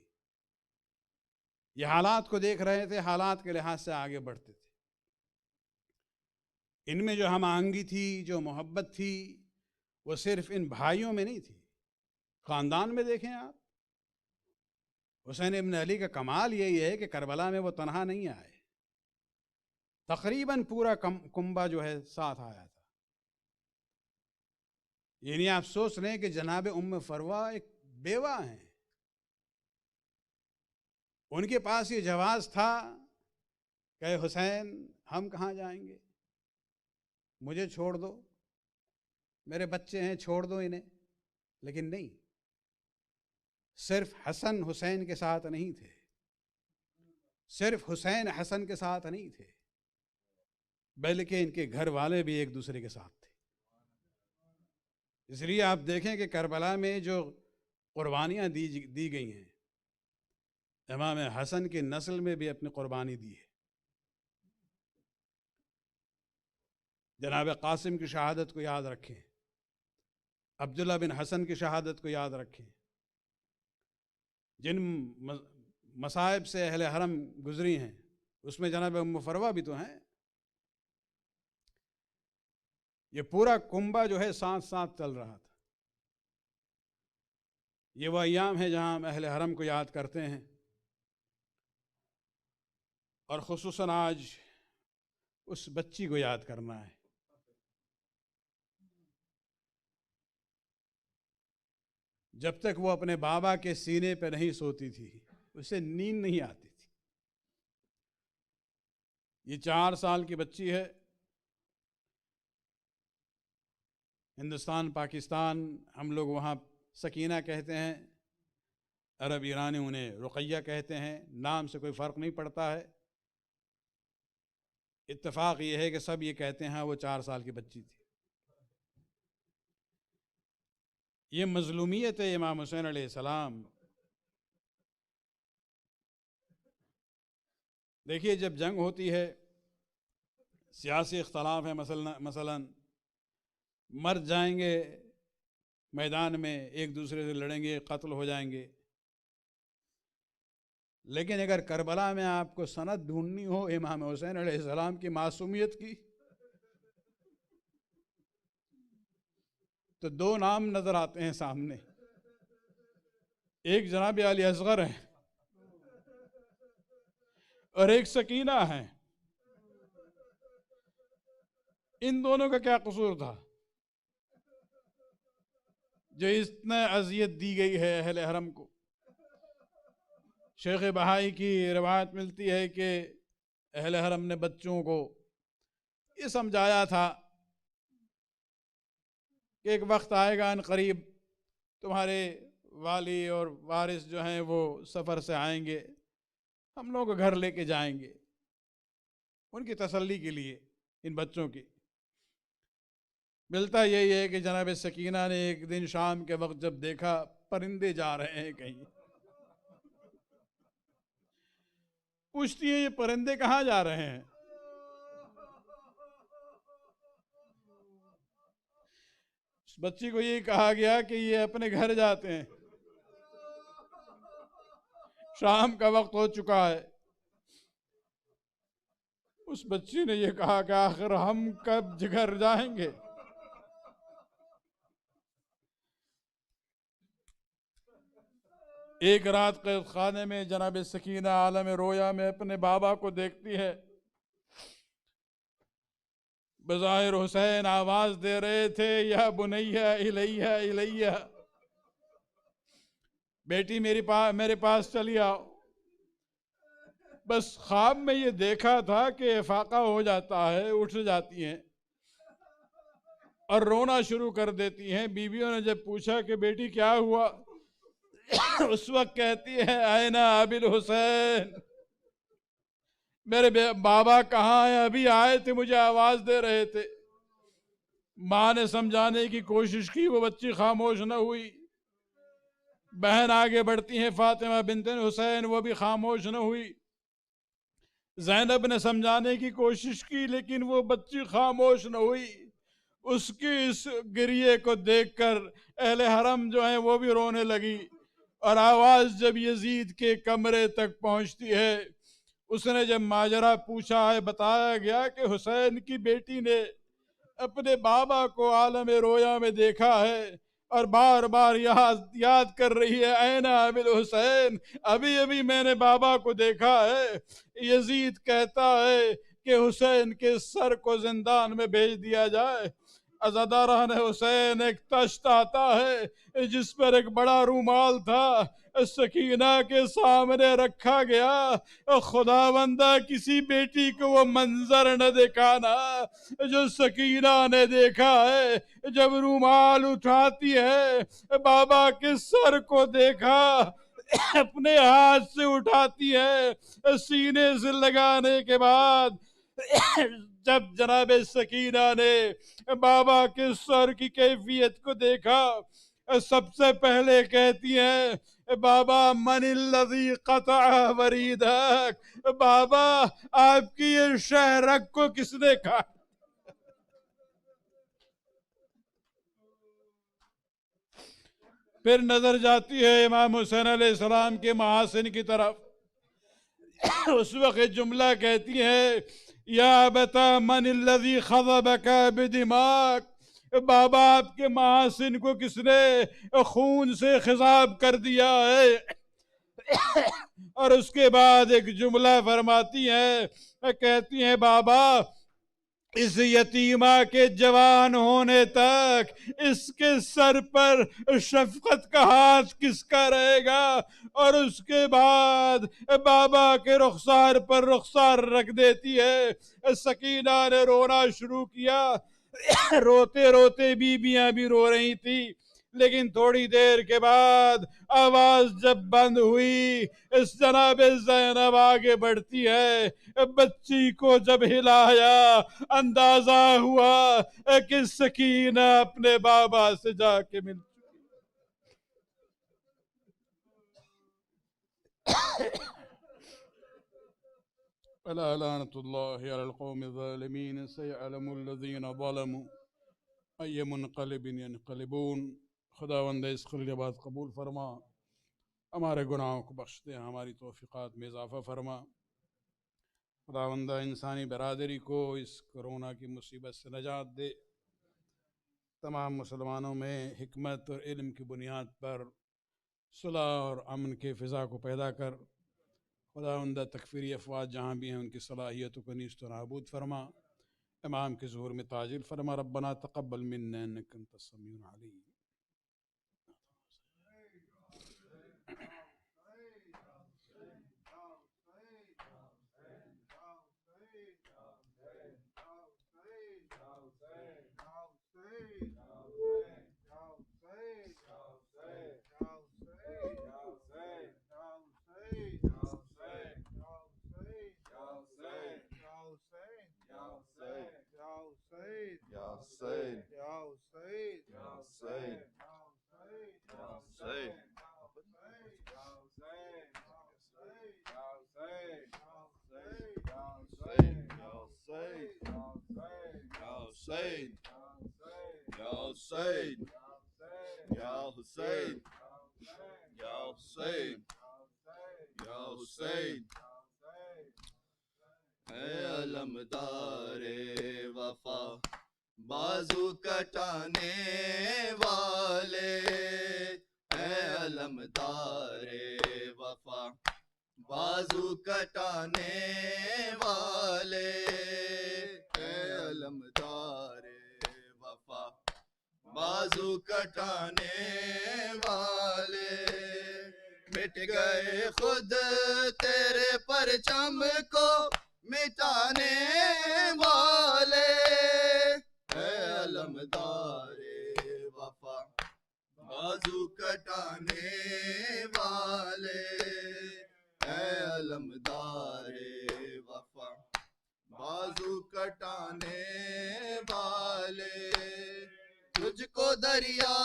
یہ حالات کو دیکھ رہے تھے، حالات کے لحاظ سے آگے بڑھتے تھے۔ ان میں جو ہم آہنگی تھی، جو محبت تھی، وہ صرف ان بھائیوں میں نہیں تھی، خاندان میں دیکھیں آپ۔ حسین ابن علی کا کمال یہی ہے کہ کربلا میں وہ تنہا نہیں آئے، تقریباً پورا کنبہ جو ہے ساتھ آیا تھا۔ یعنی آپ سوچ رہے ہیں کہ جناب ام فروہ ایک بیوہ ہیں، ان کے پاس یہ جواز تھا کہ حسین ہم کہاں جائیں گے، مجھے چھوڑ دو، میرے بچے ہیں چھوڑ دو انہیں، لیکن نہیں، صرف حسن حسین کے ساتھ نہیں تھے، صرف حسین حسن کے ساتھ نہیں تھے، بلکہ ان کے گھر والے بھی ایک دوسرے کے ساتھ تھے۔ اس لیے آپ دیکھیں کہ کربلا میں جو قربانیاں دی گئی ہیں، امام حسن کی نسل میں بھی اپنی قربانی دی ہے۔ جناب قاسم کی شہادت کو یاد رکھیں، عبداللہ بن حسن کی شہادت کو یاد رکھیں، جن مصائب سے اہل حرم گزری ہیں اس میں جناب ام فروہ بھی تو ہیں۔ یہ پورا کنبہ جو ہے ساتھ ساتھ چل رہا تھا۔ یہ وہ ایام ہے جہاں ہم اہل حرم کو یاد کرتے ہیں، اور خصوصاً آج اس بچی کو یاد کرنا ہے۔ جب تک وہ اپنے بابا کے سینے پہ نہیں سوتی تھی اسے نیند نہیں آتی تھی۔ یہ 4 سال کی بچی ہے، ہندوستان پاکستان ہم لوگ وہاں سکینہ کہتے ہیں، عرب ایرانی انہیں رقیہ کہتے ہیں، نام سے کوئی فرق نہیں پڑتا ہے۔ اتفاق یہ ہے کہ سب یہ کہتے ہیں وہ 4 سال کی بچی تھی. یہ مظلومیت ہے امام حسین علیہ السلام. دیکھیے جب جنگ ہوتی ہے، سیاسی اختلاف ہے، مثلا مر جائیں گے میدان میں، ایک دوسرے سے لڑیں گے، قتل ہو جائیں گے. لیکن اگر کربلا میں آپ کو سند ڈھونڈنی ہو امام حسین علیہ السلام کی معصومیت کی، تو 2 نام نظر آتے ہیں سامنے. ایک جناب علی اصغر ہیں اور ایک سکینہ ہیں. ان دونوں کا کیا قصور تھا جو اتنا اذیت دی گئی ہے اہل حرم کو؟ شیخ بہائی کی روایت ملتی ہے کہ اہل حرم نے بچوں کو یہ سمجھایا تھا کہ ایک وقت آئے گا ان قریب تمہارے والی اور وارث جو ہیں وہ سفر سے آئیں گے، ہم لوگ گھر لے کے جائیں گے. ان کی تسلی کے لیے ان بچوں کی. ملتا یہی ہے کہ جناب سکینہ نے ایک دن شام کے وقت جب دیکھا پرندے جا رہے ہیں کہیں، پوچھتی ہیں یہ پرندے کہاں جا رہے ہیں؟ اس بچی کو یہ کہا گیا کہ یہ اپنے گھر جاتے ہیں، شام کا وقت ہو چکا ہے. اس بچی نے یہ کہا کہ آخر ہم کب گھر جائیں گے؟ ایک رات قید خانے میں جناب سکینہ عالم رویا میں اپنے بابا کو دیکھتی ہے. بظاہر حسین آواز دے رہے تھے یا بنیہ الیہ الیہ، بیٹی میرے پاس چلی آؤ. بس خواب میں یہ دیکھا تھا کہ افاقہ ہو جاتا ہے، اٹھ جاتی ہیں اور رونا شروع کر دیتی ہیں. بیویوں نے جب پوچھا کہ بیٹی کیا ہوا، اس وقت کہتی ہے این ابی الحسین، میرے بابا کہاں ہیں؟ ابھی آئے تھے، مجھے آواز دے رہے تھے. ماں نے سمجھانے کی کوشش کی، وہ بچی خاموش نہ ہوئی. بہن آگے بڑھتی ہیں فاطمہ بنت حسین، وہ بھی خاموش نہ ہوئی. زینب نے سمجھانے کی کوشش کی لیکن وہ بچی خاموش نہ ہوئی. اس کی اس گریے کو دیکھ کر اہل حرم جو ہیں وہ بھی رونے لگی. اور آواز جب یزید کے کمرے تک پہنچتی ہے، اس نے جب ماجرا پوچھا ہے، بتایا گیا کہ حسین کی بیٹی نے اپنے بابا کو عالم رویا میں دیکھا ہے اور بار بار یاد کر رہی ہے این ابی الحسین، ابھی میں نے بابا کو دیکھا ہے. یزید کہتا ہے کہ حسین کے سر کو زندان میں بھیج دیا جائے. عزاداران حسین ایک تشت آتا ہے جس پر ایک بڑا رومال تھا، سکینہ کے سامنے رکھا گیا. خداوندہ کسی بیٹی کو وہ منظر نہ دکھانا جو سکینہ نے دیکھا ہے. جب رومال اٹھاتی ہے، بابا کے سر کو دیکھا، اپنے ہاتھ سے اٹھاتی ہے، سینے سے لگانے کے بعد جب جناب سکینہ نے بابا کے سر کی کیفیت کو دیکھا، سب سے پہلے کہتی ہیں بابا من الذی قطع وریدک، بابا آپ کی یہ شہرک کو کس نے کہا؟ پھر نظر جاتی ہے امام حسین علیہ السلام کے محاسن کی طرف. اس وقت جملہ کہتی ہے یا ابتا من الذی خضبک بدماک، بابا آپ کے محاسن کو کس نے خون سے خضاب کر دیا ہے؟ اور اس کے بعد ایک جملہ فرماتی ہیں، کہتی ہیں بابا اس یتیمہ کے جوان ہونے تک اس کے سر پر شفقت کا ہاتھ کس کا رہے گا؟ اور اس کے بعد بابا کے رخسار پر رخسار رکھ دیتی ہے. سکینہ نے رونا شروع کیا. روتے روتے بیویاں بھی رو رہی تھی لیکن تھوڑی دیر کے بعد آواز جب بند ہوئی، اس جناب زینب آگے بڑھتی ہے، بچی کو جب ہلایا اندازہ ہوا کہ سکینہ اپنے بابا سے جا کے مل الا لعنت اللہ علی القوم الظالمین سیعلم الذین ظلموا ای منقلب ینقلبون۔ خداوند اس خلیبات قبول فرما، ہمارے گناہوں کو بخش دے، ہماری توفیقات میں اضافہ فرما۔ خداوندہ انسانی برادری کو اس کرونا کی مصیبت سے نجات دے، تمام مسلمانوں میں حکمت اور علم کی بنیاد پر صلح اور امن کے فضا کو پیدا کر۔ خداوندہ تکفیری افواج جہاں بھی ہیں ان کی صلاحیتوں کو نیست و نابود فرما، امام کے ظہور میں تاجل فرما۔ ربنا تقبل منا انک انت السمیع العلیم۔ علمدار وفا بازو کٹانے والے، اے علمدار وفا بازو کٹانے والے، اے علمدار وفا بازو کٹانے والے، مٹ گئے خود تیرے پرچم کو مٹانے والے، اے علمدار وفا بازو کٹانے والے، اے علمدار وفا بازو کٹانے والے، تجھ کو دریا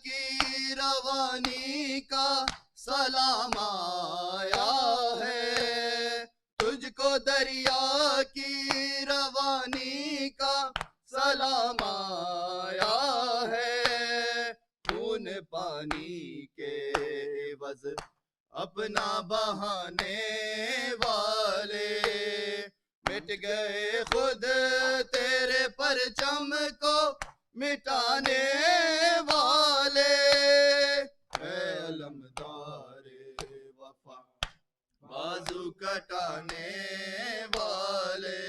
کی روانی کا سلام آیا ہے، تجھ کو دریا کی روانی کا سلام آیا ہے، خون پانی کے عوض اپنا بہانے والے، مٹ گئے خود تیرے پرچم کو مٹانے والے، اے علمدار وفا بازو کٹانے والے،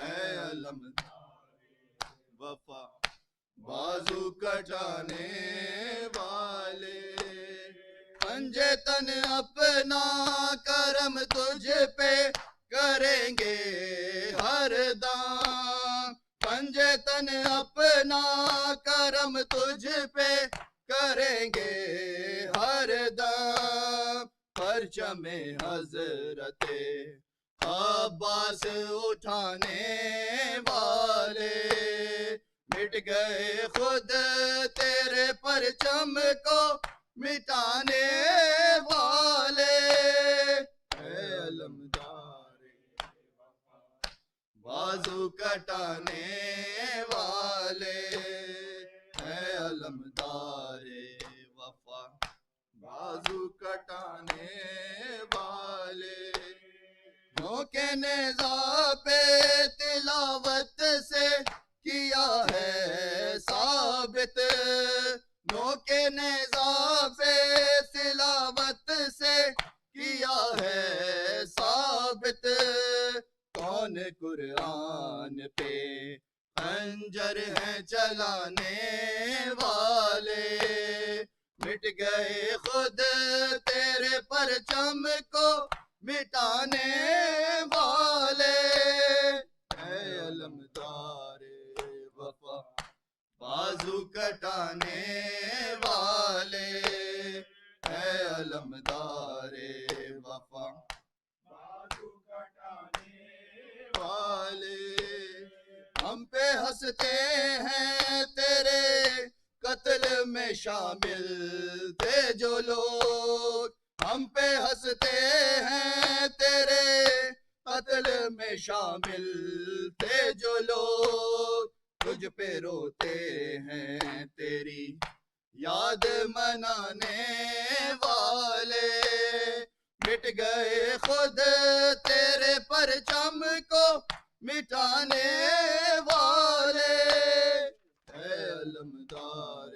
اے علمدار وفا بازو کٹانے والے، پنجے تن اپنا کرم تجھ پہ کریں گے ہر دم، پنجے تن اپنا کرم تجھ پہ کریں گے ہر دم، پرچم حضرت عباس اٹھانے والے، مٹ گئے خود تیرے پرچم کو مٹانے والے، اے علمدار بازو کٹانے والے، اے علمدار وفا بازو کٹانے والے، کے نیزہ پہ تلاوت سے کیا ہے ثابت، کے نیزہ پہ تلاوت سے کیا ہے ثابت، کون قرآن پہ خنجر ہیں چلانے والے، مٹ گئے خود تیرے پرچم کو مٹانے والے، اے علمدار وفا بازو کٹانے ہنستے ہیں تیرے قتل میں شامل تھے جو لوگ، ہم پہ ہنستے ہیں تیرے قتل میں شامل تھے جو لوگ، تجھ پہ روتے ہیں تیری یاد منانے والے، مٹ گئے خود تیرے پرچم کو مٹانے والے، اے علمدار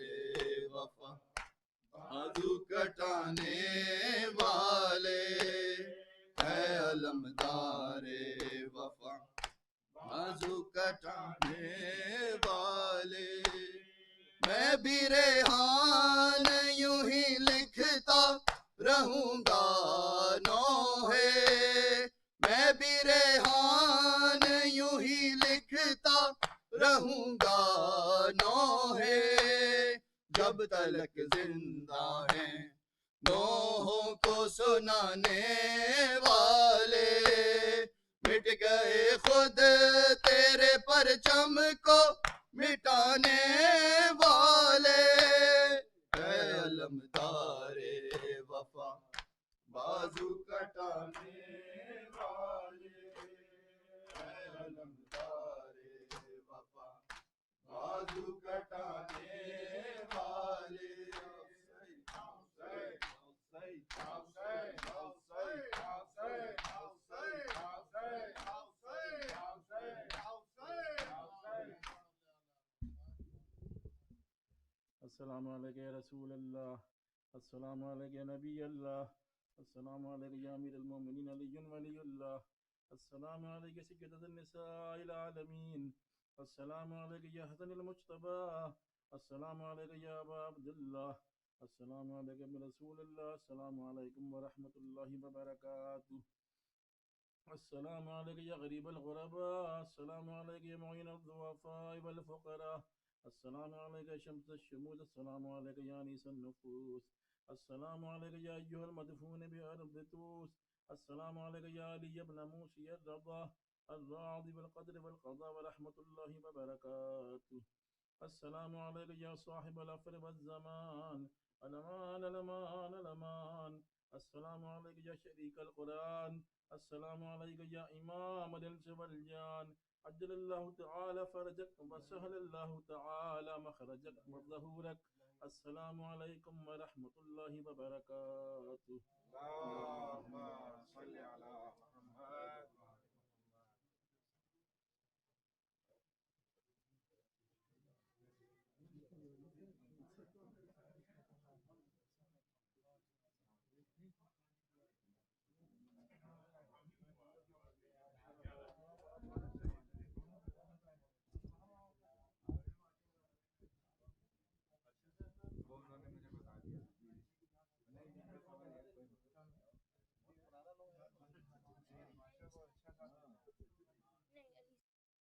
وفا بازو کٹانے والے، اے علمدار وفا بازو کٹانے والے، میں بھی ریحان یوں ہی لکھتا رہوں گا نوحے، میں بھی ریحان یوں ہی لکھتا رہوں گا نوحے، جب تلک زندہ ہیں نوحوں کو سنانے والے، مٹ گئے خود تیرے پرچم کو مٹانے والے، اے علمدار وفا بازو کٹانے والے، اے علمدار وفا بازو کٹانے والے، السلام علیکم یا رسول اللہ، السلام علیکم یا نبی اللہ، السلام علیکم یا امیر المومنین علی ولی اللہ، السلام علیکم سیدۃ النساء العالمین، السلام علیکم یا حسن المجتبی، السلام علیکم یا ابا عبداللہ، السلام علیکم رسول اللہ، السلام علیکم ورحمۃ اللہ وبرکاتہ، السلام علیکم یا غریب الغرباء، السلام علیکم یا معین الضعفاء والفقراء، السلام علیکم شمس الشموس، السلام علیکم یا انیس النفوس، السلام علیکم یا ایہا المدفون بأرض توس، السلام علیکم یا علی ابن موسی الرضا الراضی بالقدر والقضاء ورحمۃ اللہ وبرکاتہ، السلام علیکم یا صاحب العصر والزمان، الامان الامان الامان، السلام علیکم یا شریک القرآن، السلام علیکم یا امام الانس والجان، عجل اللہ تعالی فرجک وسہل اللہ تعالی مخرجک وظہورک، السلام علیکم ورحمۃ اللہ وبرکاتہ۔ اللہم صلی علی